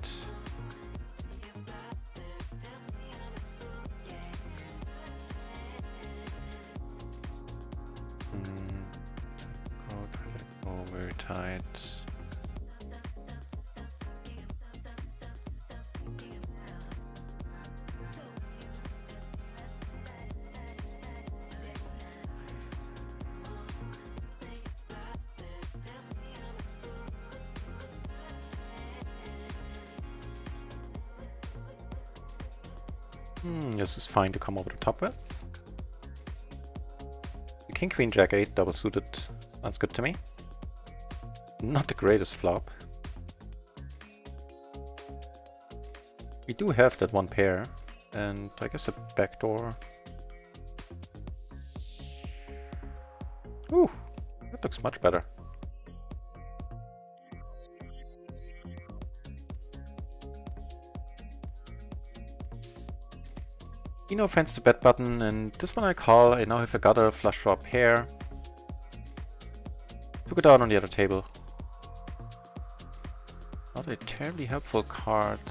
Oh, very tight. This is fine to come over the top with. The King Queen Jack 8 double suited sounds good to me. Not the greatest flop. We do have that one pair, and I guess a backdoor. Ooh, that looks much better. No offense to bet button, and this one I call. I now have a gutter, flush draw pair. Took it down on the other table. Not a terribly helpful card.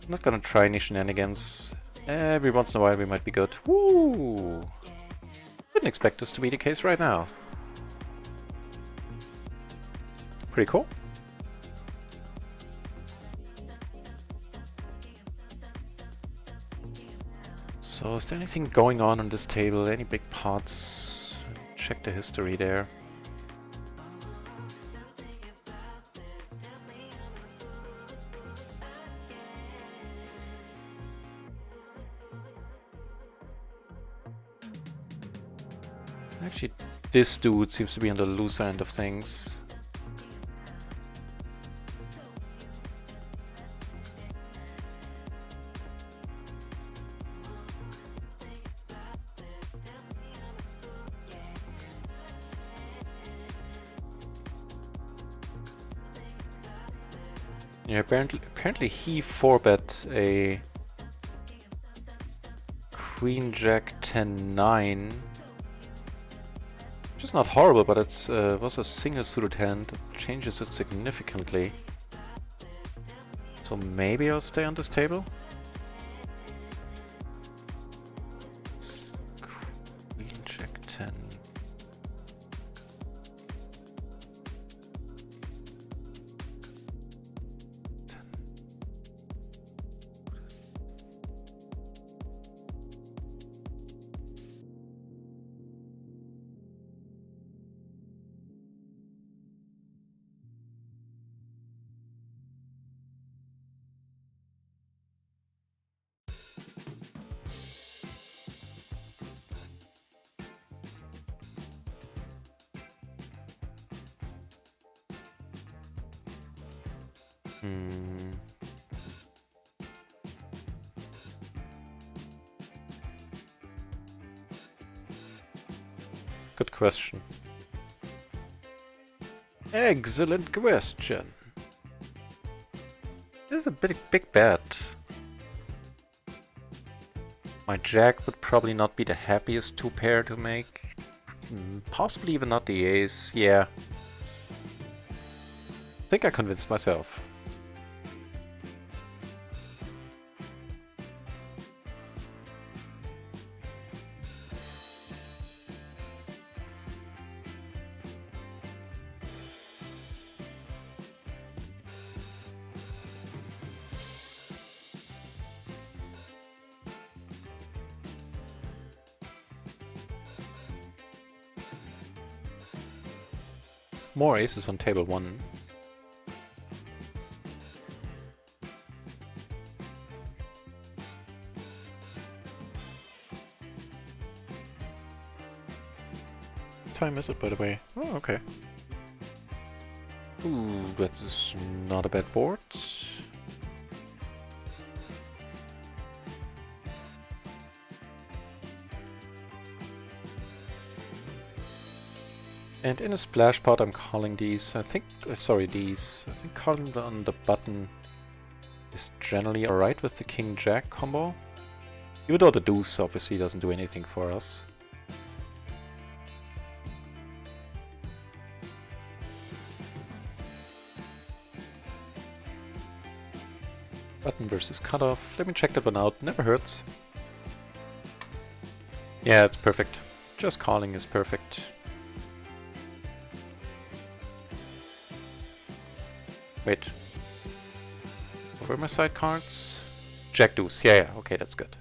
I'm not gonna try any shenanigans. Every once in a while we might be good. Woo! Didn't expect this to be the case right now. Pretty cool. So is there anything going on this table? Any big pots? Check the history there. Actually, this dude seems to be on the looser end of things. Yeah, apparently he 4-bet a Queen Jack 10-9. Which is not horrible, but it's was a single suited hand. It changes it significantly. So maybe I'll stay on this table. Queen Jack 10. Good question. Excellent question. This is a big bet. My jack would probably not be the happiest 2-pair to make. Possibly even not the ace. Yeah. I think I convinced myself. More aces on table 1. What time is it, by the way? Oh, okay. Ooh, that is not a bad board. And in a splash pot, I'm calling these. I think, sorry, these. I think calling them on the button is generally alright with the King-Jack combo. Even though the deuce obviously doesn't do anything for us. Button versus cutoff. Let me check that one out. Never hurts. Yeah, it's perfect. Just calling is perfect. Wait. Where are my side cards? Jack deuce. Yeah, okay, that's good.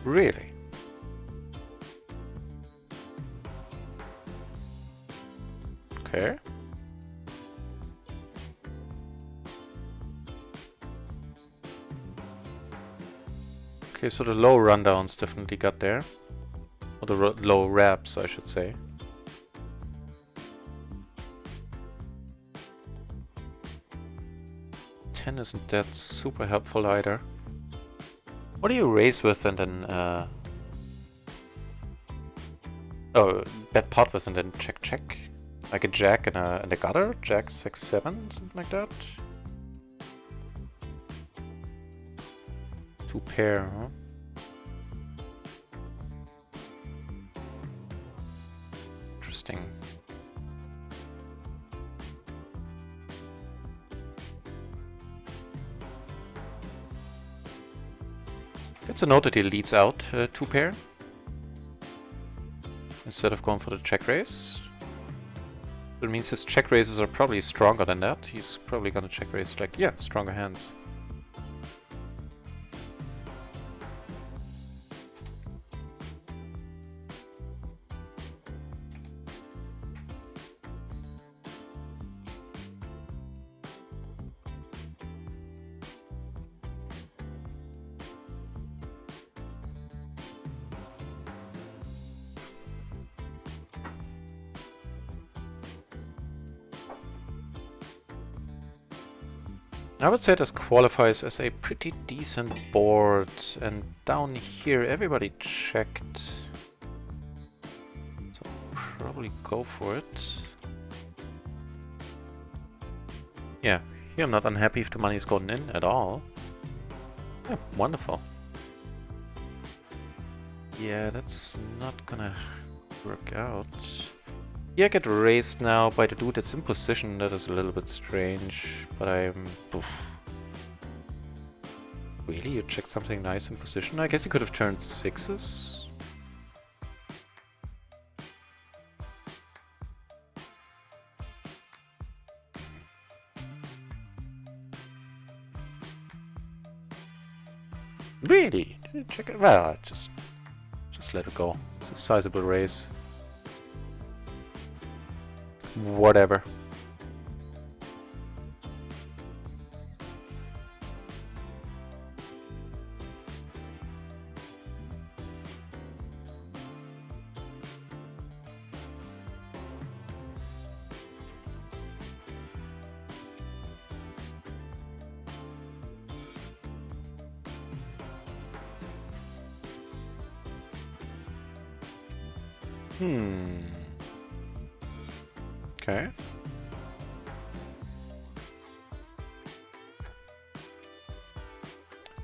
Really? Okay. Okay, so the low rundowns definitely got there. Or the low wraps, I should say. Ten isn't that super helpful either. What do you raise with and then oh, bet pot with and then check? Like a jack and a gutter? Jack 6-7, something like that? 2-pair, huh? Interesting. It's a note that he leads out 2-pair instead of going for the check raise. That means his check raises are probably stronger than that. He's probably gonna check raise like, yeah, stronger hands. I would say this qualifies as a pretty decent board, and down here everybody checked. So probably go for it. Yeah, here I'm not unhappy if the money is going in at all. Yeah, wonderful. Yeah, that's not gonna work out. Yeah, I get raised now by the dude that's in position. That is a little bit strange, but I'm... Oof. Really? You checked something nice in position? I guess you could have turned sixes? Really? Did you check it? Well, just let it go. It's a sizable raise. Whatever. Okay.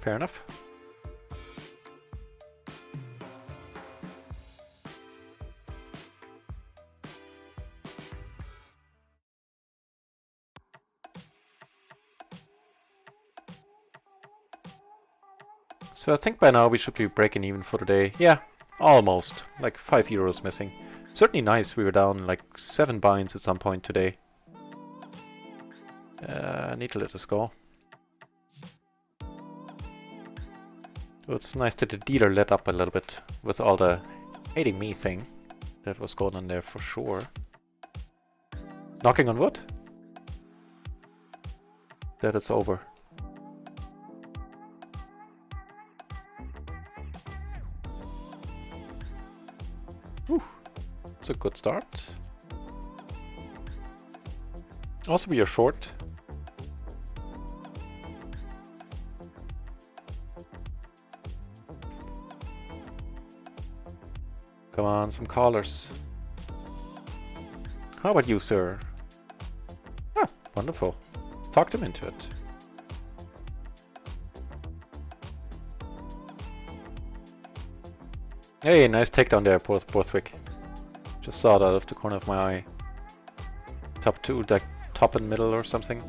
Fair enough. So I think by now we should be breaking even for the day. Yeah, almost. Like 5 euros missing. Certainly nice we were down like 7 binds at some point today. I need to let this go. Well, it's nice that the dealer let up a little bit with all the hating me thing that was going on there for sure. Knocking on wood? That it's over. Whew. It's a good start. Also, we are short. Come on, some callers. How about you, sir? Ah, wonderful. Talk them into it. Hey, nice takedown there, Borthwick. Just saw it out of the corner of my eye. Top two, like top and middle or something.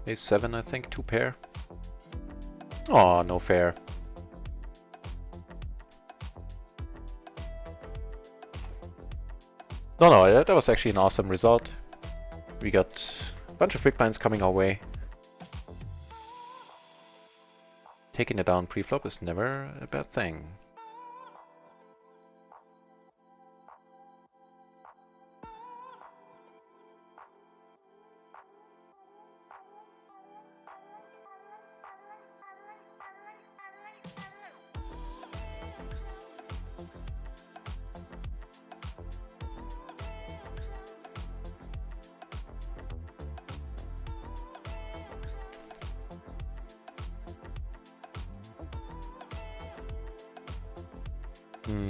A7, I think, 2 pair. Oh, no fair. No, that was actually an awesome result. We got a bunch of big blinds coming our way. Taking it down pre-flop is never a bad thing.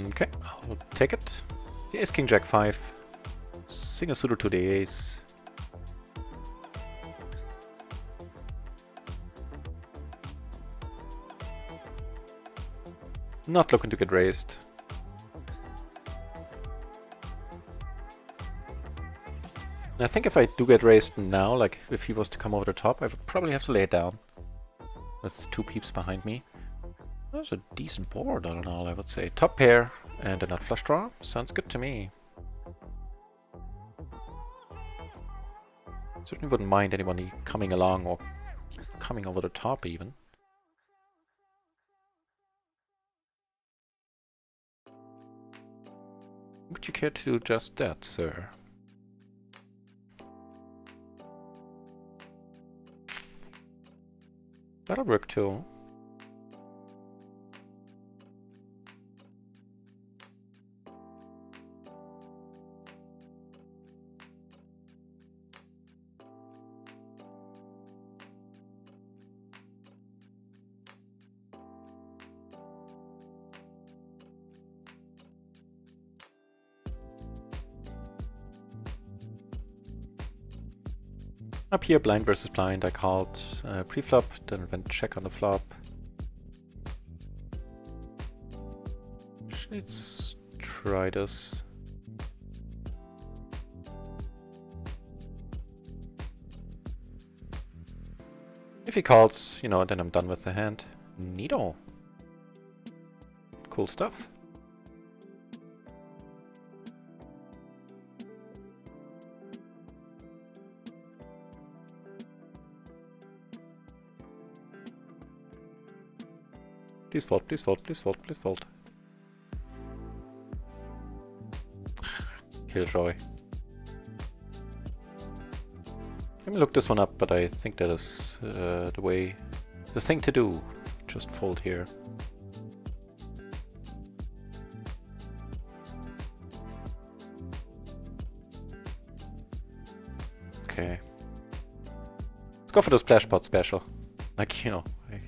Okay, I'll take it. Ace King Jack 5. Single suitor to the ace. Not looking to get raised. And I think if I do get raised now, like if he was to come over the top, I would probably have to lay it down. With 2 peeps behind me. That's a decent board all in all, I would say. Top pair and a nut flush draw. Sounds good to me. Certainly wouldn't mind anybody coming along or coming over the top even. Would you care to do just that, sir? That'll work too. Up here, blind versus blind, I called pre-flop, then went check on the flop. Let's try this. If he calls, you know, then I'm done with the hand. Neato. Cool stuff. Please fold, please fold, please fold, please fold. Killjoy. Let me look this one up, but I think that is the thing to do. Just fold here. Okay. Let's go for the splash pot special. Like, you know, I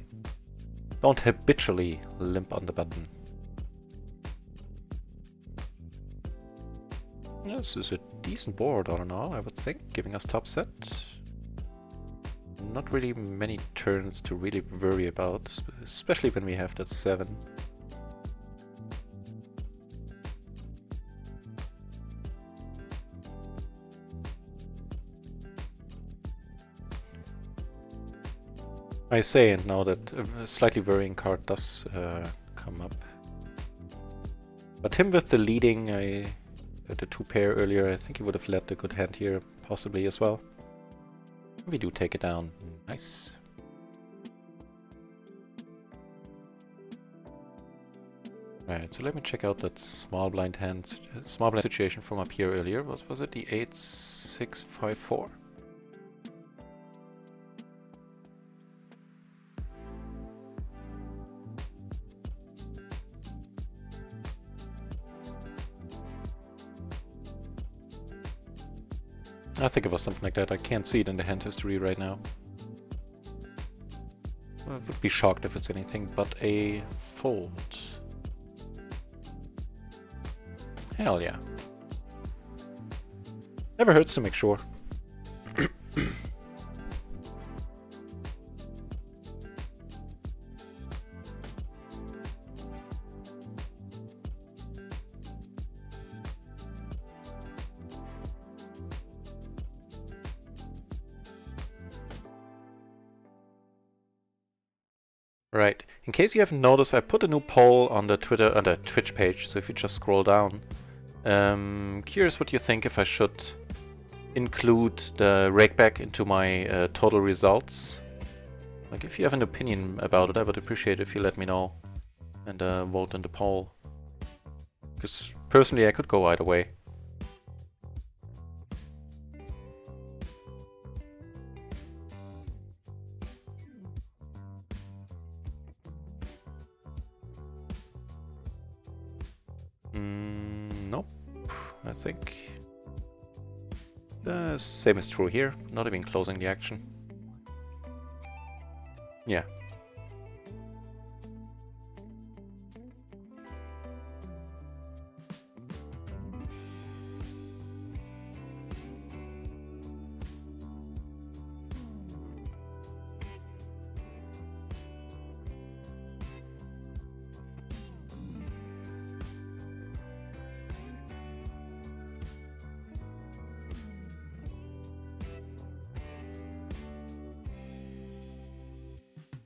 don't habitually limp on the button. This is a decent board all in all, I would think, giving us top set. Not really many turns to really worry about, especially when we have that 7. I say, and now that a slightly worrying card does come up. But him with the leading, the 2 pair earlier, I think he would have led the good hand here, possibly as well. We do take it down. Nice. Right, so let me check out that small blind hand, small blind situation from up here earlier. What was it? The 8-6-5-4? I think it was something like that. I can't see it in the hand history right now. I would be shocked if it's anything but a fold. Hell yeah. Never hurts to make sure. Right. In case you haven't noticed, I put a new poll on the Twitch page, so if you just scroll down. Curious what you think if I should include the rakeback into my total results. Like, if you have an opinion about it, I would appreciate it if you let me know and vote in the poll. Because personally, I could go either way. Nope, I think the same is true here, not even closing the action. Yeah.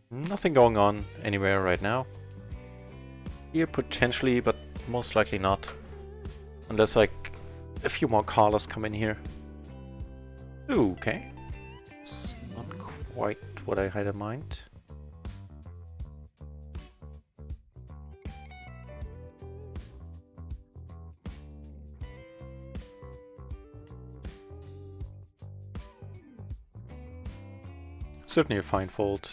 Nothing going on anywhere right now. Here potentially, but most likely not. Unless like a few more callers come in here. Ooh, okay. It's not quite what I had in mind. Certainly a fine fold.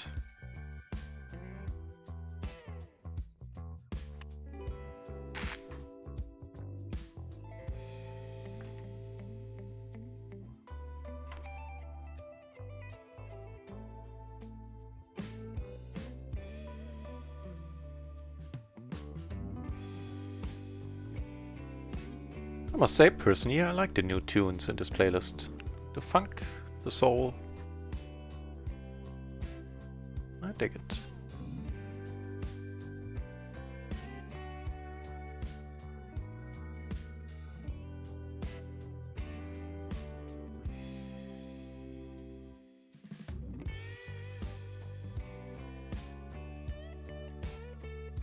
I must say, personally, I like the new tunes in this playlist. The funk, the soul, dig it.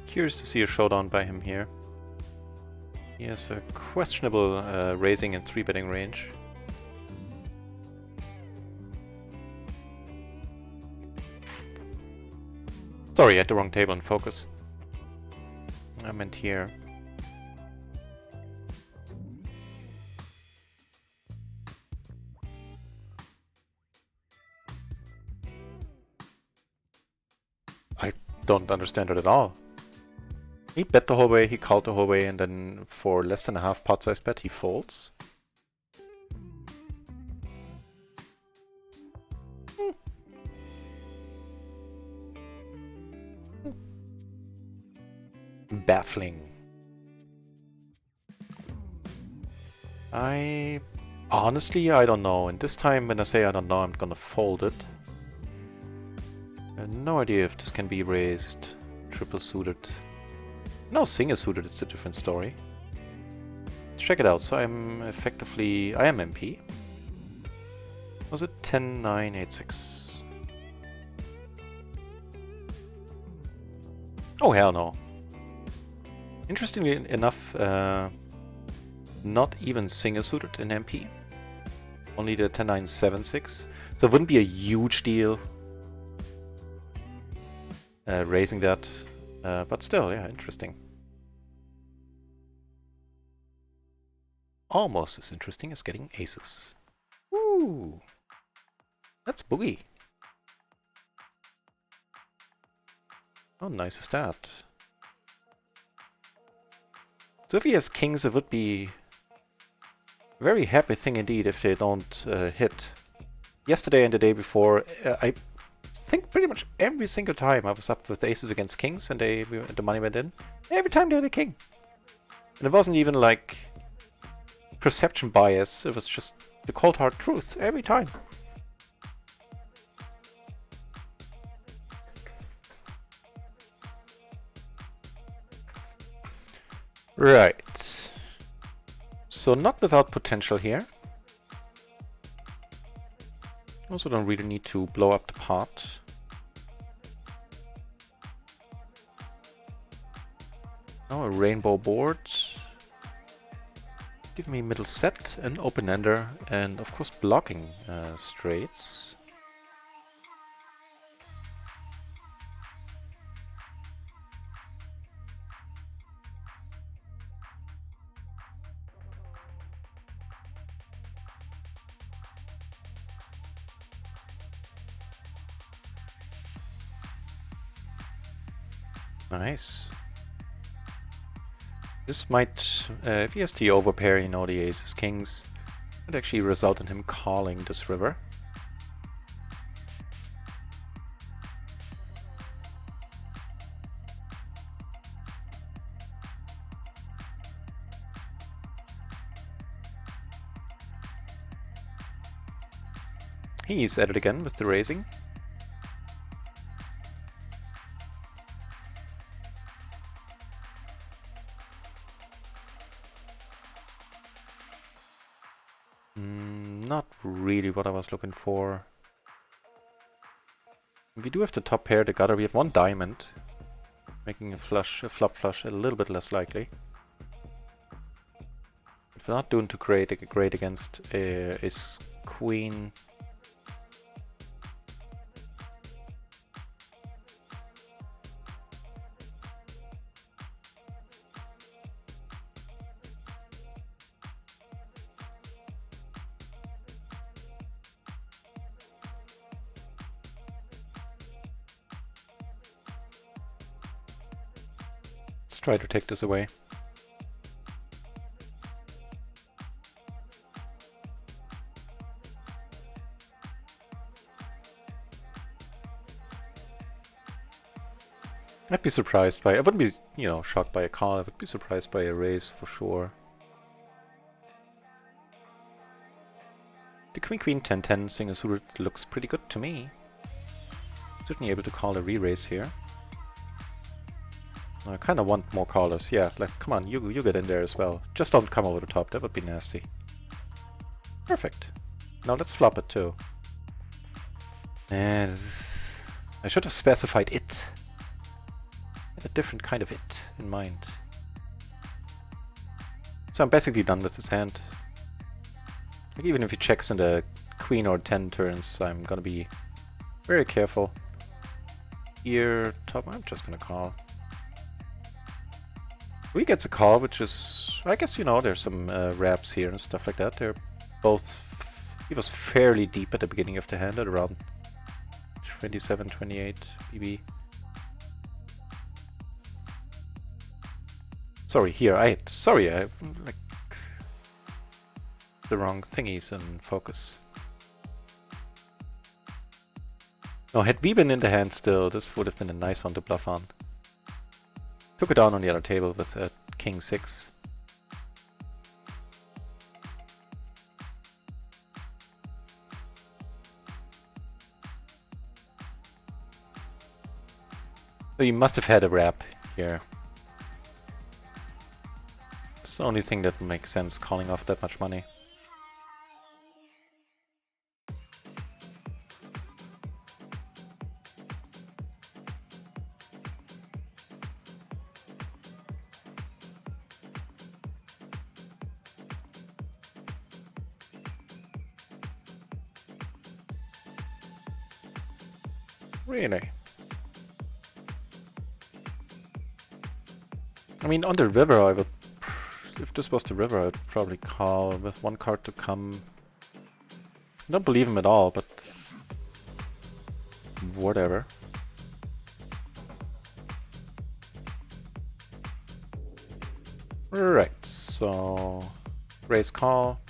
Curious to see a showdown by him here. He has a questionable raising and 3-betting range. Sorry, I had the wrong table in focus. I meant here. I don't understand it at all. He bet the whole way, he called the whole way, and then for less than a half pot size bet, he folds. Baffling. Honestly, I don't know. And this time when I say I don't know, I'm gonna fold it. I have no idea if this can be raised triple suited. No, single suited, it's a different story. Let's check it out. So I'm effectively... I am MP. Was it 10, 9, 8, 6? Oh, hell no. Interestingly enough, not even single suited in MP. Only the 10, 9, 7, 6. So it wouldn't be a huge deal raising that. But still, yeah, interesting. Almost as interesting as getting aces. Woo! That's boogie. How nice is that? So if he has kings, it would be a very happy thing indeed if they don't hit. Yesterday and the day before, I think pretty much every single time I was up with aces against kings and the money went in. Every time they had a king. And it wasn't even like perception bias, it was just the cold hard truth every time. Right. So not without potential here. Also don't really need to blow up the pot. Now a rainbow board. Give me middle set, an open-ender, and of course blocking straights. Nice. This might, if he has the overpair, you know, the aces, kings, would actually result in him calling this river. He's at it again with the raising. Not really what I was looking for. We do have the top pair, the gutter. We have one diamond, making a flop flush a little bit less likely. If we're not doing too great against ace queen. Let's try to take this away. I'd be surprised by... I wouldn't be, you know, shocked by a call. I would be surprised by a raise for sure. The queen queen 10-10 single suited looks pretty good to me. So Certainly able to call a re-raise here. I kind of want more callers. Yeah, like, come on, you get in there as well. Just don't come over the top. That would be nasty. Perfect. Now let's flop it too. And I should have specified it. A different kind of it in mind. So I'm basically done with this hand. Like, even if he checks in the queen or 10 turns, I'm gonna be very careful. Here, top, I'm just gonna call. We gets a call, which is, I guess, you know, there's some wraps here and stuff like that. They're both, he was fairly deep at the beginning of the hand at around 27, 28 BB. Sorry, here, I have like the wrong thingies in focus. No, had we been in the hand still, this would have been a nice one to bluff on. Took it down on the other table with King 6. So you must have had a wrap here. It's the only thing that makes sense, calling off that much money. Really? I mean, on the river I would... If this was the river, I'd probably call with one card to come. I don't believe him at all, but... whatever. Right, so... raise call.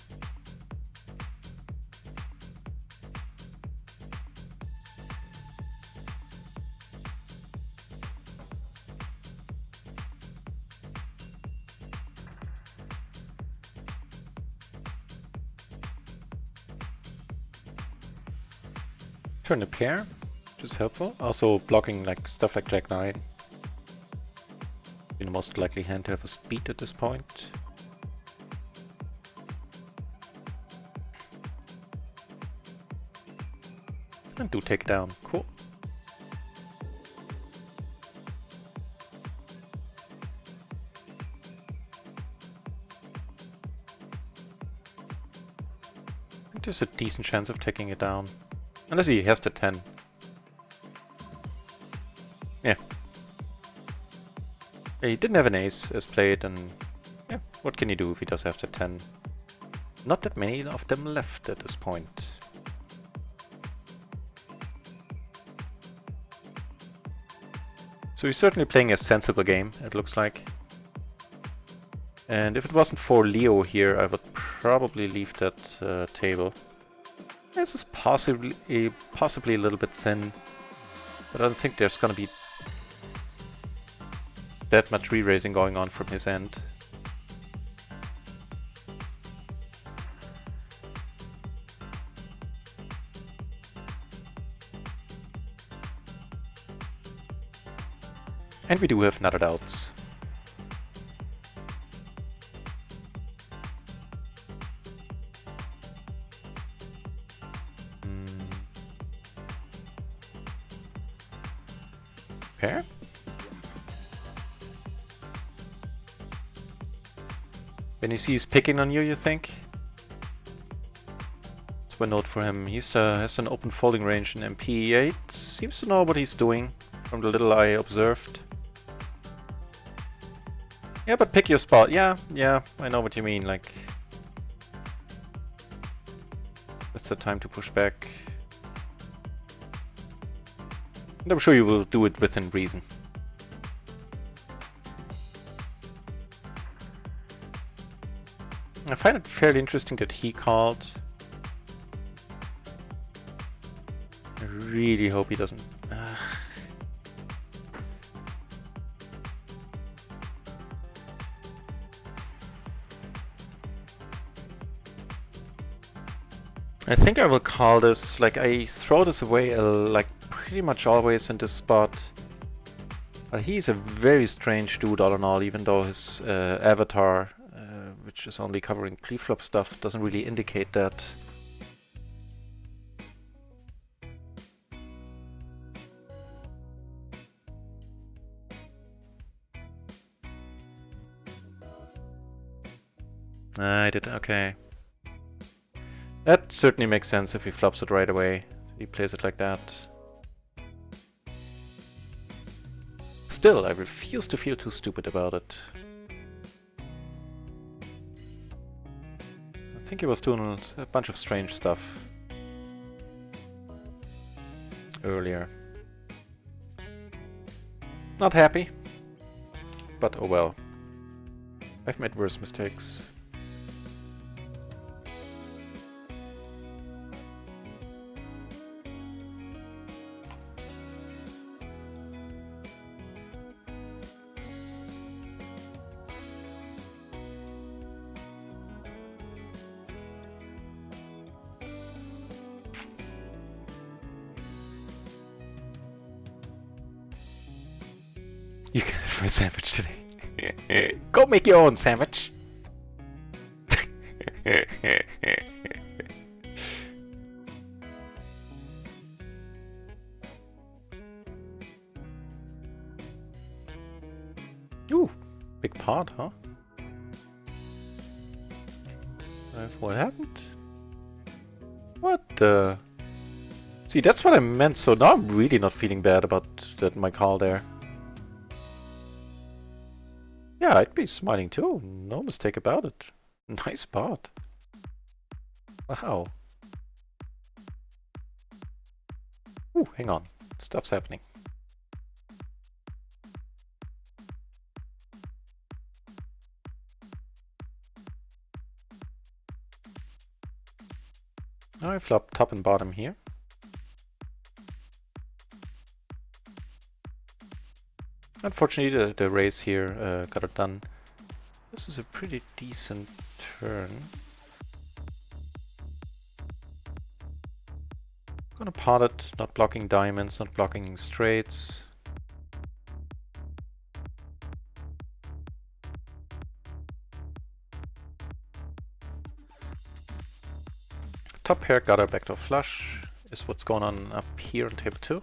Turn a pair, which is helpful. Also blocking like stuff like Jack 9. Be the most likely hand to have a speed at this point. And do take down. Cool. I think there's a decent chance of taking it down. Unless he has the 10. Yeah. He didn't have an ace as played, and yeah, what can you do if he does have the 10? Not that many of them left at this point. So he's certainly playing a sensible game, it looks like. And if it wasn't for Leo here, I would probably leave that table. This is possibly a little bit thin, but I don't think there's gonna be that much re-raising going on from his end. And we do have nutted outs. Pair? When you see he's picking on you, you think? That's one note for him. He has an open folding range in MP. Yeah, he seems to know what he's doing from the little I observed. Yeah, but pick your spot. Yeah, I know what you mean. Like, it's the time to push back. And I'm sure you will do it within reason. I find it fairly interesting that he called. I really hope he doesn't. I think I will call this, like, I throw this away like pretty much always in this spot. But he's a very strange dude all in all, even though his avatar, which is only covering pre-flop stuff, doesn't really indicate that. I did, okay. That certainly makes sense if he flops it right away. He plays it like that. Still, I refuse to feel too stupid about it. I think he was doing a bunch of strange stuff earlier. Not happy, but oh well. I've made worse mistakes. You can have my sandwich today. Go make your own sandwich. Ooh, big pot, huh? What happened? What the? See, that's what I meant. So now I'm really not feeling bad about that my call there. Yeah, I'd be smiling too. No mistake about it. Nice spot. Wow. Ooh, hang on. Stuff's happening. Now I flop top and bottom here. Unfortunately, the raise here got it done. This is a pretty decent turn. Gonna pot it, not blocking diamonds, not blocking straights. Top pair got a backdoor flush, is what's going on up here on table 2.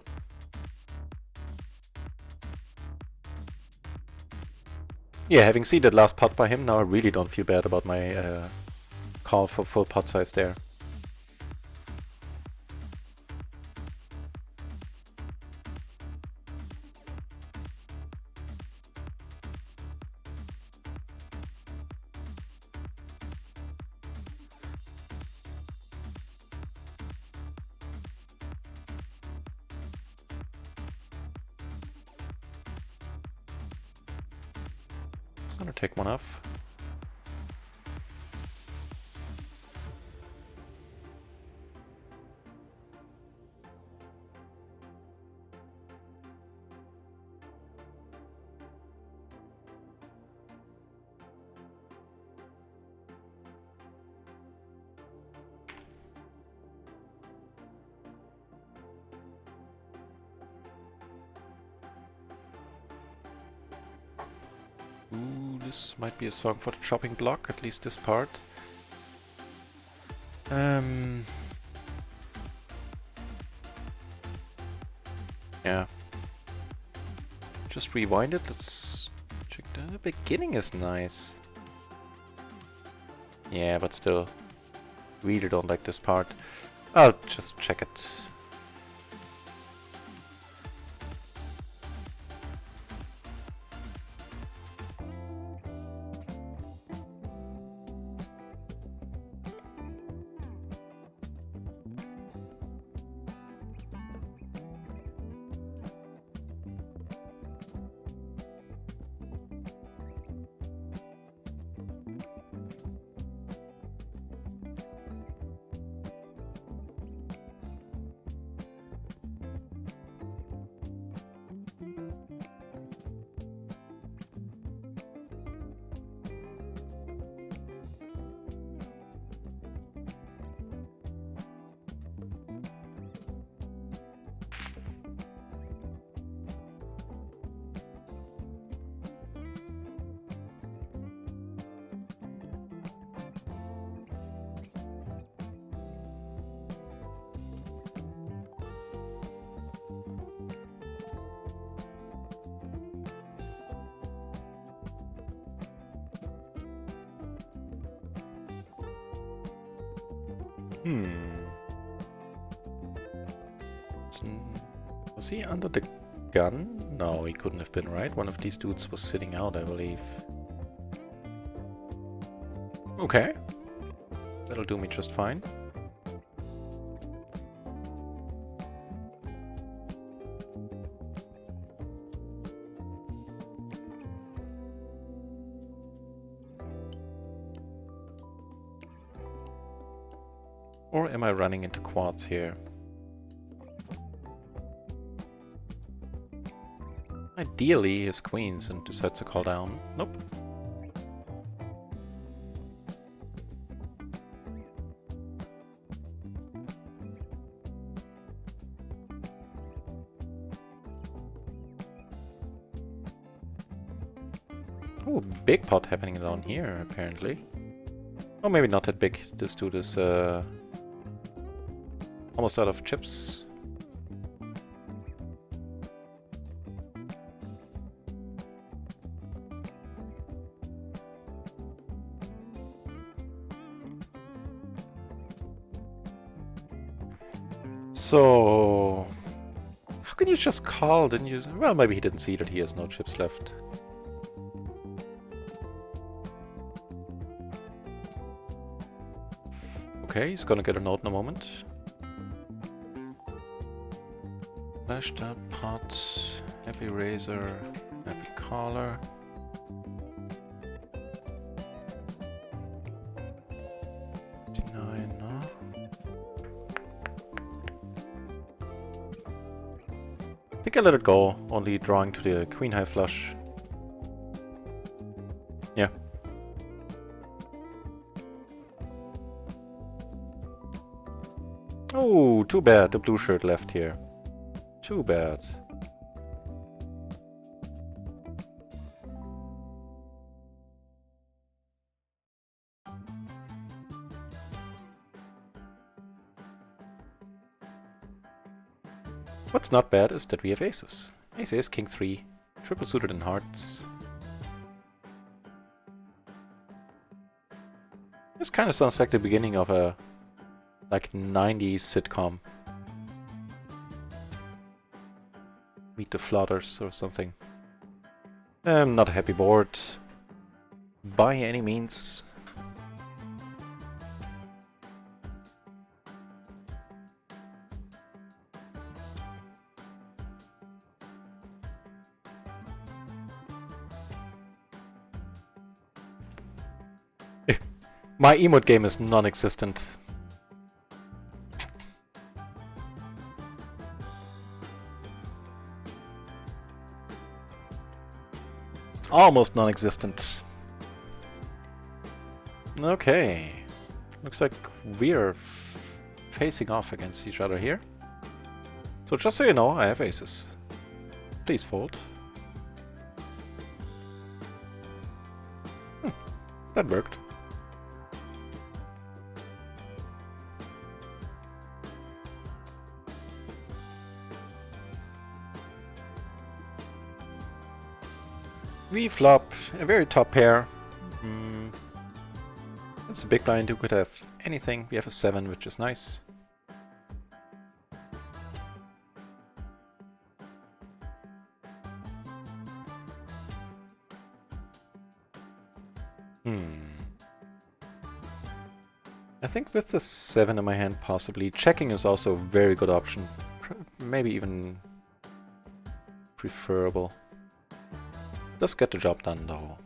Yeah, having seen that last pot by him, now I really don't feel bad about my call for full pot size there. I'm gonna take one off. Ooh, this might be a song for the chopping block, at least this part. Yeah. Just rewind it, let's check the beginning is nice. Yeah, but still, really don't like this part. I'll just check it. Was he under the gun? No, he couldn't have been, right? One of these dudes was sitting out, I believe. Okay. That'll do me just fine. Or am I running into quads here? Ideally, his queens and decides to call down. Nope. Oh, big pot happening down here, apparently. Oh, maybe not that big. This dude is almost out of chips. So, how can you just call? Didn't you? Well, maybe he didn't see that he has no chips left. Okay, he's gonna get a note in a moment. Flash that pot, happy razor, happy caller. I think I let it go, only drawing to the queen high flush. Yeah. Oh, too bad the blue shirt left here. Too bad. What's not bad is that we have aces. Ace is king 3, triple suited in hearts. This kind of sounds like the beginning of a like 90s sitcom. Meet the Flooders or something. Not a happy board by any means. My emote game is non-existent. Almost non-existent. Okay. Looks like we're facing off against each other here. So just so you know, I have aces. Please fold. That worked. We flop a very top pair. That's a big blind who could have anything. We have a 7, which is nice. I think with the 7 in my hand, possibly. Checking is also a very good option. Maybe even preferable. Does get the job done though.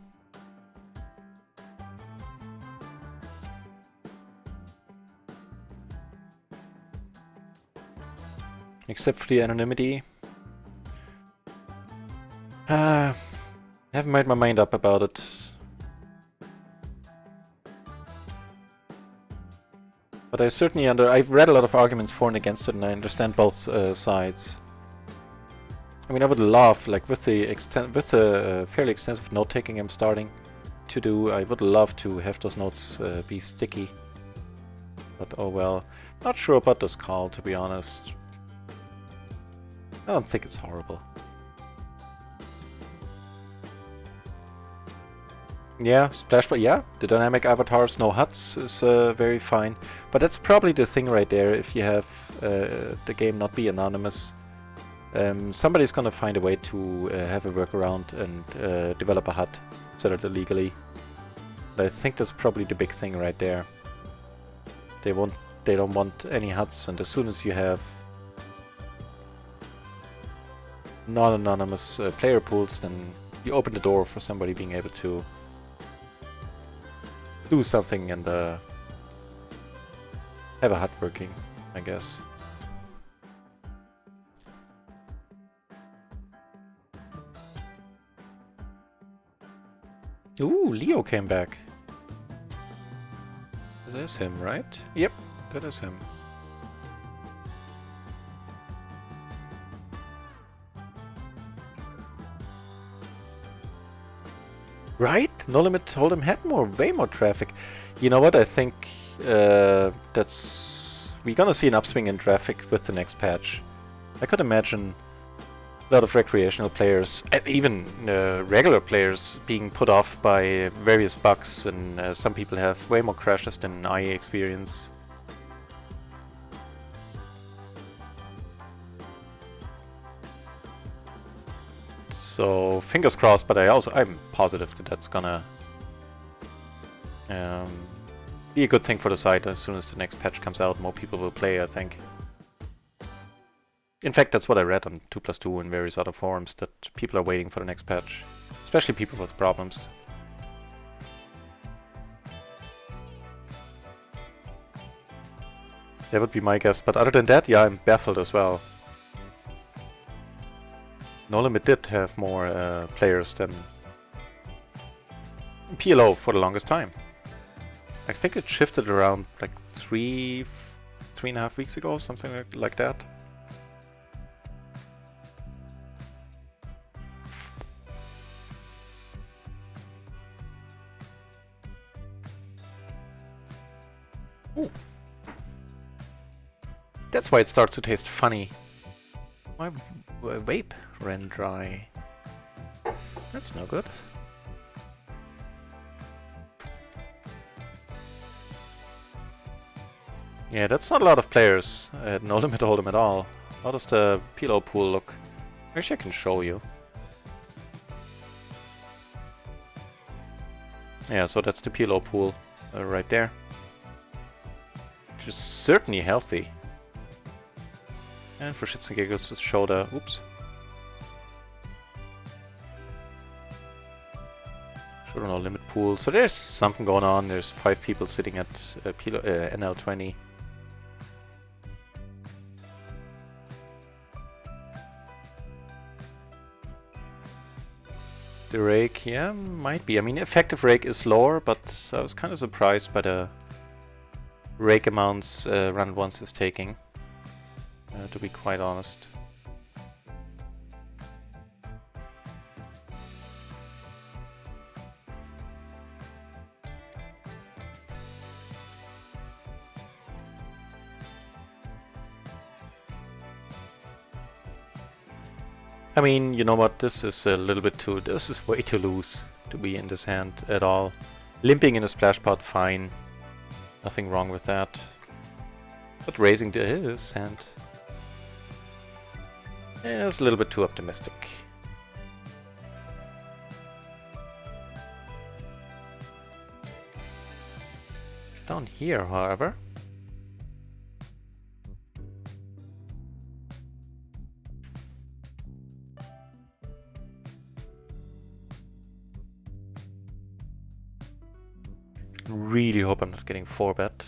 Except for the anonymity. I haven't made my mind up about it. But I certainly I've read a lot of arguments for and against it, and I understand both sides. I mean, I would love, like with the fairly extensive note taking I'm starting to do, I would love to have those notes be sticky. But oh well, not sure about this call, to be honest. I don't think it's horrible. Yeah, Splash, but yeah, the dynamic avatars, no huts is very fine. But that's probably the thing right there. If you have the game not be anonymous, somebody's gonna find a way to have a workaround and develop a hut, set it illegally. But I think that's probably the big thing right there. They don't want any huts, and as soon as you have non-anonymous player pools, then you open the door for somebody being able to do something and have a hut working, I guess. Ooh, Leo came back. That is him, right? Yep, that is him. Right? No Limit Hold'em had way more traffic. You know what? I think we're gonna see an upswing in traffic with the next patch. I could imagine a lot of recreational players, and even regular players, being put off by various bugs, and some people have way more crashes than I experience. So fingers crossed, but I'm positive that that's gonna be a good thing for the site. As soon as the next patch comes out, more people will play, I think. In fact, that's what I read on 2+2 and various other forums, that people are waiting for the next patch. Especially people with problems. That would be my guess, but other than that, yeah, I'm baffled as well. No Limit did have more players than PLO for the longest time. I think it shifted around like 3.5 weeks ago, something like that. Ooh. That's why it starts to taste funny. My vape ran dry. That's no good. Yeah, that's not a lot of players at No Limit Hold'em at all. How does the PLO pool look? Actually, I can show you. Yeah, so that's the PLO pool right there. Which is certainly healthy. And for shits and giggles, just show the... Oops. Show the No Limit pool. So there's something going on. There's 5 people sitting at NL20. The rake, yeah, might be. I mean, effective rake is lower, but I was kind of surprised by the rake amounts Run Once is taking, to be quite honest. I mean, you know what, this is a little bit too... This is way too loose to be in this hand at all. Limping in a splash pot, fine. Nothing wrong with that. But raising his hand... Yeah, it's a little bit too optimistic. Down here, however... Really hope I'm not getting 4-bet.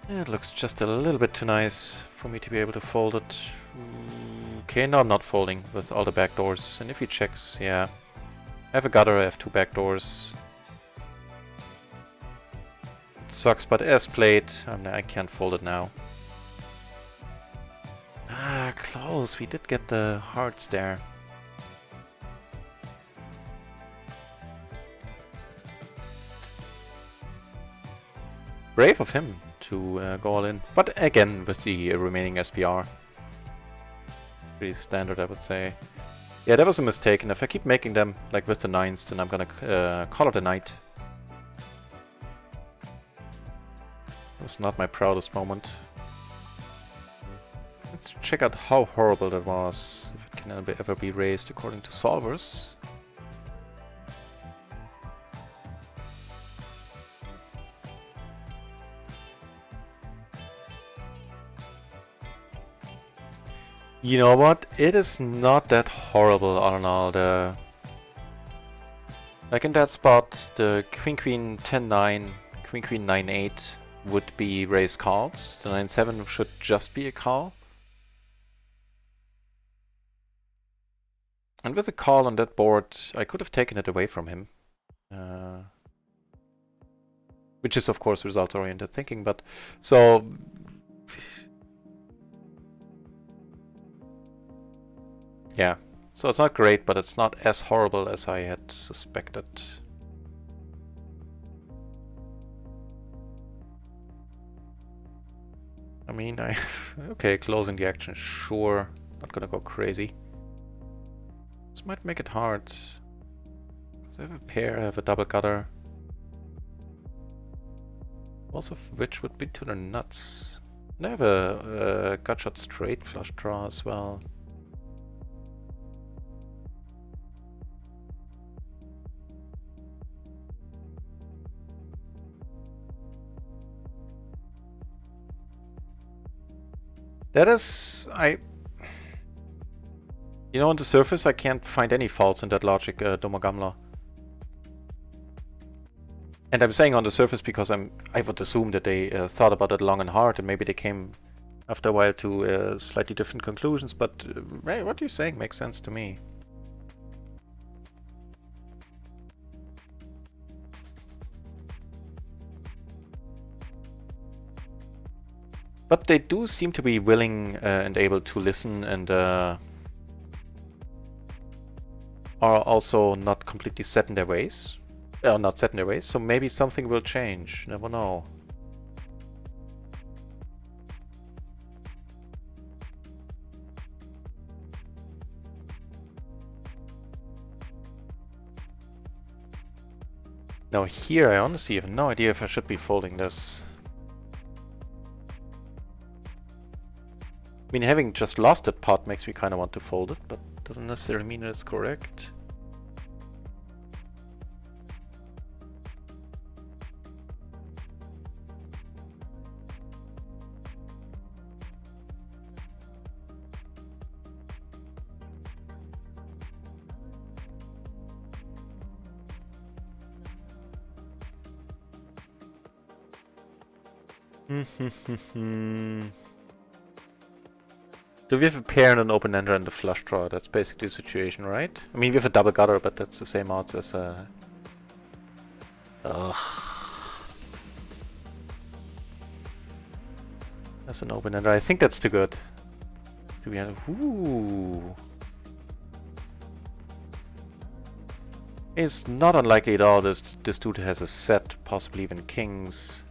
It looks just a little bit too nice for me to be able to fold it. Okay, no, I'm not folding with all the back doors. And if he checks, yeah. I have a gutter, I have 2 back doors. It's sucks, but as played, I can't fold it now. Ah, close. We did get the hearts there. Brave of him to go all in. But again, with the remaining SPR. Pretty standard, I would say. Yeah, that was a mistake, and if I keep making them like with the 9s, then I'm gonna call it a night. It was not my proudest moment. Let's check out how horrible that was, if it can ever be raised according to solvers. You know what? It is not that horrible all in all. Like in that spot, the Queen 10-9, Queen 9-8 would be raised calls. The 9-7 should just be a call. And with a call on that board, I could have taken it away from him. Which is of course result-oriented thinking, but so... Yeah, so it's not great, but it's not as horrible as I had suspected. I mean, okay, closing the action, sure. Not gonna go crazy. This might make it hard. I have a pair, I have a double gutter. Both of which would be to the nuts. And I have a gut shot straight flush draw as well. That is, you know, on the surface I can't find any faults in that logic, Domogamla. And I'm saying on the surface because I would assume that they thought about it long and hard, and maybe they came after a while to slightly different conclusions, but what you're saying makes sense to me. But they do seem to be willing and able to listen, and are also not completely set in their ways. Not set in their ways, so maybe something will change. Never know. Now here I honestly have no idea if I should be folding this. I mean, having just lost that pot makes me kind of want to fold it, but doesn't necessarily mean it's correct. Do we have a pair and an open-ender and a flush draw? That's basically the situation, right? I mean, we have a double gutter, but that's the same odds as a... That's an open-ender. I think that's too good. Do we have... Ooh. It's not unlikely at all this dude has a set, possibly even kings.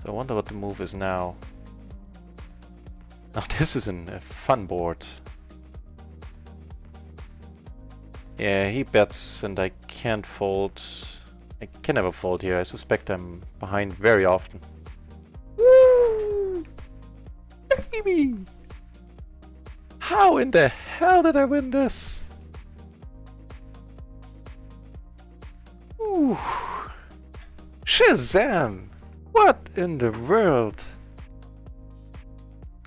So I wonder what the move is now. Now this is a fun board. Yeah, he bets and I can't fold. I can never fold here. I suspect I'm behind very often. Woo! Baby! How in the hell did I win this? Ooh! Shazam! What in the world?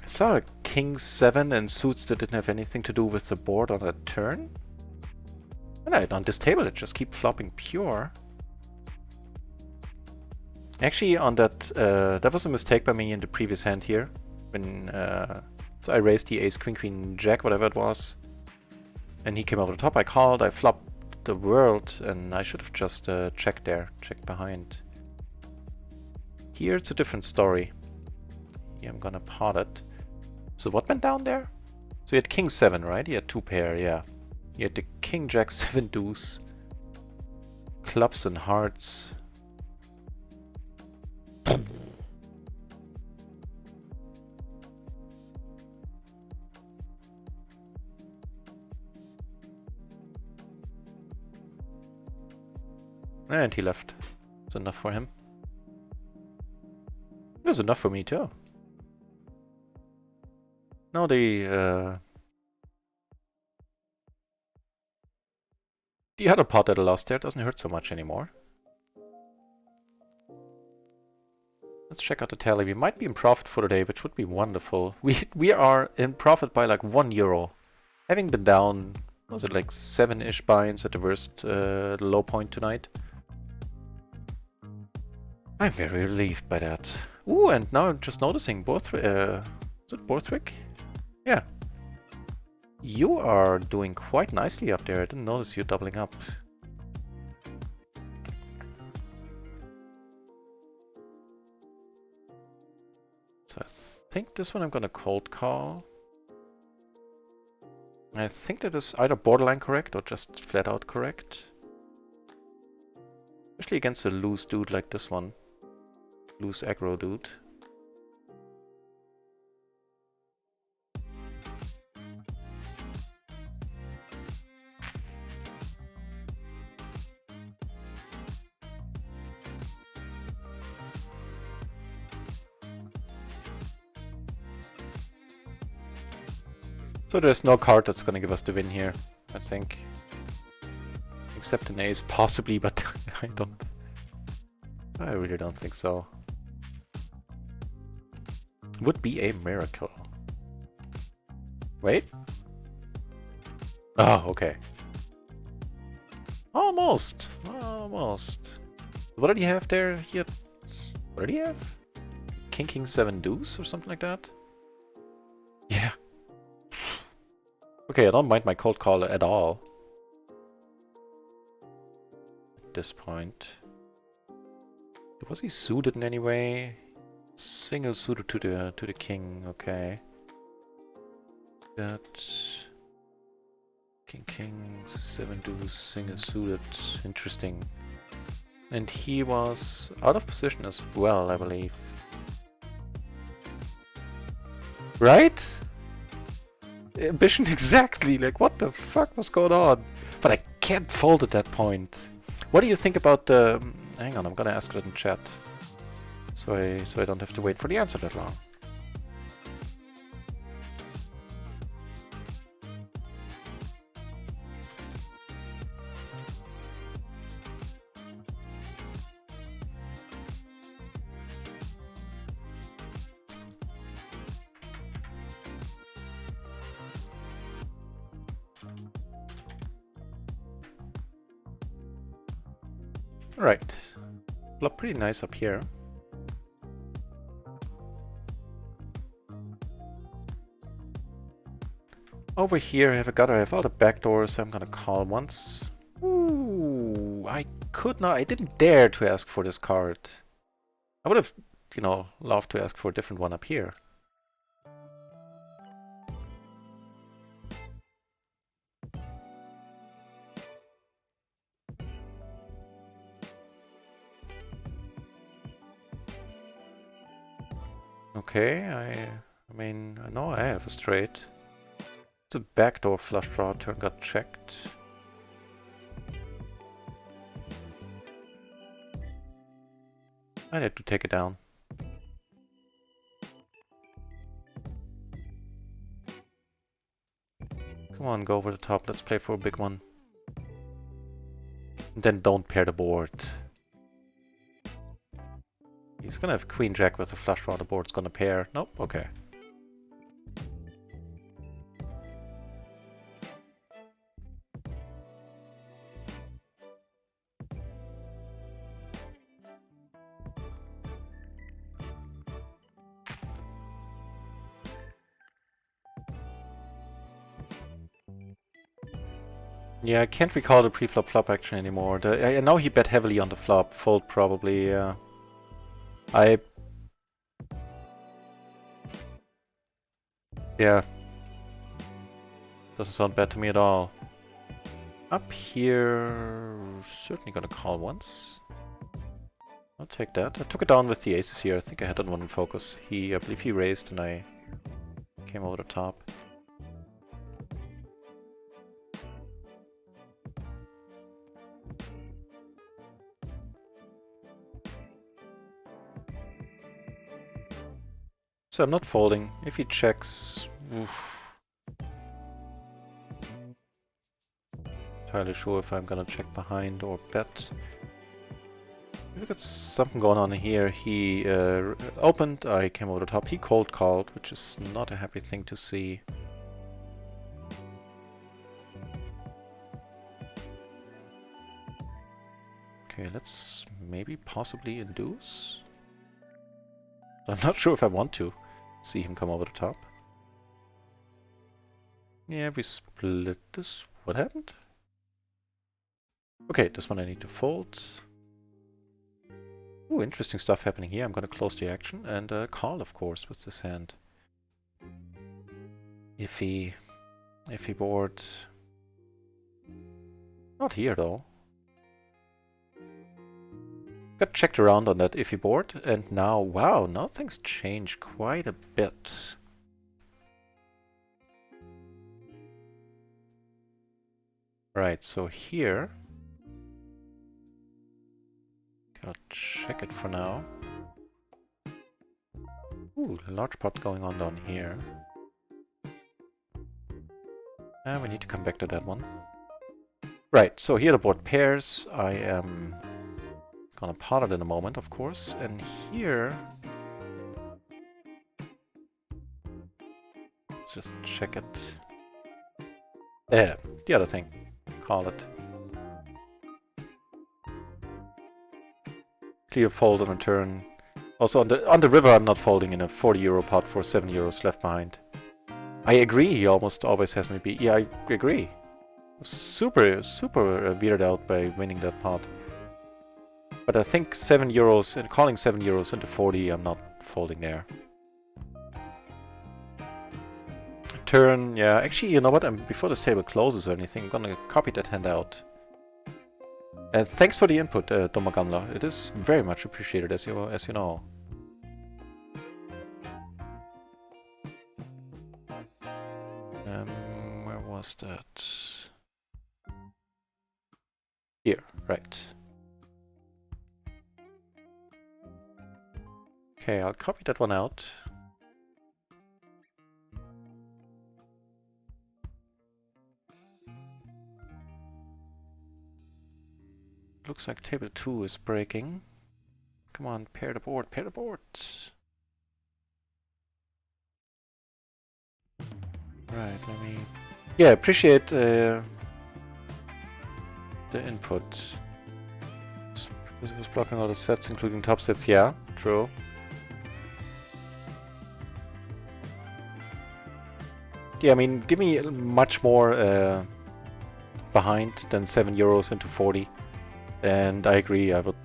I saw a king 7 and suits that didn't have anything to do with the board on that turn. And on this table it just keep flopping pure. Actually on that, that was a mistake by me in the previous hand here. When so I raised the ace, queen, queen, jack, whatever it was. And he came over the top, I called, I flopped the world, and I should have just checked there, checked behind. Here it's a different story. Here I'm gonna pot it. So what went down there? So he had king 7, right? He had 2 pair, yeah. He had the king jack 7 deuce. Clubs and hearts. And he left. That's enough for him. That's enough for me too. Now the other pot that I lost there doesn't hurt so much anymore. Let's check out the tally. We might be in profit for today, which would be wonderful. We are in profit by like €1. Having been down, was it like 7-ish binds at the worst the low point tonight? I'm very relieved by that. Ooh, and now I'm just noticing Borthwick. Is it Borthwick? Yeah. You are doing quite nicely up there. I didn't notice you doubling up. So I think this one I'm gonna cold call. I think that is either borderline correct or just flat out correct. Especially against a loose dude like this one. Loose aggro dude. So there's no card that's gonna give us the win here, I think. Except an ace, possibly, but I really don't think so. Would be a miracle. Wait. Oh, okay. Almost. Almost. What did he have there? He had... What did he have? King 7 deuce or something like that? Yeah. Okay, I don't mind my cold call at all. At this point. Was he suited in any way? Single suited to the king, okay. Got king 7 deuce single suited, interesting. And he was out of position as well, I believe. Right? Ambition exactly, like what the fuck was going on? But I can't fold at that point. What do you think about the... Hang on, I'm gonna ask it in chat. So I don't have to wait for the answer that long. Right. Look pretty nice up here. Over here I have all the backdoors. I'm gonna call once. Ooh, I didn't dare to ask for this card. I would have, you know, loved to ask for a different one up here. Okay, I mean, I know I have a straight. It's a backdoor flush draw, turn got checked. I had to take it down. Come on, go over the top, let's play for a big one. And then don't pair the board. He's gonna have queen jack with a flush draw, the board's gonna pair. Nope, okay. Yeah, I can't recall the pre-flop flop action anymore. I know he bet heavily on the flop, fold probably, yeah. I... Yeah. Doesn't sound bad to me at all. Up here... Certainly gonna call once. I'll take that. I took it down with the aces here. I think I had that one in focus. I believe he raised and I came over the top. So I'm not folding. If he checks... Oof. Entirely sure if I'm gonna check behind or bet. We've got something going on here. He opened, I came over the top. He cold called, which is not a happy thing to see. Okay, let's maybe possibly induce. I'm not sure if I want to see him come over the top. Yeah, we split this. What happened? Okay, this one I need to fold. Ooh, interesting stuff happening here. I'm gonna close the action and call, of course, with this hand. Iffy board. Not here, though. Got checked around on that iffy board, and now, wow, now things change quite a bit. Right, so here... I'll check it for now. Ooh, a large pot going on down here. And we need to come back to that one. Right, so here the board pairs. I am gonna pot it in a moment, of course. And here... Let's just check it. The other thing. Call it. Clear fold on a turn. Also on the river I'm not folding in a 40 euro pot for 7 euros left behind. I agree, he almost always has me beat. Yeah, I agree. Super weirded out by winning that pot. But I think 7 euros, and calling 7 euros into 40, I'm not folding there. Turn, yeah, actually, you know what, before this table closes or anything, I'm gonna copy that hand out. Thanks for the input, Domagamla. It is very much appreciated, as you know. Where was that? Here, right. Okay, I'll copy that one out. Looks like table 2 is breaking. Come on, pair the board, pair the board. Right, let me... Yeah, appreciate the input. Because it was blocking all the sets, including top sets. Yeah, true. Yeah, I mean, give me much more behind than 7 euros into 40. And I agree, I would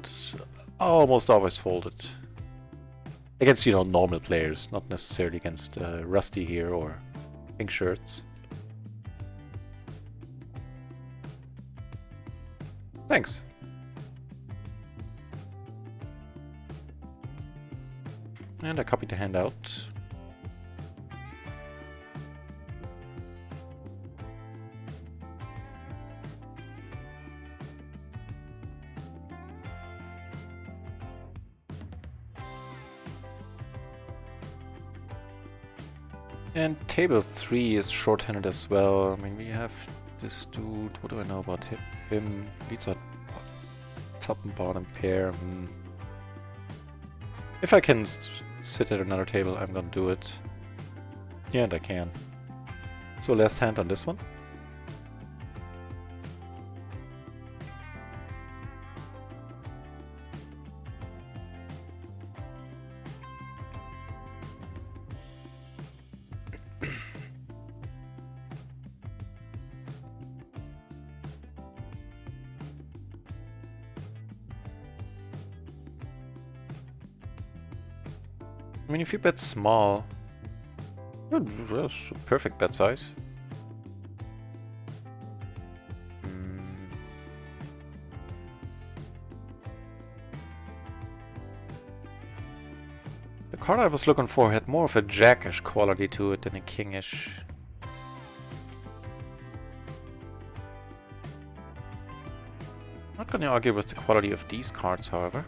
almost always fold it. Against, you know, normal players, not necessarily against Rusty here or Pink Shirts. Thanks. And I copied the hand out. And table 3 is short-handed as well. I mean, we have this dude. What do I know about him? Leads a top and bottom pair. If I can sit at another table, I'm gonna do it. Yeah, and I can. So last hand on this one. I mean, if you bet small, that's a perfect bet size. The card I was looking for had more of a jackish quality to it than a kingish. Not gonna argue with the quality of these cards, however.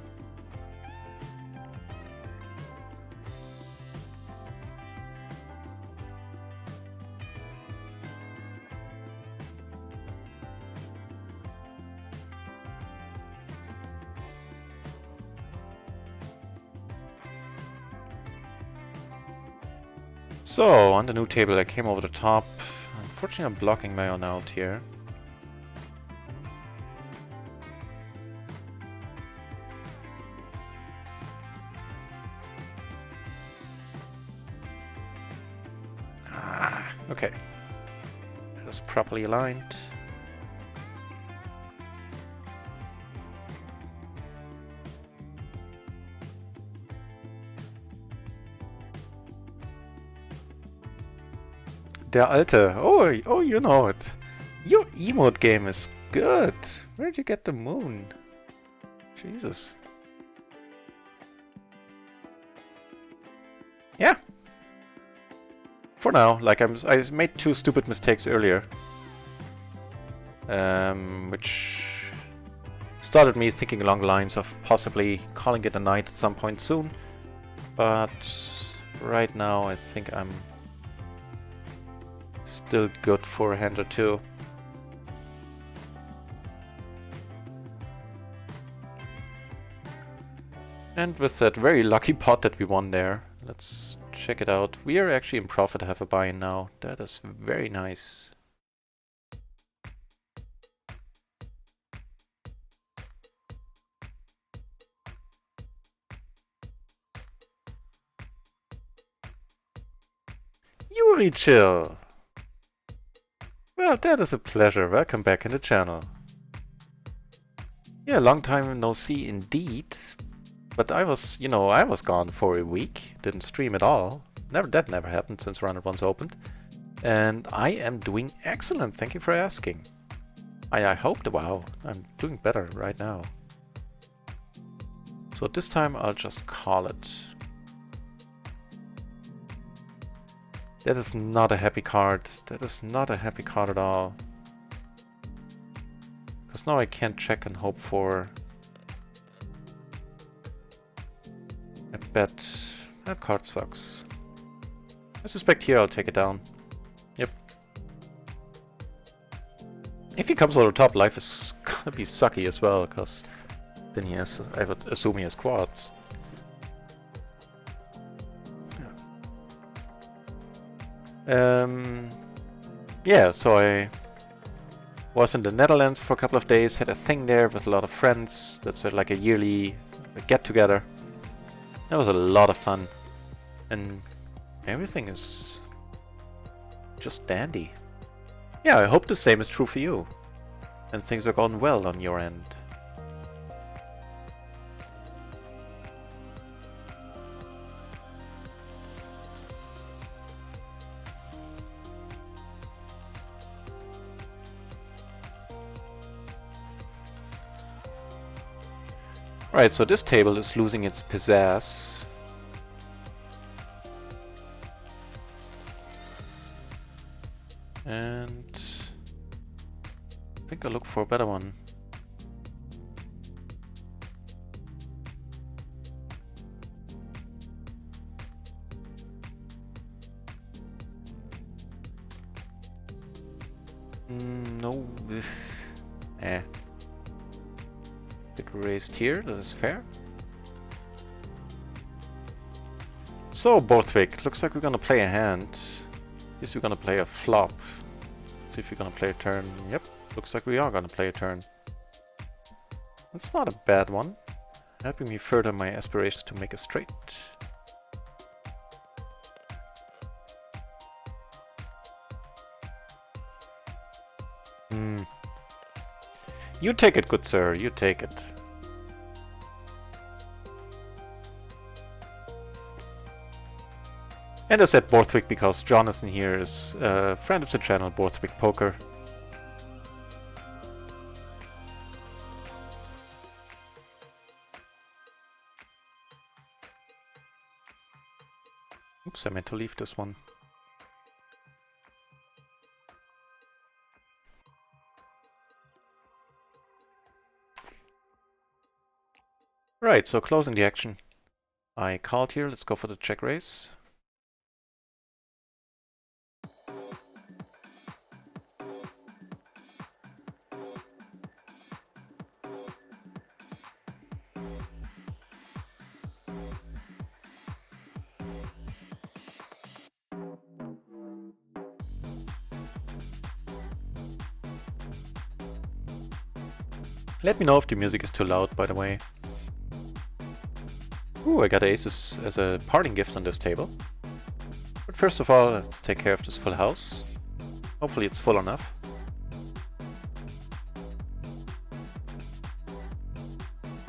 So, on the new table I came over the top. Unfortunately I'm blocking my own out here. Okay. That is properly aligned. Der Alte. Oh, you know it. Your emote game is good. Where'd you get the moon? Jesus. Yeah. For now, like I made 2 stupid mistakes earlier. Which started me thinking along the lines of possibly calling it a night at some point soon. But right now I think I'm still good for a hand or two. And with that very lucky pot that we won there, let's check it out. We are actually in profit, have a buy-in now. That is very nice. Yuri Chill! Well, that is a pleasure. Welcome back in the channel. Yeah, long time no see indeed. But I was, you know, I was gone for a week. Didn't stream at all. That never happened since Run It Once opened. And I am doing excellent. Thank you for asking. I hope that, wow, I'm doing better right now. So this time I'll just call it. That is not a happy card. That is not a happy card at all. Because now I can't check and hope for a bet. That card sucks. I suspect here I'll take it down. Yep. If he comes over the top, life is gonna be sucky as well, because then he has, I would assume he has quads. Yeah, so I was in the Netherlands for a couple of days, had a thing there with a lot of friends. That's like a yearly get-together. That was a lot of fun. And everything is just dandy. Yeah, I hope the same is true for you. And things are going well on your end. Right, so this table is losing its pizzazz. And I think I'll look for a better one. No, this... Bit raised here, that is fair. So, Borthwick, looks like we're gonna play a hand. Guess we're gonna play a flop. See if we're gonna play a turn. Yep, looks like we are gonna play a turn. That's not a bad one. Helping me further my aspirations to make a straight. You take it, good sir, you take it. And I said Borthwick because Jonathan here is a friend of the channel, Borthwick Poker. Oops, I meant to leave this one. Right, so closing the action. I called here, let's go for the check raise. Let me know if the music is too loud, by the way. Ooh, I got aces as a parting gift on this table. But first of all, I have to take care of this full house. Hopefully it's full enough.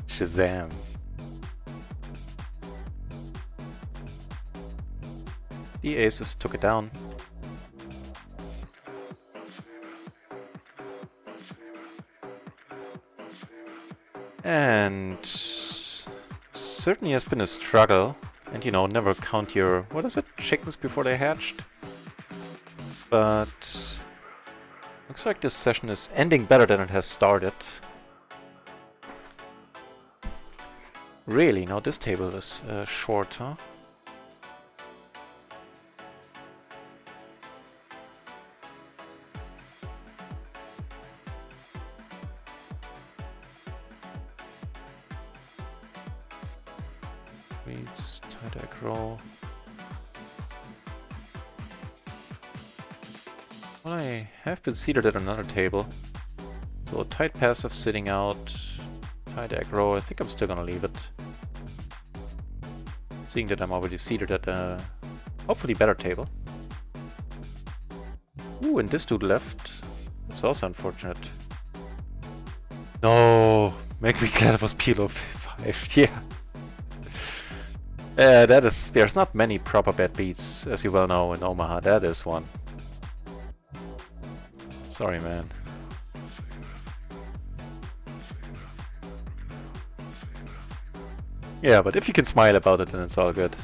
Shazam. The aces took it down. And certainly has been a struggle. And you know, never count your, what is it, chickens before they hatched. But looks like this session is ending better than it has started. Really? No, this table is short, huh? Reads, tight aggro. Well, I have been seated at another table. So tight passive sitting out, tight aggro, I think I'm still gonna leave it. Seeing that I'm already seated at a hopefully better table. Ooh, and this dude left. That's also unfortunate. No, make me glad it was PLO 5, yeah. That is, there's not many proper bad beats, as you well know, in Omaha. That is one. Sorry, man. Yeah, but if you can smile about it, then it's all good.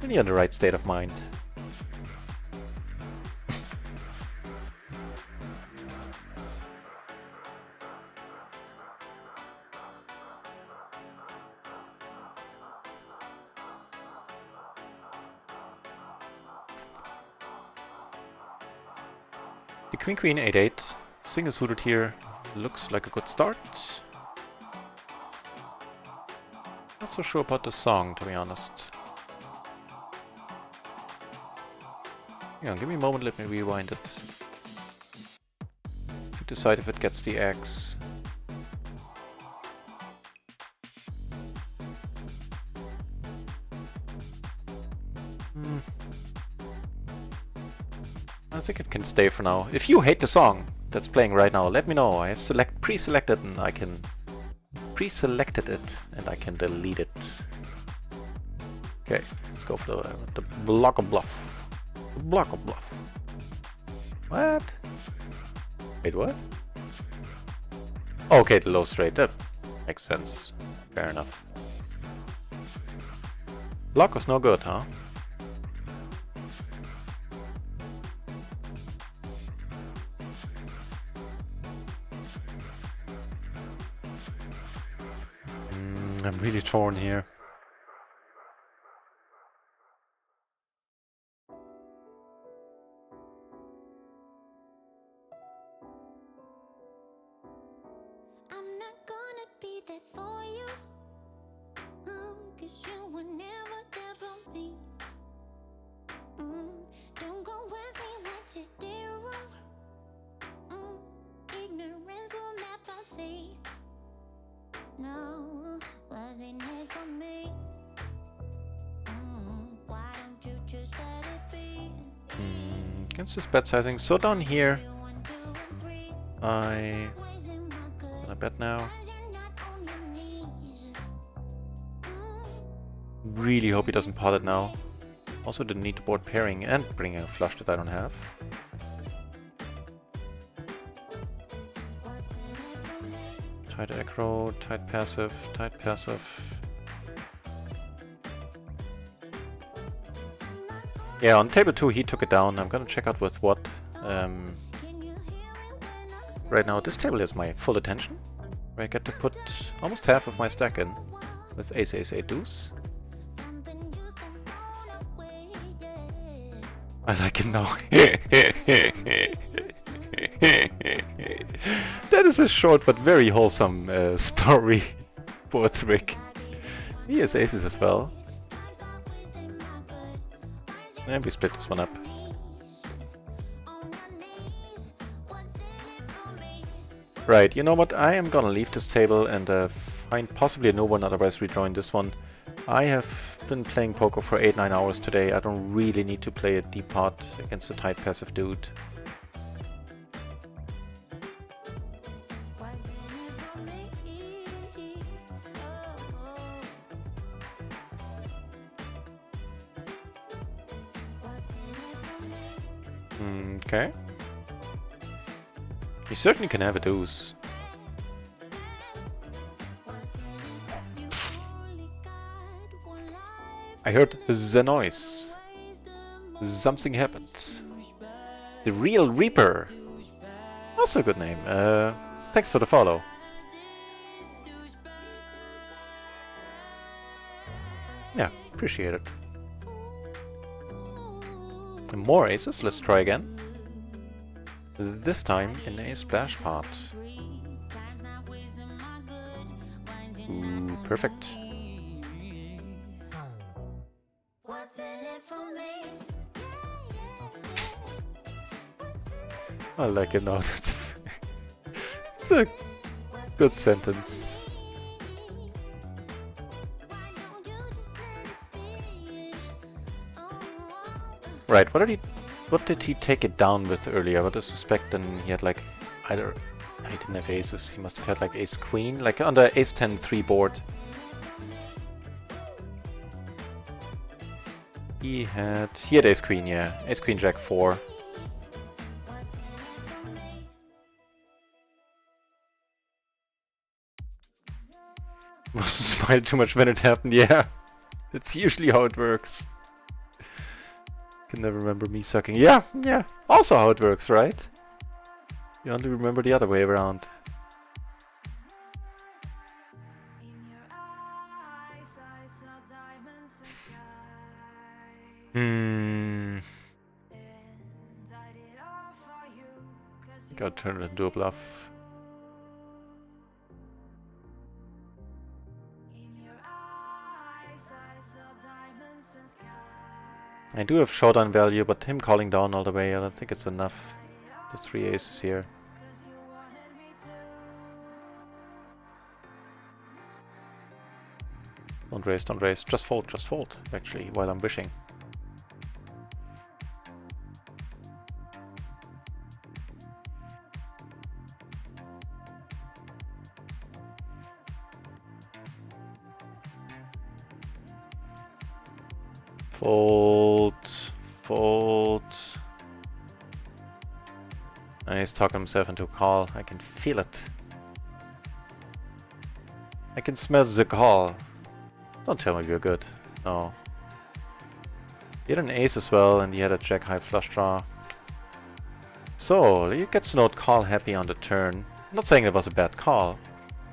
When you're in the right state of mind. The Queen Queen 8-8, single suited here, looks like a good start. Not so sure about the song, to be honest. Hang on, give me a moment, let me rewind it. To decide if it gets the X. I think it can stay for now. If you hate the song that's playing right now, let me know. I have pre-selected and I can pre-selected it and I can delete it. Okay, let's go for the block of bluff. The block of bluff. What? Wait, what? Okay, the low straight. That makes sense. Fair enough. Block was no good, huh? I'm really torn here. I'm not gonna be there for you, 'cause you were never there for me. Don't go ask me what you did wrong. Ignorance will never see. No, wasn't made for me. Why don't you just let it be? Against this bet sizing. So down here, I bet now. Really hope he doesn't pot it now. Also didn't need to board pairing and bring a flush that I don't have. Tight aggro, tight passive, tight passive. Yeah, on table 2 he took it down. I'm gonna check out with what. Right now this table has my full attention. Where I get to put almost half of my stack in with ace, ace, 8 deuce. I like it now. That is a short but very wholesome story for Thrick. He has aces as well. And we split this one up. Right, you know what? I am gonna leave this table and find possibly a new one, otherwise rejoin this one. I have been playing poker for 8-9 hours today. I don't really need to play a deep pot against a tight passive dude. Okay. You certainly can have a deuce. I heard the noise. Something happened. The Real Reaper. Also a good name. Thanks for the follow. Yeah, appreciate it. And more aces, let's try again. This time in a splash pot. Ooh, perfect. I like it now. It's a good sentence. Right, what did he take it down with earlier? What I suspect, and he had like either he didn't have aces, he must have had like ace queen, like on the ace 10 3 board. He had ace queen, yeah. Ace queen jack 4. Must have smiled too much when it happened, yeah. That's usually how it works. Can never remember me sucking. Yeah, also how it works, right? You only remember the other way around. Gotta turn it into a bluff. I do have showdown value, but him calling down all the way, I don't think it's enough. The 3 aces here. Don't raise, don't raise. Just fold, actually, while I'm wishing. Fold. He's talking himself into a call. I can feel it. I can smell the call. Don't tell me we're good. No. He had an ace as well, and he had a jack high flush draw. So, he gets to note call happy on the turn. I'm not saying it was a bad call,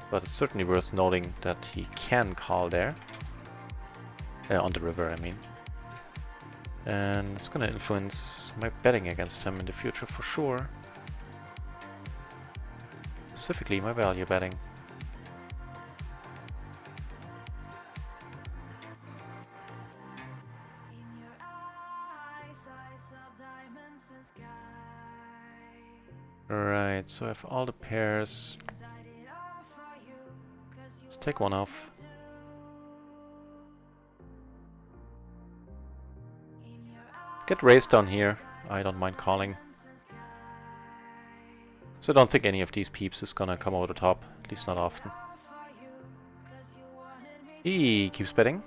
but it's certainly worth noting that he can call there. On the river, I mean. And it's gonna influence my betting against him in the future for sure. Specifically my value betting. Alright, so I have all the pairs. Let's take one off. Get raised down here. I don't mind calling. So I don't think any of these peeps is gonna come over the top. At least not often. He keeps betting.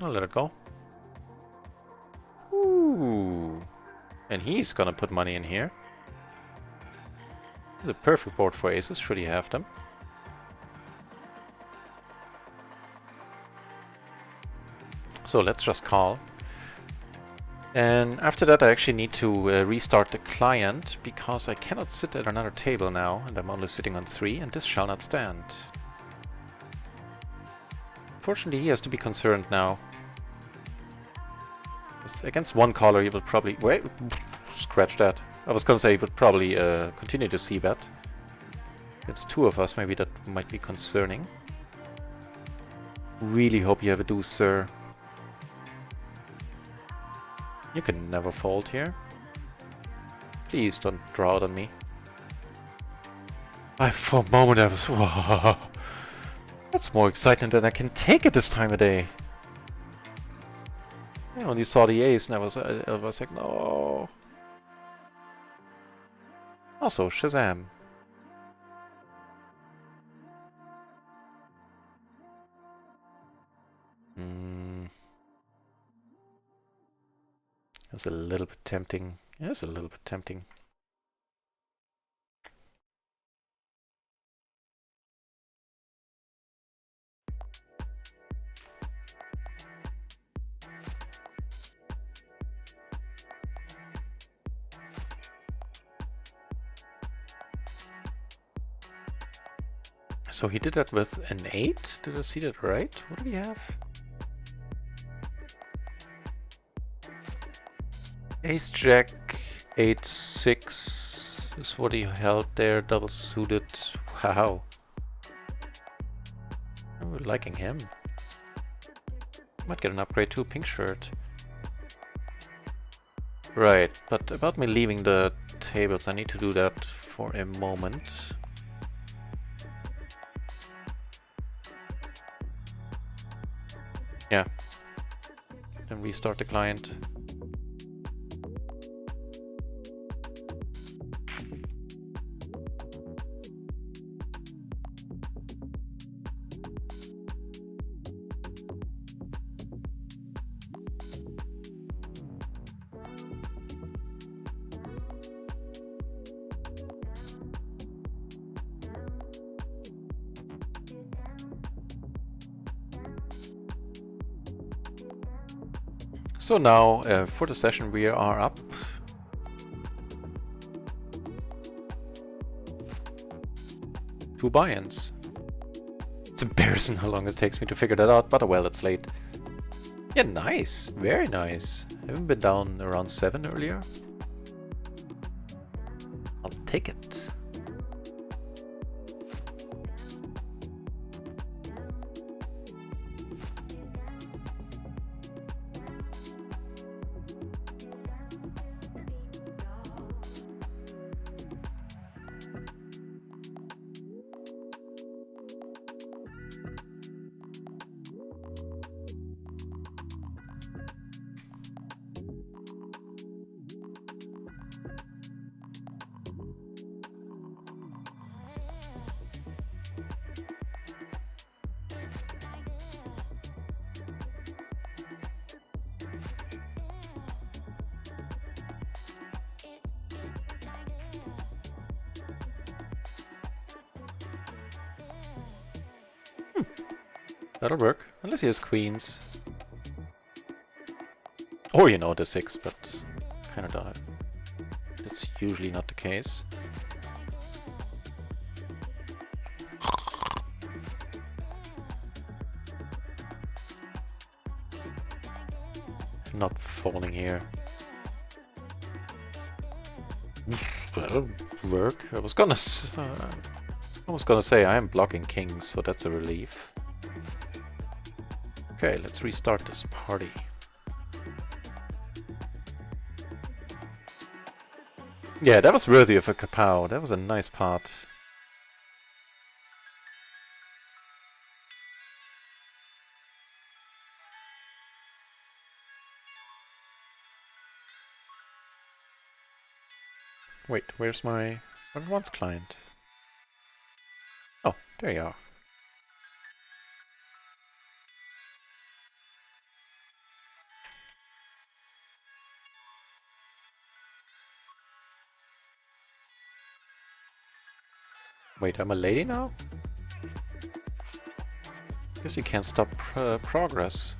I'll let it go. Ooh. And he's gonna put money in here. It's a perfect board for aces, should he have them. So let's just call. And after that I actually need to restart the client, because I cannot sit at another table now, and I'm only sitting on 3, and this shall not stand. Fortunately, he has to be concerned now. Against one caller he will probably... Wait, scratch that. I was gonna say he would probably continue to c-bet. Against 2 of us, maybe that might be concerning. Really hope you have a deuce, sir. You can never fold here. Please don't draw out on me. For a moment I was... Whoa, that's more exciting than I can take at this time of day. I only saw the ace and I was like, no. Also, Shazam. That's a little bit tempting. Yeah, it's a little bit tempting. So he did that with an 8? Did I see that right? What did he have? Ace Jack 8-6 is what he held there, double suited. Wow. I'm liking him. Might get an upgrade too, pink shirt. Right, but about me leaving the tables, I need to do that for a moment. Yeah. Then restart the client. So now, for the session, we are up. Two buy-ins. It's embarrassing how long it takes me to figure that out, but well, it's late. Yeah, nice. Very nice. Haven't been down around 7 earlier. I'll take it. That'll work, unless he has queens. Or, you know, the 6, but kind of doubt it. That's usually not the case. Not falling here. That'll work. I was gonna say I am blocking kings, so that's a relief. Okay, let's restart this party. Yeah, that was worthy of a kapow. That was a nice part. Wait, where's my once client? Oh, there you are. Wait, I'm a lady now? Guess you can't stop progress.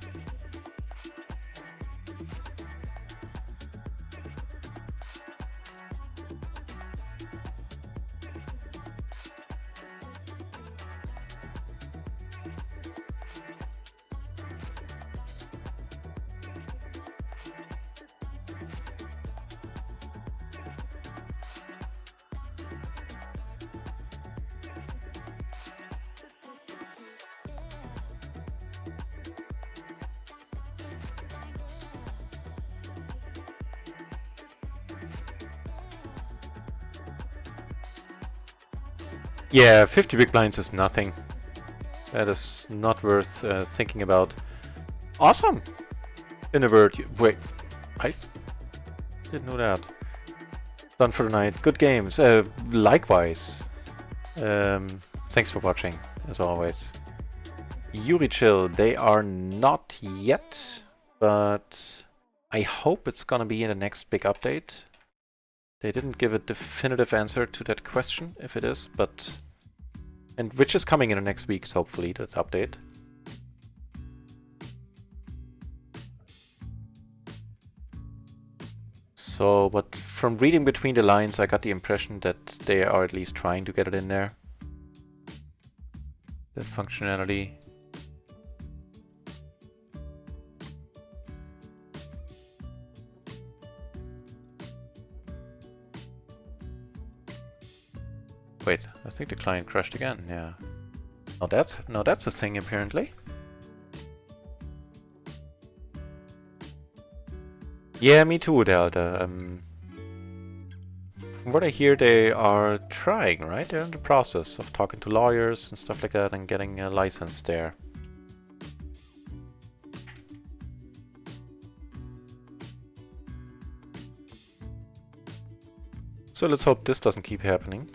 Yeah, 50 big blinds is nothing. That is not worth thinking about. Awesome! In a word, wait, I didn't know that. Done for the night. Good games. Likewise. Thanks for watching, as always. Yuri Chill, they are not yet, but I hope it's gonna be in the next big update. They didn't give a definitive answer to that question, if it is, but... And which is coming in the next weeks, hopefully, that update. So, but from reading between the lines, I got the impression that they are at least trying to get it in there. That functionality. Wait, I think the client crashed again, yeah. Now that's a thing apparently. Yeah, me too, Delta. From what I hear, they are trying, right? They're in the process of talking to lawyers and stuff like that and getting a license there. So let's hope this doesn't keep happening.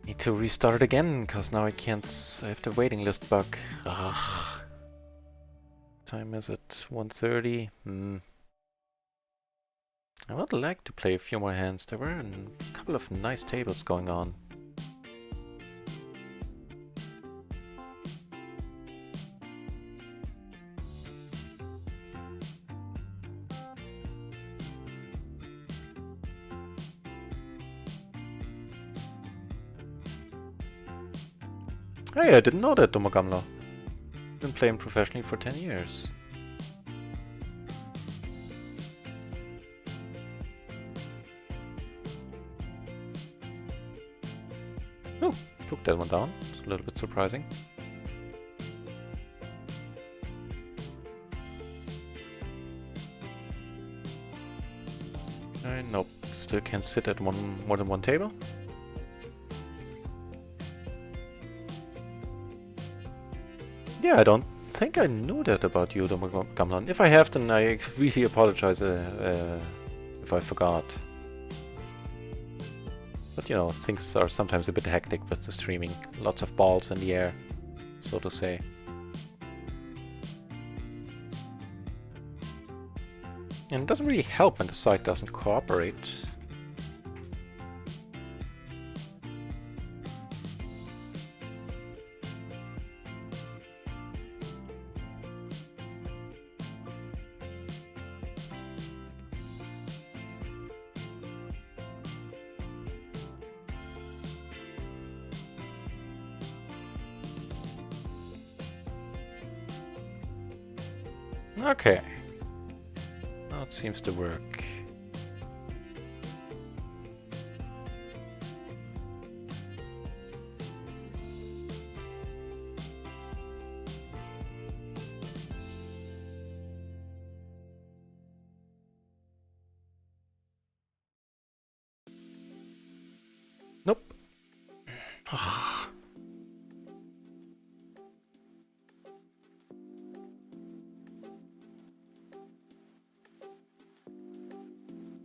Need to restart it again, because now I can't... I have the waiting list bug. Ugh. Time is it? 1:30? I would like to play a few more hands. There were a couple of nice tables going on. Hey, I didn't know that, Domogamla. Been playing professionally for 10 years. Oh, took that one down. It's a little bit surprising. Nope, still can't sit at more than one table. Yeah, I don't think I knew that about you, Domogamlan. If I have, then I really apologize if I forgot. But you know, things are sometimes a bit hectic with the streaming. Lots of balls in the air, so to say. And it doesn't really help when the site doesn't cooperate. Okay. Now it seems to work.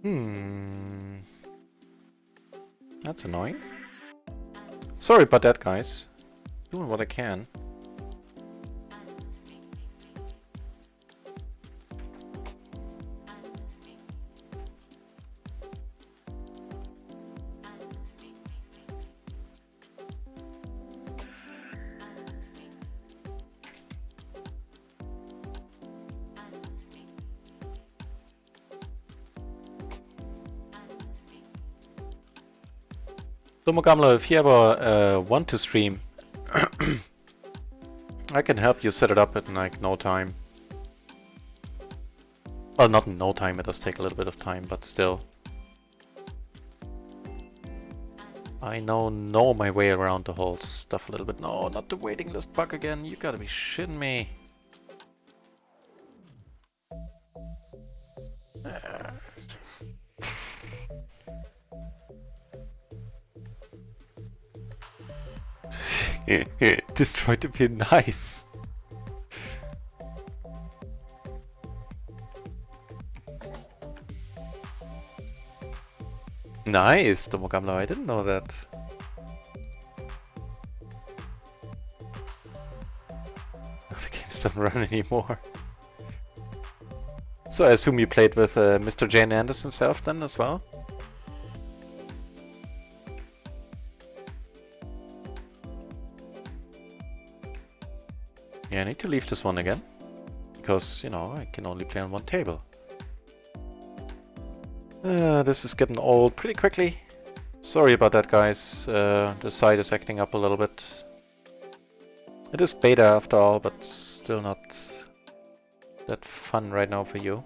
Hmm. That's annoying. Sorry about that, guys. Doing what I can. Domogamlo, if you ever want to stream, I can help you set it up in like no time. Well, not in no time, it does take a little bit of time, but still. I know my way around the whole stuff a little bit. No, not the waiting list bug again. You gotta be shitting me. Destroyed the pin, nice. Nice, Domogamlo, I didn't know that. The games don't run anymore. So I assume you played with Mr. Jane Anders himself then as well? Yeah, I need to leave this one again. Because, you know, I can only play on one table. This is getting old pretty quickly. Sorry about that, guys. The site is acting up a little bit. It is beta after all, but still not that fun right now for you.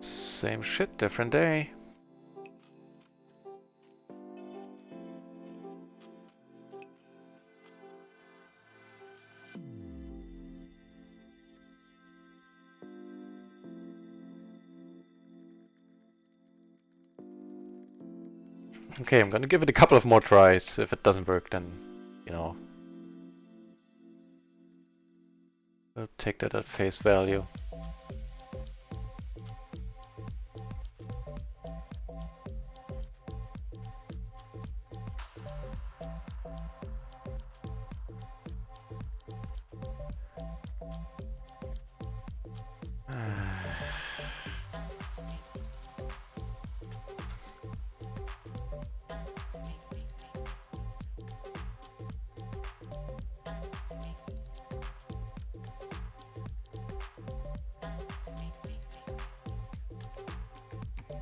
Same shit, different day. Okay, I'm gonna give it a couple of more tries. If it doesn't work, then, you know, we'll take that at face value.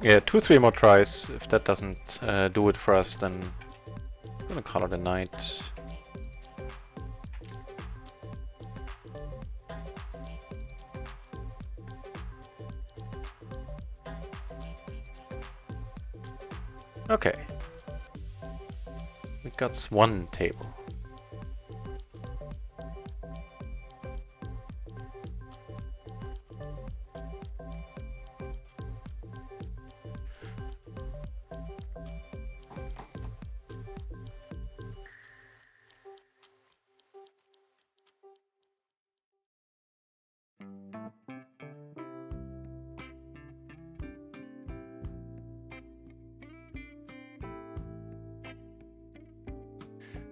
Yeah, 2-3 more tries. If that doesn't do it for us, then I'm gonna call it a night. Okay. We got one table.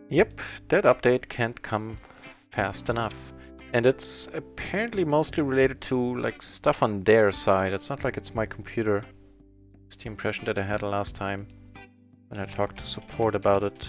Yep, that update can't come fast enough. And it's apparently mostly related to like stuff on their side. It's not like it's my computer. It's the impression that I had last time when I talked to support about it.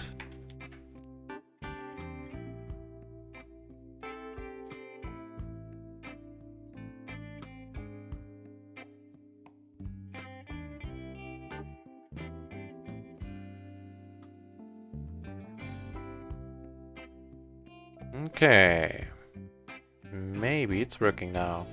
Okay. Maybe it's working now.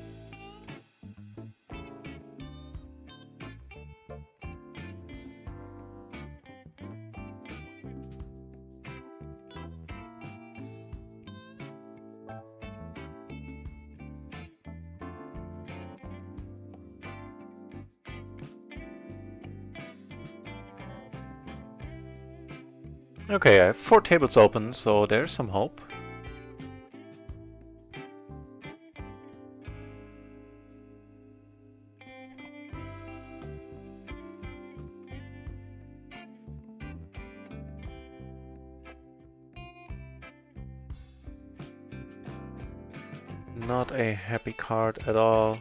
Okay, I have 4 tables open, so there's some hope. Not a happy card at all.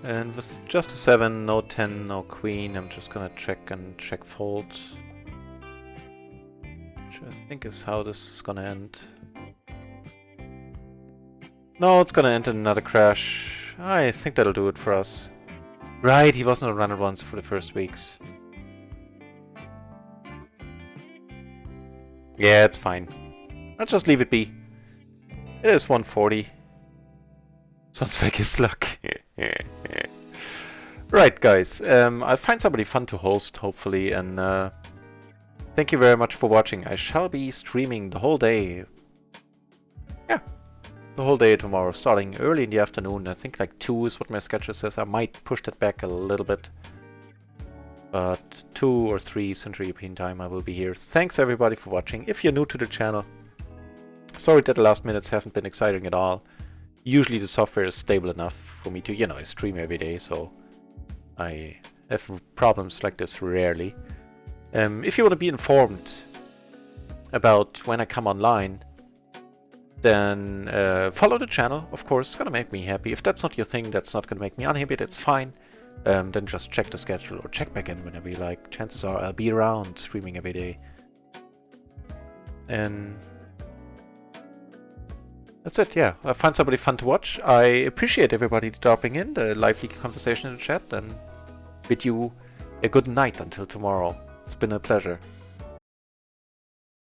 And with just a 7, no 10, no queen, I'm just gonna check and check fold. Which I think is how this is gonna end. No, it's gonna end in another crash. I think that'll do it for us. Right, he wasn't a runner once for the first weeks. Yeah, it's fine. I'll just leave it be. It is 140. Sounds like his luck. Right, guys. I'll find somebody fun to host, hopefully, and thank you very much for watching. I shall be streaming the whole day. Yeah, the whole day tomorrow, starting early in the afternoon. I think like 2 is what my schedule says. I might push that back a little bit. But 2 or 3 Central European time I will be here. Thanks everybody for watching. If you're new to the channel, sorry that the last minutes haven't been exciting at all. Usually the software is stable enough for me to, you know, I stream every day, so I have problems like this rarely. If you want to be informed about when I come online, then follow the channel, of course. It's gonna make me happy. If that's not your thing, that's not gonna make me unhappy, that's fine. Then just check the schedule or check back in whenever you like. Chances are I'll be around streaming every day. And that's it, yeah. I find somebody fun to watch. I appreciate everybody dropping in, the lively conversation in the chat, and bid you a good night until tomorrow. It's been a pleasure.